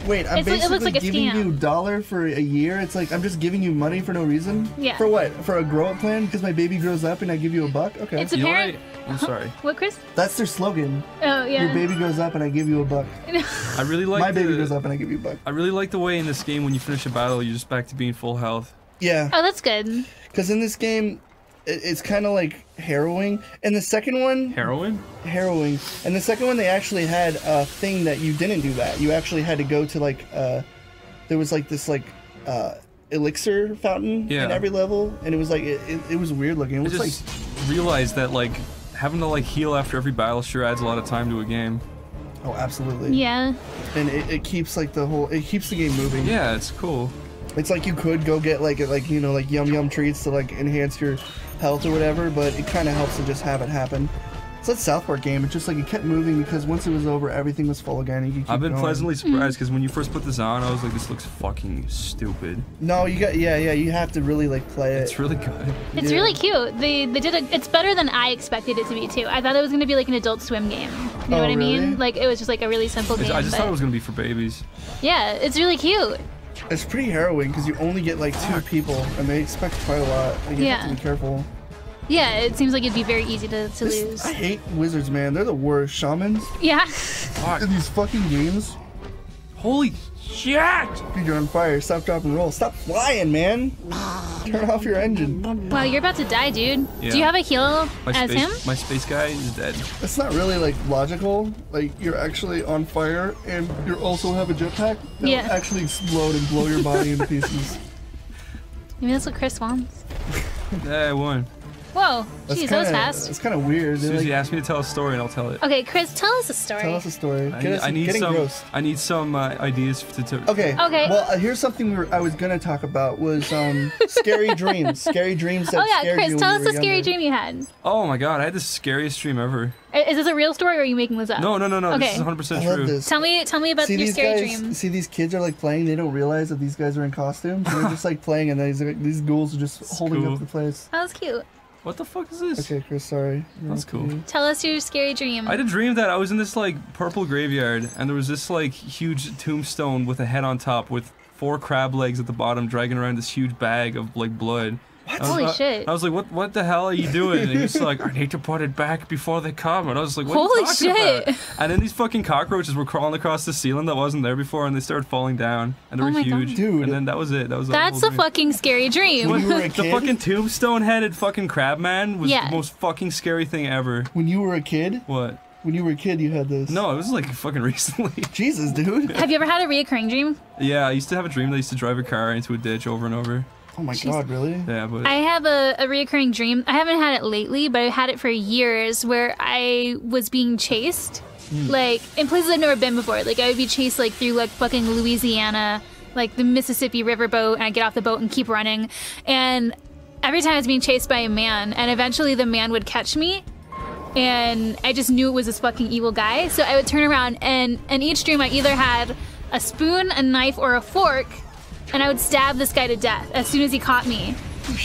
Wait, I'm It looks basically like a giving scam. you $1 for a year? It's like I'm just giving you money for no reason? Yeah. For what? For a grow-up plan? Because my baby grows up and I give you $1? Okay. It's You know what apparent. I'm sorry. What, Chris? That's their slogan. Oh yeah. Your baby grows up and I give you $1. I really like My baby grows up and I give you $1. I really like the way in this game when you finish a battle, you're just back to being full health. Yeah. Oh, that's good. Because in this game, it's kind of like harrowing. And the second one, Heroin? harrowing. And the second one, they actually had a thing that you didn't do that. You actually had to go to like, there was like this like elixir fountain Yeah. in every level, and it was like it was weird looking. It I was like just realized that like having to like heal after every battle sure adds a lot of time to a game. oh, absolutely. Yeah. And it keeps like it keeps the game moving. Yeah, it's cool. It's like you could go get like you know like yum treats to like enhance your health or whatever, but it kind of helps to just have it happen. It's that South Park game. It's just like it kept moving because once it was over, everything was full again. And you could keep I've been going. pleasantly surprised because when you first put this on, I was like, this looks fucking stupid. No, you got yeah. You have to really like play it. It's really good. It's Yeah. really cute. They did it's better than I expected it to be too. I thought it was gonna be like an Adult Swim game. You know Oh, what I really? mean? Like it was just like a really simple game. I just but thought it was gonna be for babies. yeah, it's really cute. It's pretty harrowing because you only get like 2 people, and they expect quite a lot. Like, you have Yeah. to be careful. Yeah, it seems like it'd be very easy to lose. I hate wizards, man. They're the worst. Shamans Yeah. Fuck. in these fucking games. Holy shit! Dude, you're on fire. Stop, drop, and roll. Stop flying, man. Turn off your engine. Wow, you're about to die, dude. Yeah. Do you have a heal as him? My space guy is dead. That's not really like logical. Like you're actually on fire, and you also have a jetpack that Yeah. will actually explode and blow your body into pieces. Maybe that's what Chris wants. Yeah, I won. Whoa, jeez, that was fast. It's kind of weird. They're Susie like, asked me to tell a story and I'll tell it. Okay, Chris, tell us a story. tell us a story. I need Getting some. gross. I need some ideas to. Okay. Okay. Well, here's something I was gonna talk about was scary dreams. Scary dreams that Oh yeah, scared Chris, you tell when us you a were scary younger. dream you had. Oh my god, I had the scariest dream ever. Is this a real story or are you making this up? No. Okay. This is 100% I true. love this. Tell me about See your these scary guys. dream. See these kids are like playing. They don't realize that these guys are in costumes. They're just like playing, and these ghouls are just holding cool. up the place. That was cute. What the fuck is this? Okay, Chris. Sorry. That's cool. Tell us your scary dream. I had a dream that I was in this like purple graveyard and there was this like huge tombstone with a head on top with 4 crab legs at the bottom dragging around this huge bag of like blood. What? Holy shit. I was like, what the hell are you doing? And he was like, I need to put it back before they come. And I was like, what are Holy you talking shit. about? And then these fucking cockroaches were crawling across the ceiling that wasn't there before and they started falling down. And they Oh were my huge. God. Dude. And then that was it. That was the That's whole a dream. fucking scary dream. When you were a The kid. fucking tombstone-headed fucking crab man was Yeah. the most fucking scary thing ever. When you were a kid. What? When you were a kid, you had this. No, it was like fucking recently. Jesus, dude. Have you ever had a reoccurring dream? Yeah, I used to have a dream that I used to drive a car into a ditch over and over. Oh my God, really? Yeah, but I have a reoccurring dream. I haven't had it lately, but I've had it for years where I was being chased. Like, in places I've never been before. Like, I would be chased, like, through, like, fucking Louisiana, like, the Mississippi riverboat, and I'd get off the boat and keep running. And every time I was being chased by a man, and eventually the man would catch me, and I just knew it was this fucking evil guy. So I would turn around, and in each dream I either had a spoon, a knife, or a fork, and I would stab this guy to death as soon as he caught me.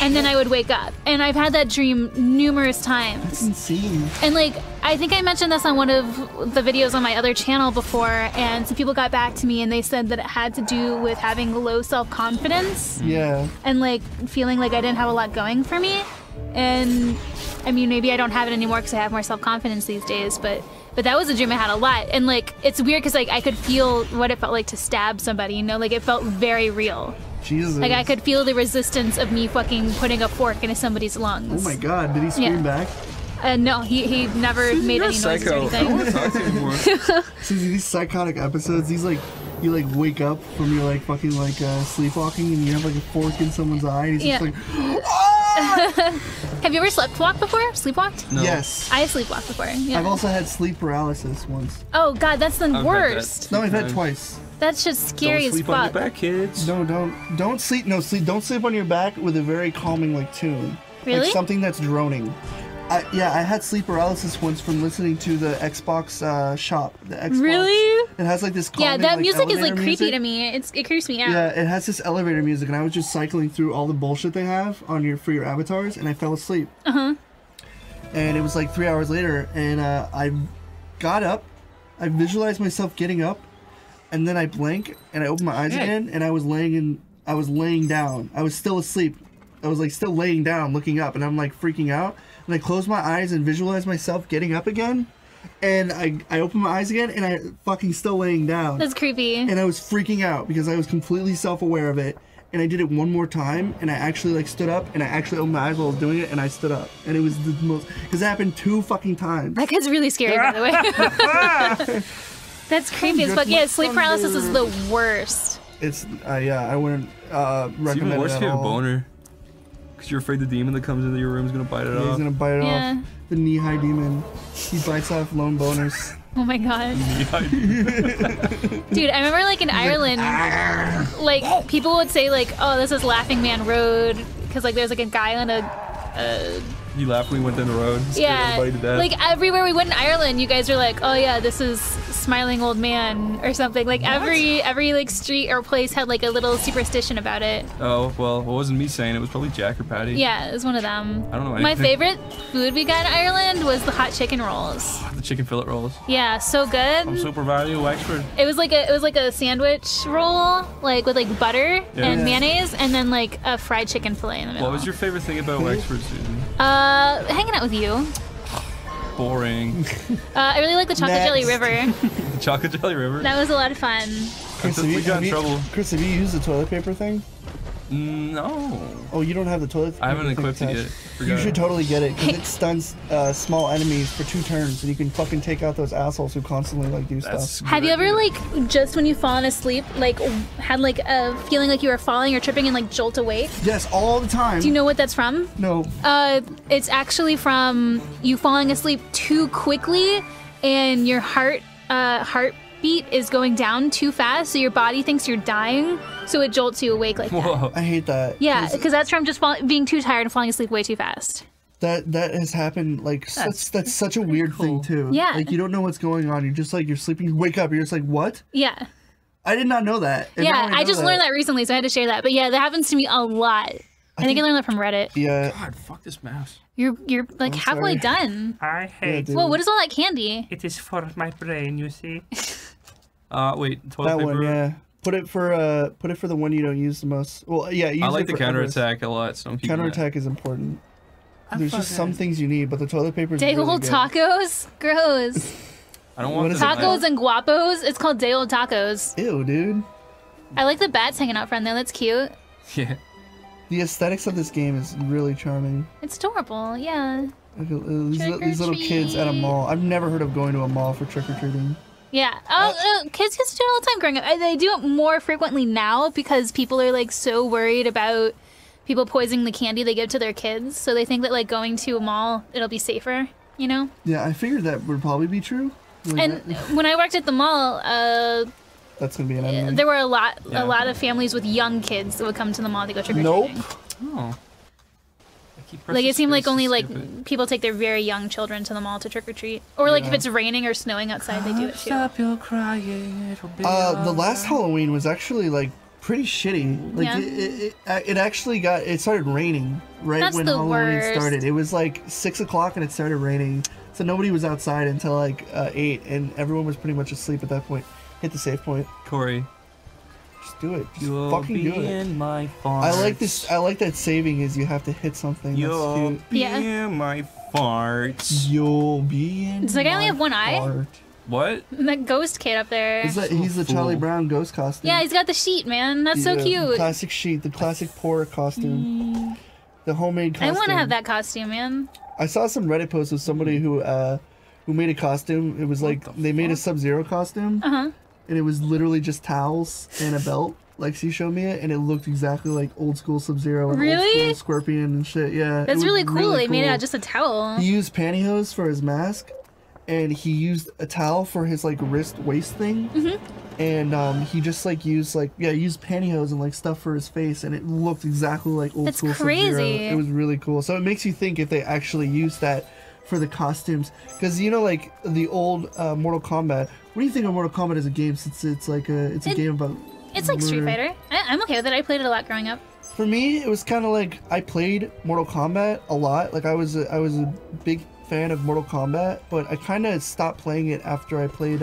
And then I would wake up. And I've had that dream numerous times. That's insane. And like, I think I mentioned this on one of the videos on my other channel before, and some people got back to me and they said that it had to do with having low self-confidence Yeah. and like feeling like I didn't have a lot going for me. And I mean, maybe I don't have it anymore because I have more self-confidence these days, but that was a dream I had a lot. And like, it's weird because like I could feel what it felt like to stab somebody, you know, like it felt very real. Jesus. Like I could feel the resistance of me fucking putting a fork into somebody's lungs. Oh my God, did he scream Yeah. back? No, he never made you're a any noises or psycho. I don't want to anything. talk to you anymore. Susie, these psychotic episodes, these like, you like wake up from your like fucking like sleepwalking and you have like a fork in someone's eye and he's Yeah. just like, "Ah!" Have you ever sleepwalked before? Sleepwalked? No. Yes. I have sleepwalked before. Yeah. I've also had sleep paralysis once. Oh god, that's the I've had worst. that. No, I've had Sometimes. twice. That's just scary Don't as sleep on your fuck. back, kids. No, don't sleep. No, don't sleep on your back with a very calming like tune. Really? Like something that's droning. Yeah, I had sleep paralysis once from listening to the Xbox shop. The Xbox. Really? It has like this. Yeah, calming, that like, music is like elevator creepy music. to me. It creeps me out. Yeah, it has this elevator music, and I was just cycling through all the bullshit they have on for your avatars, and I fell asleep. And it was like 3 hours later, and I got up. I visualized myself getting up, and then I blink and I open my eyes again, and I was laying down. I was still asleep. I was like still laying down, looking up, and I'm like freaking out. And I close my eyes and visualize myself getting up again, and I open my eyes again, and I fucking still laying down. That's creepy. And I was freaking out because I was completely self-aware of it. And I did it one more time, and I actually like stood up, and I actually opened my eyes while I was doing it, and I stood up, and it was the most, because it happened 2 fucking times. That guy's really scary, by the way. That's creepy as fuck. Yeah, sleep paralysis is the worst. It's yeah, I wouldn't recommend it's even worse it if at you have a all. boner, because you're afraid the demon that comes into your room is gonna bite it Yeah, off. he's gonna bite it off. The knee-high demon. He bites off lone boners. Oh my god. Dude, I remember like in Ireland, like people would say like, oh, this is Laughing Man Road, because like there's like a guy on a You laughed when we went down the road. And scared yeah, everybody to death. like everywhere we went in Ireland, you guys were like, oh yeah, this is Smiling Old Man or something. Like every like street or place had like a little superstition about it. Oh well, it wasn't me saying it. Was probably Jack or Patty. Yeah, it was one of them. I don't know My anything. favorite food we got in Ireland was the hot chicken rolls. The chicken fillet rolls. Yeah, so good. I'm Super Value Wexford. It was like a sandwich roll, like with like butter and mayonnaise, and then like a fried chicken fillet in the middle. What was your favorite thing about Wexford, Susan? Hanging out with you. Boring. I really like the chocolate jelly Next. river. The chocolate jelly river. That was a lot of fun. Chris, We got in trouble. Chris, have you used the toilet paper thing? No. Oh, you don't have the toilet paper I haven't thing equipped it attached? yet. You Forgot. should totally get it, because it stuns small enemies for 2 turns, and you can fucking take out those assholes who constantly like do That's stuff. a Have good you ever idea. like just when you've fallen asleep, like had like a feeling like you were falling or tripping and like jolt awake? Yes, all the time. Do you know what that's from? No. It's actually from you falling asleep too quickly, and your heartbeat is going down too fast, so your body thinks you're dying, so it jolts you awake like that. Whoa. I hate that. Yeah, because that's from just being too tired and falling asleep way too fast. That has happened, like, that's such a weird thing, too. Yeah. Like, you don't know what's going on. You're just, like, you're sleeping, you wake up, you're just like, what? Yeah. I did not know that. And now Yeah, I know just learned that recently, so I had to share that. But yeah, that happens to me a lot. I think I learned that from Reddit. Yeah. God, fuck this mouse. You're like halfway sorry. done. I hate dude. Whoa, what is all that candy? it. Is for my brain, you see. Wait, toilet That paper. one, yeah. Put it for the one you don't use the most. Well, yeah, use I it like the for others. counterattack a lot, so I'm keeping that. Counterattack is important. There's just some things you need, but the toilet paper is Day really old good. tacos? Gross. I don't What want is the it? Tacos and guapos? It's called day old tacos. Ew, dude. I like the bats hanging out front there. That's cute. Yeah. The aesthetics of this game is really charming. It's adorable, yeah. Like, these little kids at a Trick-or-treat. mall. I've never heard of going to a mall for trick-or-treating. Yeah. Kids used to do it all the time growing up. They do it more frequently now because people are like so worried about people poisoning the candy they give to their kids. So they think that like going to a mall, it'll be safer, you know? Yeah, I figured that would probably be true. Like, And when I worked at the mall, that's gonna be an enemy. there were a lot Yeah. of families with young kids that would come to the mall to go trick or treating. Nope. Oh. I keep Like pressing it seemed like space, only it's like stupid. people take their very young children to the mall to trick or treat, or like if Yeah. it's raining or snowing outside, they do it too. Stop your crying, it'll be The last Halloween was actually like pretty shitty. Like Yeah. it actually it started raining right That's when the Halloween worst. started. It was like 6 o'clock and it started raining, so nobody was outside until like 8, and everyone was pretty much asleep at that point. Hit the save point. Corey. Just do it. Just You'll fucking be do it. in my I like farts. this. I like that saving is you have to hit something. You'll That's cute. be Yeah. in my farts. You'll be in. It's like I only my have one eye. heart. What? And that ghost kid up there. Is that he's the Fool. Charlie Brown ghost costume? Yeah, he's got the sheet, man. That's so Yeah, cute. Classic sheet, the classic poor costume, the homemade costume. I want to have that costume, man. I saw some Reddit posts of somebody who made a costume. It was like the they made a Sub-Zero costume, Uh-huh. and it was literally just towels and a belt. Like she showed me it, and it looked exactly like old school Sub-Zero and Really? old school Scorpion and shit. Yeah, it That's was really cool. They made it cool. out of just a towel. He used pantyhose for his mask, and he used a towel for his like wrist waist thing. And he just like used pantyhose and like stuff for his face, and it looked exactly like old That's school crazy. Sub-Zero. It was really cool. So it makes you think if they actually used that for the costumes, because you know, like the old Mortal Kombat. What do you think of Mortal Kombat as a game? Since it's like a game about. It's like Street murder? Fighter. I'm okay with it. I played it a lot growing up. For me, it was kind of like I played Mortal Kombat a lot. Like I was a big fan of Mortal Kombat, but I kind of stopped playing it after I played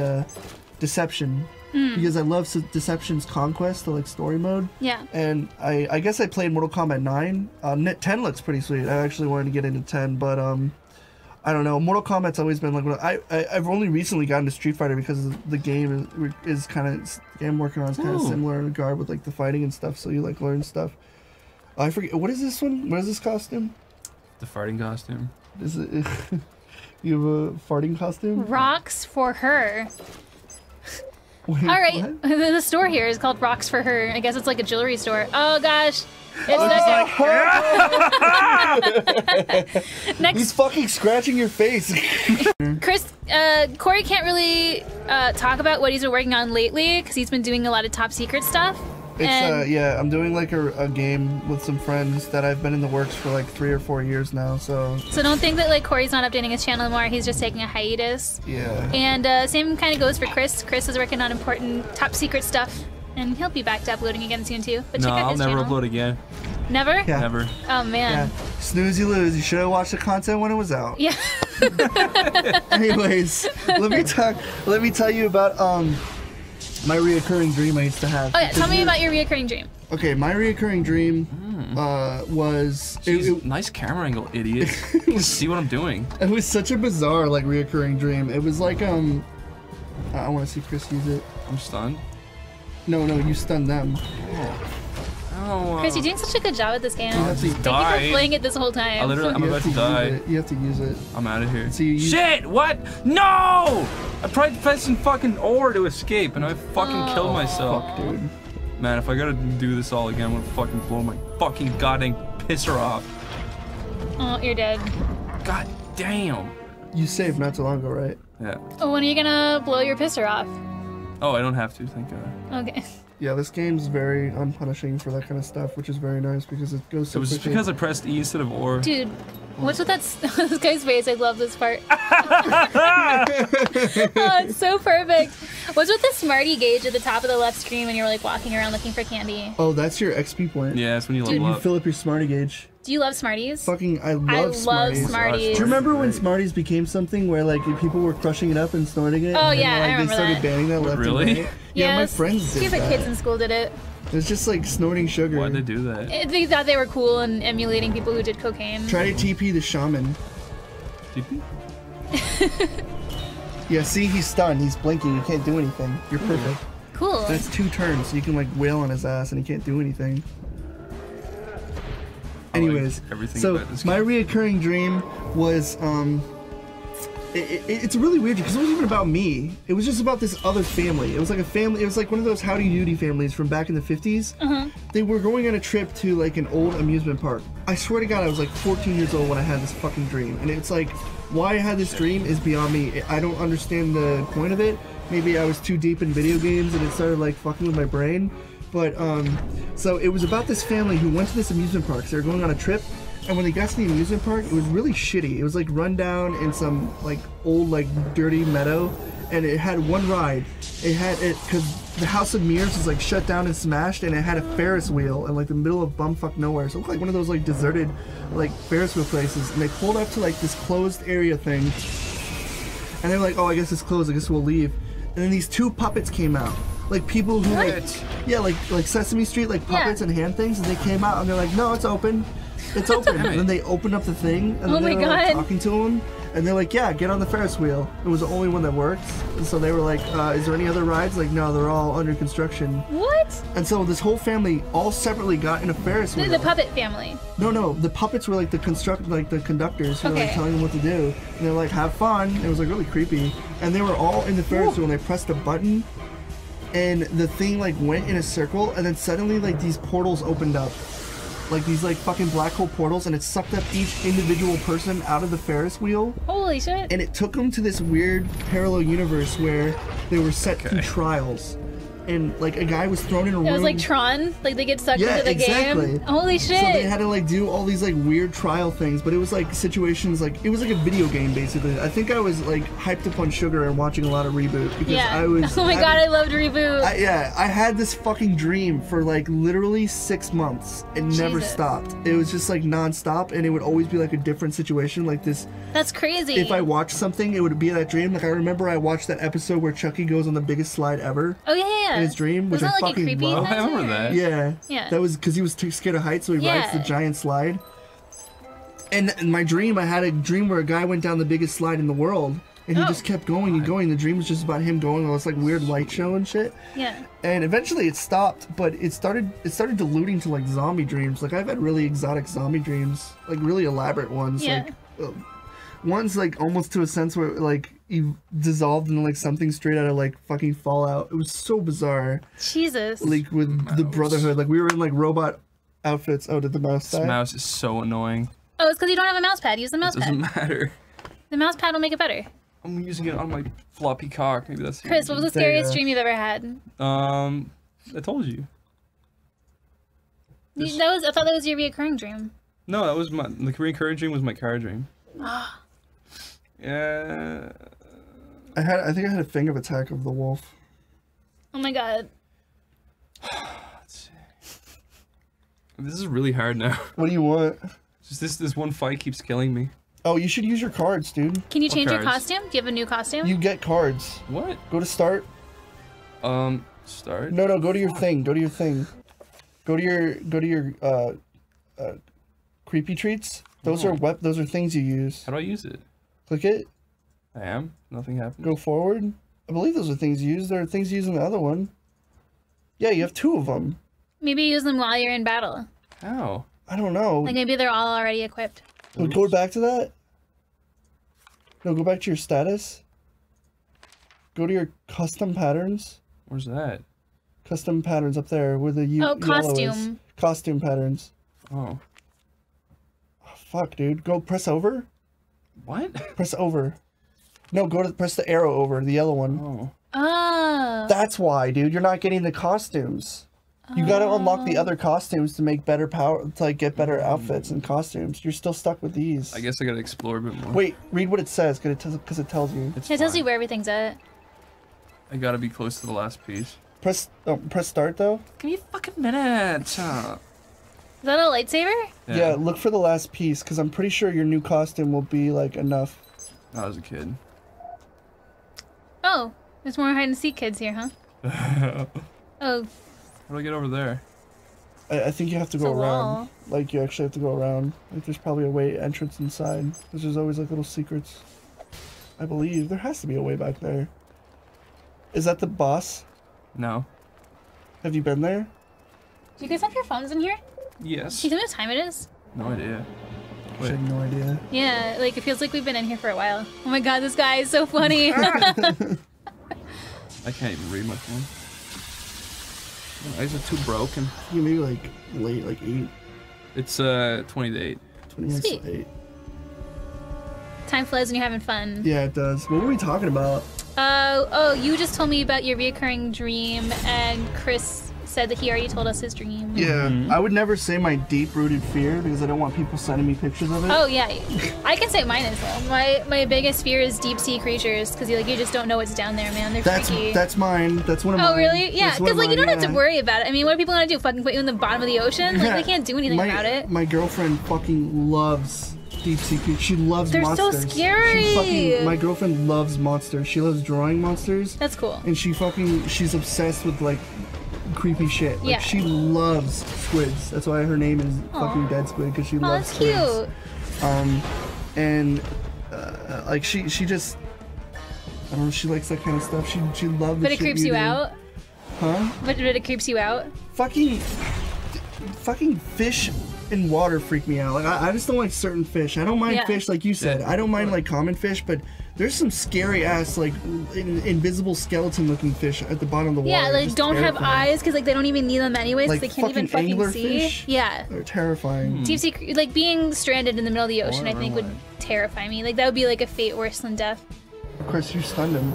Deception. because I love Deception's Conquest, the like story mode. Yeah. And I guess I played Mortal Kombat 9. 10 looks pretty sweet. I actually wanted to get into 10, but I don't know. Mortal Kombat's always been like I've only recently gotten to Street Fighter because the game is kind of the game I'm working on is kind of similar in regard with like the fighting and stuff. So you like learn stuff. I forget what is this one? What is this costume? The farting costume. Is it? You have a farting costume? Rocks for her. Wait, All right, what? the store here is called Rocks for Her. I guess it's like a jewelry store. Oh gosh, next. He's fucking scratching your face. Chris, Corey can't really talk about what he's been working on lately because he's been doing a lot of top secret stuff. It's yeah, I'm doing like a game with some friends that I've been in the works for like 3 or 4 years now. So don't think that like Corey's not updating his channel anymore. He's just taking a hiatus. yeah. And same kind of goes for Chris. Chris is working on important top secret stuff, and he'll be back to uploading again soon too. But No, check out I'll his never channel. upload again. Never? Yeah. Never. Oh man. Yeah. Snooze you lose. You should have watched the content when it was out. Yeah. Anyways, let me tell you about my reoccurring dream I used to have. Oh yeah. Tell me about your reoccurring dream. Okay, my reoccurring dream was Jeez, nice camera angle, idiot. See what I'm doing. it was such a bizarre like reoccurring dream. It was like I want to see Chris use it. I'm stunned. No, you stunned them. Oh, Chris, you're doing such a good job at this game. have to Thank you die. for playing it this whole time. I literally, I'm You about have to die. use it. You have to use it. I'm out of here. So you use- Shit! What? No! I tried pressing fucking R to escape, and I fucking killed myself. Fuck, dude. Man, if I gotta do this all again, I'm gonna fucking blow my fucking goddamn pisser off. Oh, you're dead. God damn. You saved not too long ago, right? Yeah. Oh, when are you gonna blow your pisser off? Oh, I don't have to, thank God. Okay. Yeah, this game's very unpunishing for that kind of stuff, which is very nice because it goes so It was just quickly. because I pressed E instead of OR. Dude, what's with that this guy's face? I love this part. Oh, it's so perfect. What's with the Smarty gauge at the top of the left screen when you're like walking around looking for candy? Oh, that's your XP point. Yeah, that's when you Dude, level You up. fill up your Smarty gauge. Do you love Smarties? Fucking, I love I love Smarties. Smarties. Do you remember when Smarties became something where like people were crushing it up and snorting it? Oh, and then, yeah, I like, remember they started that. banning that left Really? and right? Yeah, my Yes. friends did Stupid that. kids in school did it. It's just like snorting sugar. Why'd they do that? They thought they were cool and emulating people who did cocaine. Try to TP the shaman. TP? Yeah, see, he's stunned. He's blinking. He can't do anything. You're perfect. Cool. That's 2 turns, so you can like wail on his ass and he can't do anything. I like Anyways, everything so about this my game. reoccurring dream was it's really weird because it wasn't even about me. It was just about this other family. It was like a family. It was like one of those Howdy Doody families from back in the 50s. They were going on a trip to like an old amusement park. I swear to God, I was like 14 years old when I had this fucking dream, and it's like why I had this dream is beyond me. I don't understand the point of it. Maybe I was too deep in video games and it started like fucking with my brain. But so it was about this family who went to this amusement park. So they were going on a trip, and when they got to the amusement park, it was really shitty. It was like run down in some like old like dirty meadow, and it had one ride. It had it because the House of Mirrors was like shut down and smashed, and it had a Ferris wheel in like the middle of bumfuck nowhere. So it looked like one of those like deserted like Ferris wheel places. And they pulled up to like this closed area thing, and they're like, "Oh, I guess it's closed. I guess we'll leave." And then these 2 puppets came out. Like people who like, yeah, like Sesame Street, like puppets and hand things, and they came out and they're like, "No, it's open, it's open." And then they opened up the thing, and Oh then they my were like, God. talking to them, and they're like, "Yeah, get on the Ferris wheel." It was the only one that worked, and so they were like, "Is there any other rides?" Like, no, they're all under construction. What? And so this whole family all separately got in a Ferris wheel. The puppet family. No, the puppets were like the conductors who were like Okay. telling them what to do, and they're like, "Have fun." It was like really creepy, and they were all in the Ferris wheel, and they pressed a button, and the thing like went in a circle, and then suddenly like these portals opened up, like these like fucking black hole portals, and it sucked up each individual person out of the Ferris wheel, Holy shit. and it took them to this weird parallel universe where they were set through trials. and like a guy was thrown in a room. It was like Tron, like they get sucked Yeah, into the exactly. game. Holy shit! So they had to like do all these like weird trial things, but it was like situations like it was like a video game basically. I think I was like hyped up on sugar and watching a lot of Reboot because yeah. I was. Oh my god, I loved Reboot. I had this fucking dream for like literally 6 months. It never Jesus. stopped. It was just like non-stop, and it would always be like a different situation. Like this. That's crazy. If I watched something, it would be that dream. Like I remember I watched that episode where Chucky goes on the biggest slide ever. Oh yeah. In his dream, which Wasn't I that like a fucking creepy love. I remember that. Yeah. Yeah. That was because he was too scared of heights, so he rides the Yeah. giant slide. And in my dream, I had a dream where a guy went down the biggest slide in the world, and he Oh. just kept going and going. The dream was just about him going on this like weird light show and shit. Yeah. And eventually it stopped, but it started diluting to like zombie dreams. Like I've had really exotic zombie dreams, like really elaborate ones. Yeah. Like one's like almost to a sense where like you dissolved into like something straight out of like fucking Fallout. It was so bizarre. Jesus. Like with the Brotherhood, like we were in like robot outfits. Oh, did the mouse This die? mouse is so annoying. Oh, it's because you don't have a mouse pad. Use the mouse It doesn't pad. matter. The mouse pad will make it better. I'm using it on my floppy cock. Maybe that's. Chris, what was the There you scariest go. dream you've ever had? I told you. This- I thought that was your reoccurring dream. No, that was the Korean car dream was my car dream. Yeah. I think I had a finger attack of the wolf. Oh my god. Let's see. This is really hard now. What do you want? Just this one fight keeps killing me. Oh, you should use your cards, dude. Can you change your cards? costume? Do you have a new costume? You get cards. What? Go to start. Start. No, go to your thing. Go to your thing. Go to your creepy treats. Those Oh. are those are things you use. How do I use it? Click it. I am. Nothing happens. Go forward. I believe those are things you use. There are things you use in the other one. Yeah, you have 2 of them. Maybe use them while you're in battle. How? I don't know. Like maybe they're all already equipped. Go back to that. No, go back to your status. Go to your custom patterns. Where's that? Custom patterns up there where the Oh, yellow is. costume. Costume patterns. Oh. Oh, fuck, dude. Go press over. What? Press over. No, press the arrow over, the yellow one. Oh. Oh. That's why, dude. You're not getting the costumes. You gotta unlock the other costumes to make better power, to like get better outfits and costumes. You're still stuck with these. I guess I gotta explore a bit more. Wait, read what it says, because it tells you. It's It tells fine. you where everything's at. I gotta be close to the last piece. Press start though. Give me a fucking minute. Is that a lightsaber? Yeah, look for the last piece, because I'm pretty sure your new costume will be like enough. I was a kid. Oh, there's more hide and seek kids here, huh? Oh, How do I get over there? I think you have to It's go a around. wall. Like you actually have to go around. Like there's probably a way entrance inside. Because there's always like little secrets. I believe there has to be a way back there. Is that the boss? No. Have you been there? do you guys have your phones in here? Yes. Do you know what time it is? No idea. I Wait. have no idea. Yeah, like it feels like we've been in here for a while. Oh my god, this guy is so funny. I can't even read my phone. My eyes are too broken. You maybe like late, like 8, It's 20 to 8. 20 minutes Sweet. to 8. Time flies when you're having fun. Yeah, it does. What were we talking about? Oh, you just told me about your reoccurring dream, and Chris said that he already told us his dream. Yeah, I would never say my deep-rooted fear because I don't want people sending me pictures of it. Oh yeah, I can say mine as well. My biggest fear is deep sea creatures because you just don't know what's down there, man. They're freaky. That's mine. That's one of mine. Oh really? Yeah, That's one because of like you don't mine, have to yeah. worry about it. I mean, what are people gonna do? Fucking put you in the bottom of the ocean? Like they can't do anything about it. My girlfriend fucking loves deep sea creatures. She loves They're so monsters. scary. My girlfriend loves monsters. She loves drawing monsters. That's cool. And she's obsessed with like creepy shit. Like Yeah. she loves squids. That's why her name is fucking Dead Squid, because she Oh, loves that's squids. cute. And like she just I don't know, she likes that kind of stuff. She loves the But it shit creeps you do. out. Huh? But it creeps you out. Fucking fish in water freak me out. Like I just don't like certain fish. I don't mind Yeah. fish like you said. Yeah. I don't mind like common fish, but there's some scary ass like invisible skeleton looking fish at the bottom of the water. Yeah, They're like just don't have terrifying. eyes because like they don't even need them anyways. Like They can't even fucking fucking see. anglerfish? Yeah. They're terrifying. Deep sea, like being stranded in the middle of the ocean, I wonder think why. would terrify me. Like that would be like a fate worse than death. Of course, you stunned him.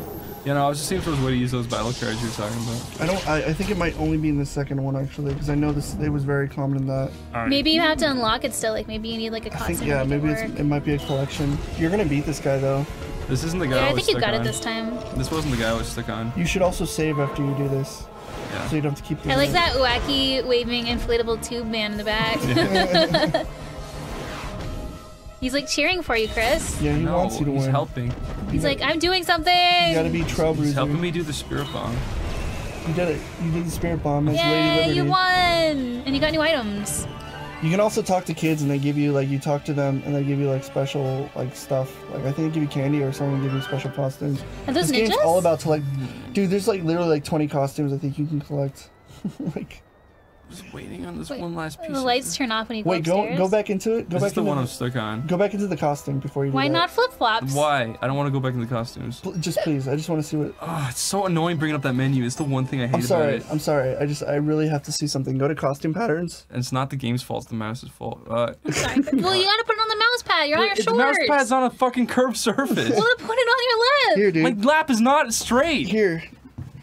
Yeah, no, I was just seeing if there was a way to use those battle cards you were talking about. I think it might only be in the second one actually, because I know this. It was very common in that. Maybe you have to unlock it still. Like maybe you need like a I costume. think yeah, maybe it might be a collection. You're gonna beat this guy though. This isn't the guy Yeah, I I was think you stuck got on. it this time. This wasn't the guy I was stuck on. You should also save after you do this, Yeah. so you don't have to keep. I doing like it. that wacky waving inflatable tube man in the back. He's like cheering for you, Chris. Yeah, he No, wants you to he's win. helping. He's like, I'm doing something. You gotta be Trailblazer. He's helping me do the spirit bomb. You did it. You did the spirit bomb as Lady Yay, Liberty. you won! And you got new items. You can also talk to kids and they give you like you talk to them and they give you like special like stuff. Like I think they give you candy or something, give you special costumes. Are those This game's ninjas? all about dude, there's like literally like 20 costumes I think you can collect. Like Just waiting on this Wait, one last piece. The lights turn off when you go wait, upstairs. go back into it. Go This back is the into one I'm stuck on. Go back into the costume before you do Why that. not flip flops? Why? I don't want to go back into the costumes. Just please. I just want to see what Oh, it's so annoying bringing up that menu. It's the one thing I hate I'm about sorry. it. I'm sorry. I really have to see something. Go to costume patterns. And it's not the game's fault, it's the mouse's fault. Sorry. Well, you gotta put it on the mouse pad. You're on your the shorts. mouse pad's on a fucking curved surface. Well, then put it on your lap. Here, dude. My lap is not straight. Here.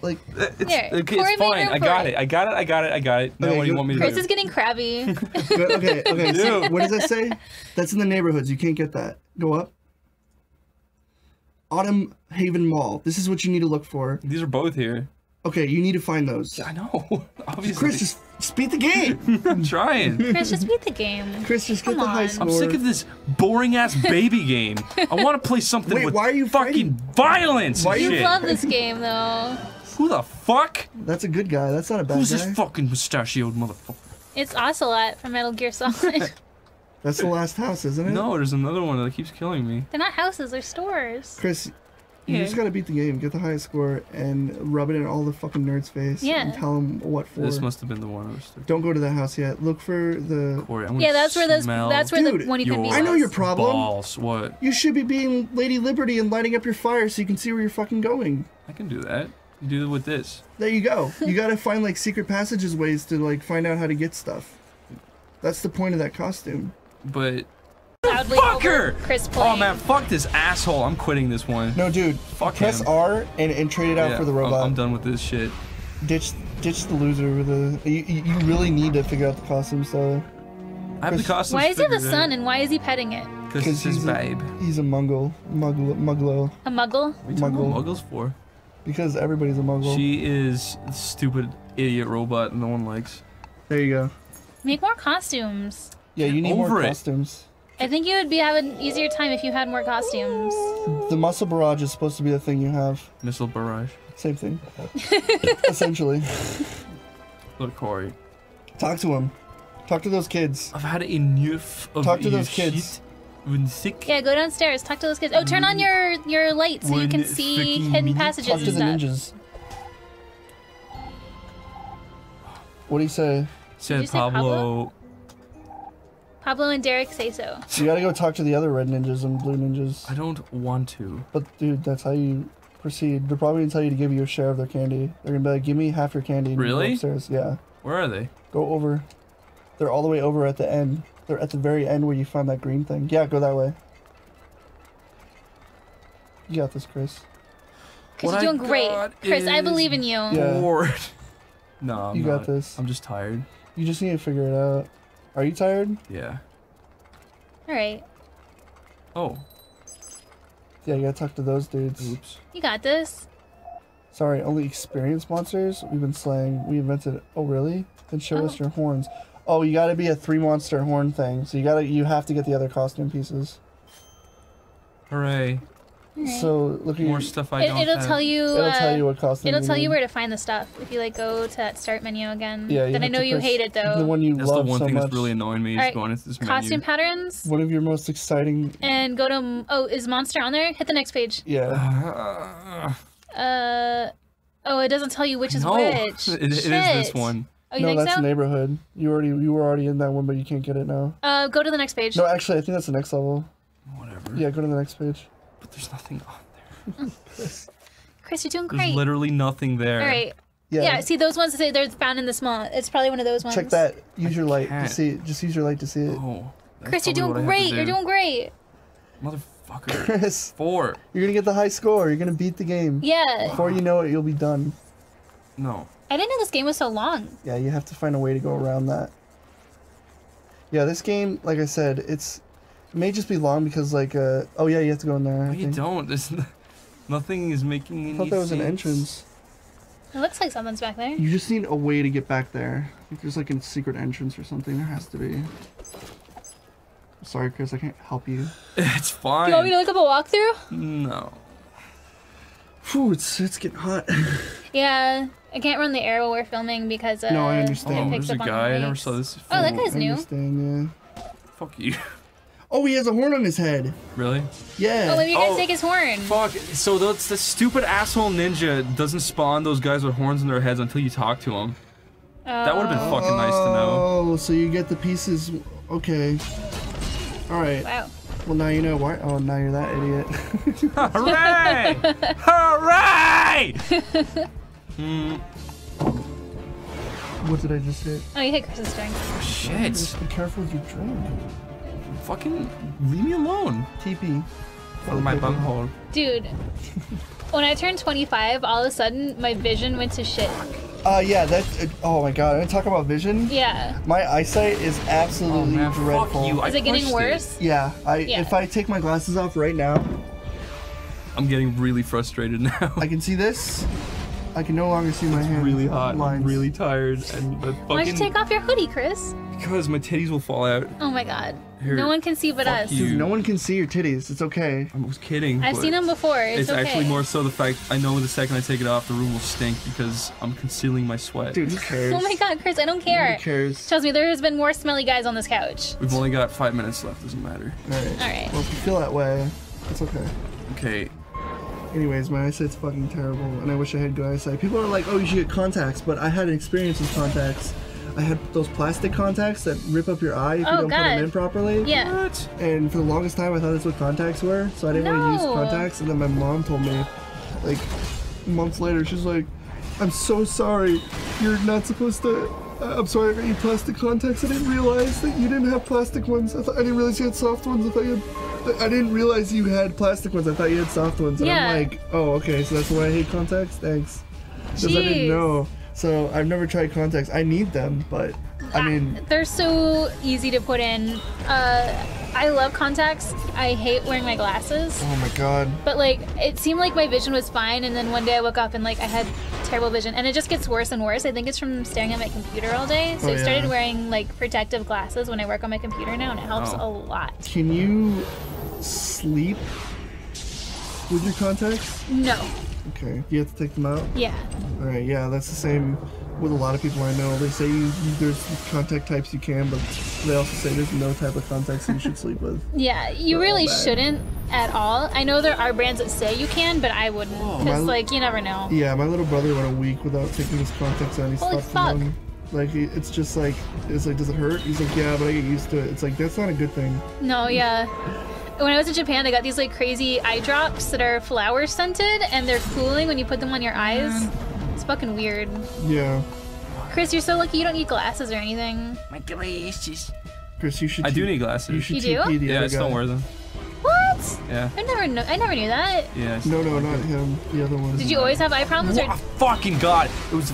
Like It's, Here, okay, Corey it's made fine. room I for got it. it. I got it. Now Okay, what do you go- want me to Chris do? is getting crabby. okay. So Dude. what does that say? That's in the neighborhoods. You can't get that. Go up. Autumn Haven Mall. This is what you need to look for. These are both here. Okay, you need to find those. I know. Obviously. Chris, just beat the game. I'm trying. Chris, just beat the game. Chris, just get Come the high on. score. I'm sick of this boring ass baby game. I want to play something Wait, with why are you fucking violence Why are and You shit. love this game, though. Who the fuck? That's a good guy. That's not a bad Who's guy. this fucking mustachioed motherfucker? It's Ocelot from Metal Gear Solid. That's the last house, isn't it? No, there's another one that keeps killing me. They're not houses, they're stores. Chris, you Here. just gotta beat the game. Get the highest score and rub it in all the fucking nerds' face. Yeah. And tell them what for. This must have been the one I was stuck. Don't go to that house yet. Look for the. Corey, I'm gonna Yeah, that's where smell that's where Dude, the one you could be. I know was. your problem. balls. What? You should be being Lady Liberty and lighting up your fire so you can see where you're fucking going. I can do that. You do it with this. There you go. You gotta find like secret passages ways to like find out how to get stuff. That's the point of that costume. But Loudly fucker! over Chris playing. Oh man, fuck this asshole. I'm quitting this one. No, dude. Fuck Press him. R and trade it out Yeah, for the robot. I'm done with this shit. Ditch the loser with the. You really need to figure out the costumes though. I have the costumes. Why is he the figured son out. and why is he petting it? Because it's his babe. He's a muggle. Mugglo. A muggle? What are you talking Muggle. about muggles for? Because everybody's a muggle. She is the stupid idiot robot no one likes. There you go. Make more costumes. Yeah, you need Over more it. costumes. I think you would have an easier time if you had more costumes. The muscle barrage is supposed to be the thing you have. Missile barrage. Same thing. Essentially. Look, Corey. Talk to him. Talk to those kids. I've had enough of Talk to your those kids. shit. When sick. Yeah, go downstairs. Talk to those kids. Oh, turn on your light so you When can see freaking hidden minute- passages Talk to the and stuff. ninjas. What do you say? Did Said you say Pablo? Pablo. Pablo and Derek say so. You gotta go talk to the other red ninjas and blue ninjas. I don't want to. But dude, that's how you proceed. They're probably gonna tell you to give you a share of their candy. They're gonna be like, give me half your candy. And you go Really? upstairs. Yeah. Where are they? Go over. They're all the way over at the end. They're at the very end where you find that green thing. Yeah, go that way. You got this, Chris. Chris, What you're I doing great. got Chris, I is believe in you. Yeah. Bored. No, I'm You not. got this. I'm just tired. You just need to figure it out. Are you tired? Yeah. Alright. Oh. Yeah, you gotta talk to those dudes. Oops. You got this. Sorry, only experienced monsters we've been slaying. We invented. Oh, really? Then show us Oh. your horns. Oh, you gotta be a 3-monster horn thing. So you have to get the other costume pieces. Hooray. Alright. So look at More your. stuff I don't It'll have. tell you. It'll tell you what costume. It'll tell you need. where to find the stuff if you like go to that start menu again. Yeah, you Then I have know to you press hate it though. The one you That's the love one so thing much. that's really annoying me is Alright, going into this Costume menu. patterns. One of your most exciting. And go to. Oh, is Monster on there? Hit the next page. Yeah. Oh, it doesn't tell you which is No, which. it is this Shit. one. Oh, you No, think that's so? neighborhood. You were already in that one, but you can't get it now. Go to the next page. No, actually, I think that's the next level. Whatever. Yeah, go to the next page. But there's nothing on there. Chris, you're doing There's great. literally nothing there. All right. Yeah. Yeah. See, those ones say they're found in the small. It's probably one of those ones. Check that. Use your light to can't. see it. Just use your light to see it. Oh. that's Chris, you're probably doing what I have to great. You're do. doing great. Fucker. Chris, 4. you're gonna get the high score. You're gonna beat the game. Yeah. Before you know it, you'll be done. No. I didn't know this game was so long. Yeah, you have to find a way to go around that. Yeah, this game, like I said, it may just be long because, like, oh yeah, you have to go in there. No, I you think. don't. Nothing is making any I thought there was an sense. entrance. It looks like something's back there. You just need a way to get back there. I think there's like a secret entrance or something. There has to be. Sorry, Chris, I can't help you. It's fine. Do you want me to look up a walkthrough? No. Phew, it's getting hot. Yeah. I can't run the air while we're filming because No, I it understand. Oh, picks there's a up on guy. I never mics. saw this. Oh, that guy's I new. understand, yeah. Fuck you. Oh, he has a horn on his head. Really? Yeah. Oh, maybe you guys Oh. take his horn. Fuck. So that's the stupid asshole ninja doesn't spawn those guys with horns in their heads until you talk to them. That would have been fucking nice to know. Oh, so you get the pieces. Okay. All right. Wow. Well, now you know why. Oh, now you're that idiot. Hooray! Hooray! What did I just hit? Oh, you hit Chris's drink. Shit. Just be careful with your drink. Fucking leave me alone. TP. For my bunghole. Dude, when I turned 25, all of a sudden, my vision went to shit. Yeah, oh my god, I'm gonna talk about vision. Yeah. My eyesight is absolutely Oh man, dreadful. fuck you. I Is it getting pushed worse? Yeah, Yeah. if I take my glasses off right now, I'm getting really frustrated now. I can see this. I can no longer see my hands. really hot. lines. I'm really tired, and the Why'd you fucking take off your hoodie, Chris? because my titties will fall out. Oh my god. Here, No one can see but fuck us. you. Dude, no one can see your titties. It's okay. I was kidding. I've but seen them before. It's okay. actually more so the fact I know the second I take it off, the room will stink because I'm concealing my sweat. Dude, who cares? Oh my god, Chris, I don't care. Who cares? Trust me, there has been more smelly guys on this couch. We've only got 5 minutes left. Doesn't matter. Alright. Alright. Well, if you feel that way, it's okay. Okay. Anyways, my eyesight's fucking terrible, and I wish I had good eyesight. People are like, oh, you should get contacts, but I had an experience with contacts. I had those plastic contacts that rip up your eye if you Oh, don't put them God. in properly. Yeah. What? And for the longest time, I thought that's what contacts were, so I didn't want to use No. contacts. And then my mom told me, like, months later, she's like, I'm so sorry. You're not supposed to. I'm sorry I got you plastic contacts. I didn't realize that you didn't have plastic ones. I didn't realize you had soft ones. I didn't realize you had plastic ones. I thought you had soft ones. And Yeah. I'm like, oh, okay, so that's why I hate contacts? Thanks. Because I Jeez. didn't know. So I've never tried contacts. I need them, but I mean, They're so easy to put in. I love contacts. I hate wearing my glasses. oh my god. But like, it seemed like my vision was fine, and then one day I woke up and like I had terrible vision, and it just gets worse and worse. I think it's from staring at my computer all day. So Oh, I started yeah. wearing like protective glasses when I work on my computer now, and it helps Oh. a lot. Can you sleep with your contacts? No. Okay. You have to take them out? Yeah. Alright, yeah, that's the same with a lot of people I know. They say there's contact types you can, but they also say there's no type of contacts that you should sleep with. Yeah, you They're all really bad. shouldn't at all. I know there are brands that say you can, but I wouldn't. Because, my- like, you never know. Yeah, my little brother went a week without taking his contacts out. He Holy stopped fuck. them. Like, it's just like, it's like, does it hurt? He's like, yeah, but I get used to it. It's like, that's not a good thing. No, yeah. When I was in Japan, I got these, like, crazy eye drops that are flower scented, and they're cooling when you put them on your eyes. It's fucking weird. Yeah. Chris, you're so lucky you don't need glasses or anything. My glasses. Chris, you should I do T- need glasses. You should You do? TP the Yeah, I other just guy. don't wear them. What? Yeah. I never knew that. Yeah. No, not him. The other one. Did you always have eye problems, or Oh, fucking god! It was.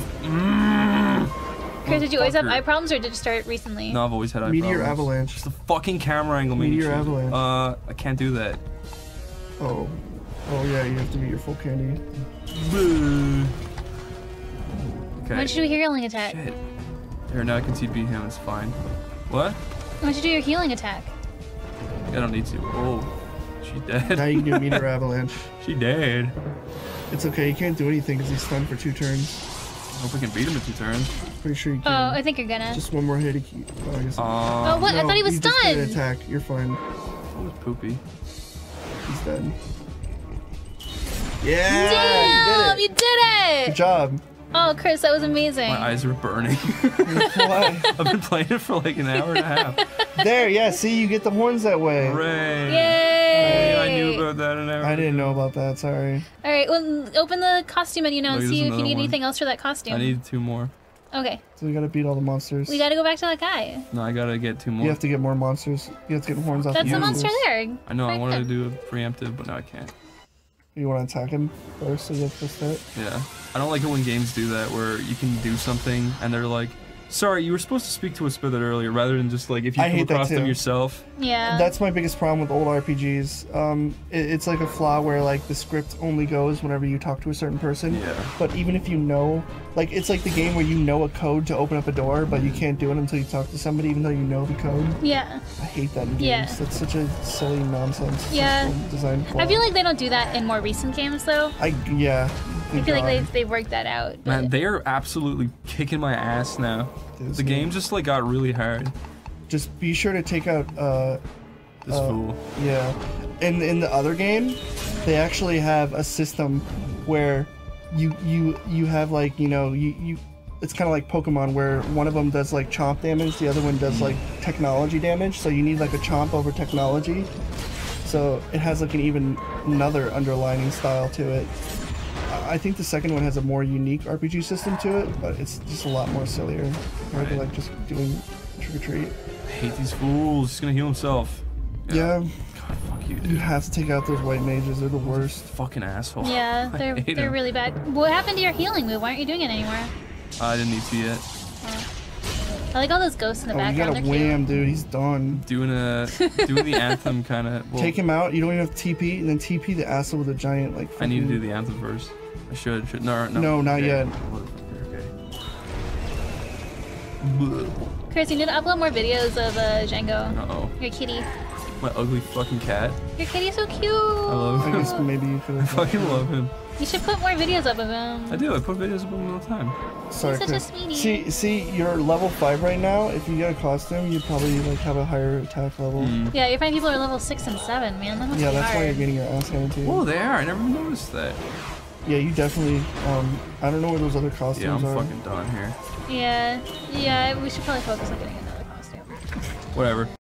Chris? Did you always have Motherfucker. eye problems, or did it start recently? No, I've always had eye Meteor problems. avalanche. It's the fucking camera angle made me Meteor choose. avalanche. I can't do that. Oh. Oh, yeah, you have to meet your full candy. Boo. Why Okay. don't you do a healing attack? Shit. There, now I can TP him. It's fine. What? Why don't you do your healing attack? I don't need to. Oh, she Now dead. you can do meteor avalanche. She dead. It's okay, you can't do anything because he's stunned for 2 turns. I hope we can beat him in 2 turns. Pretty sure you Oh, can. I think you're gonna. Just one more hit to keep. Oh, I guess. Oh, what? I No, thought he was you just did an stunned. attack. You're fine. That was poopy. He's dead. Yeah! Damn, You you did did it! it! Good job. Oh, Chris, that was amazing. My eyes are burning. Why? I've been playing it for like an hour and a half. There, yeah, see, you get the horns that way. Hooray! Yay! I knew about that an hour. I didn't know about that, sorry. All right, well, open the costume menu now and Look, see there's if you another need one. anything else for that costume. I need 2 more. Okay. So we gotta beat all the monsters. We gotta go back to that guy. No, I gotta get 2 more. You have to get more monsters. You have to get horns off That's the the monster there. I know, I Right wanted to there. do a preemptive, but no, I can't. You want to attack him first, so you have to start. Yeah. I don't like it when games do that, where you can do something and they're like, sorry, you were supposed to speak to a Spithet earlier, rather than just like, if you I come hate that across them too. yourself. Yeah. That's my biggest problem with old RPGs. It's like a flaw where like the script only goes whenever you talk to a certain person. Yeah. But even if you know, like it's like the game where you know a code to open up a door, but you can't do it until you talk to somebody, even though you know the code. Yeah. I hate that in games. Yeah. That's such a silly nonsense. Yeah. Design flaw. I feel like they don't do that in more recent games, though. I feel like they worked that out. But Man, they are absolutely kicking my ass now. Dude, The game just like got really hard. Just be sure to take out This fool. yeah. In the other game, they actually have a system where you have like, you know, you it's kind of like Pokemon where one of them does like chomp damage, the other one does like technology damage, so you need like a chomp over technology. So it has like another underlining style to it. I think the second one has a more unique RPG system to it, but it's just a lot more sillier compared to like just doing trick or treat. I hate these fools. He's gonna heal himself. Yeah. God, fuck you, You dude. have to take out those white mages, they're the worst. Fucking asshole. yeah, I they're hate they're him. really bad. What happened to your healing move? Why aren't you doing it anymore? I didn't need to yet. I like all those ghosts in the Oh, you background. got a They're cute. wham, dude, he's done. Doing the anthem kind of. Well, Take him out, you don't even have to TP, and then TP the asshole with a giant, like, I need to do fucking- the anthem first. I should. No, No, not okay. yet. Okay. Chris, you need to upload more videos of Django. Uh-oh. Your kitty. My ugly fucking cat. Your kitty's so cute. I love I him. guess maybe you could I have. fucking love him. You should put more videos up of him. I do. I put videos of him all the time. Sorry, He's such a Chris. sweetie. See, you're level 5 right now. If you get a costume, you probably like have a higher attack level. Yeah, you find people are level 6 and 7, man. That must Yeah, be that's why you're hard. getting your ass handed to you. Oh, they are. I never noticed that. Yeah, you definitely. I don't know where those other costumes Yeah, I'm are. fucking done here. Yeah, we should probably focus on getting another costume. Whatever.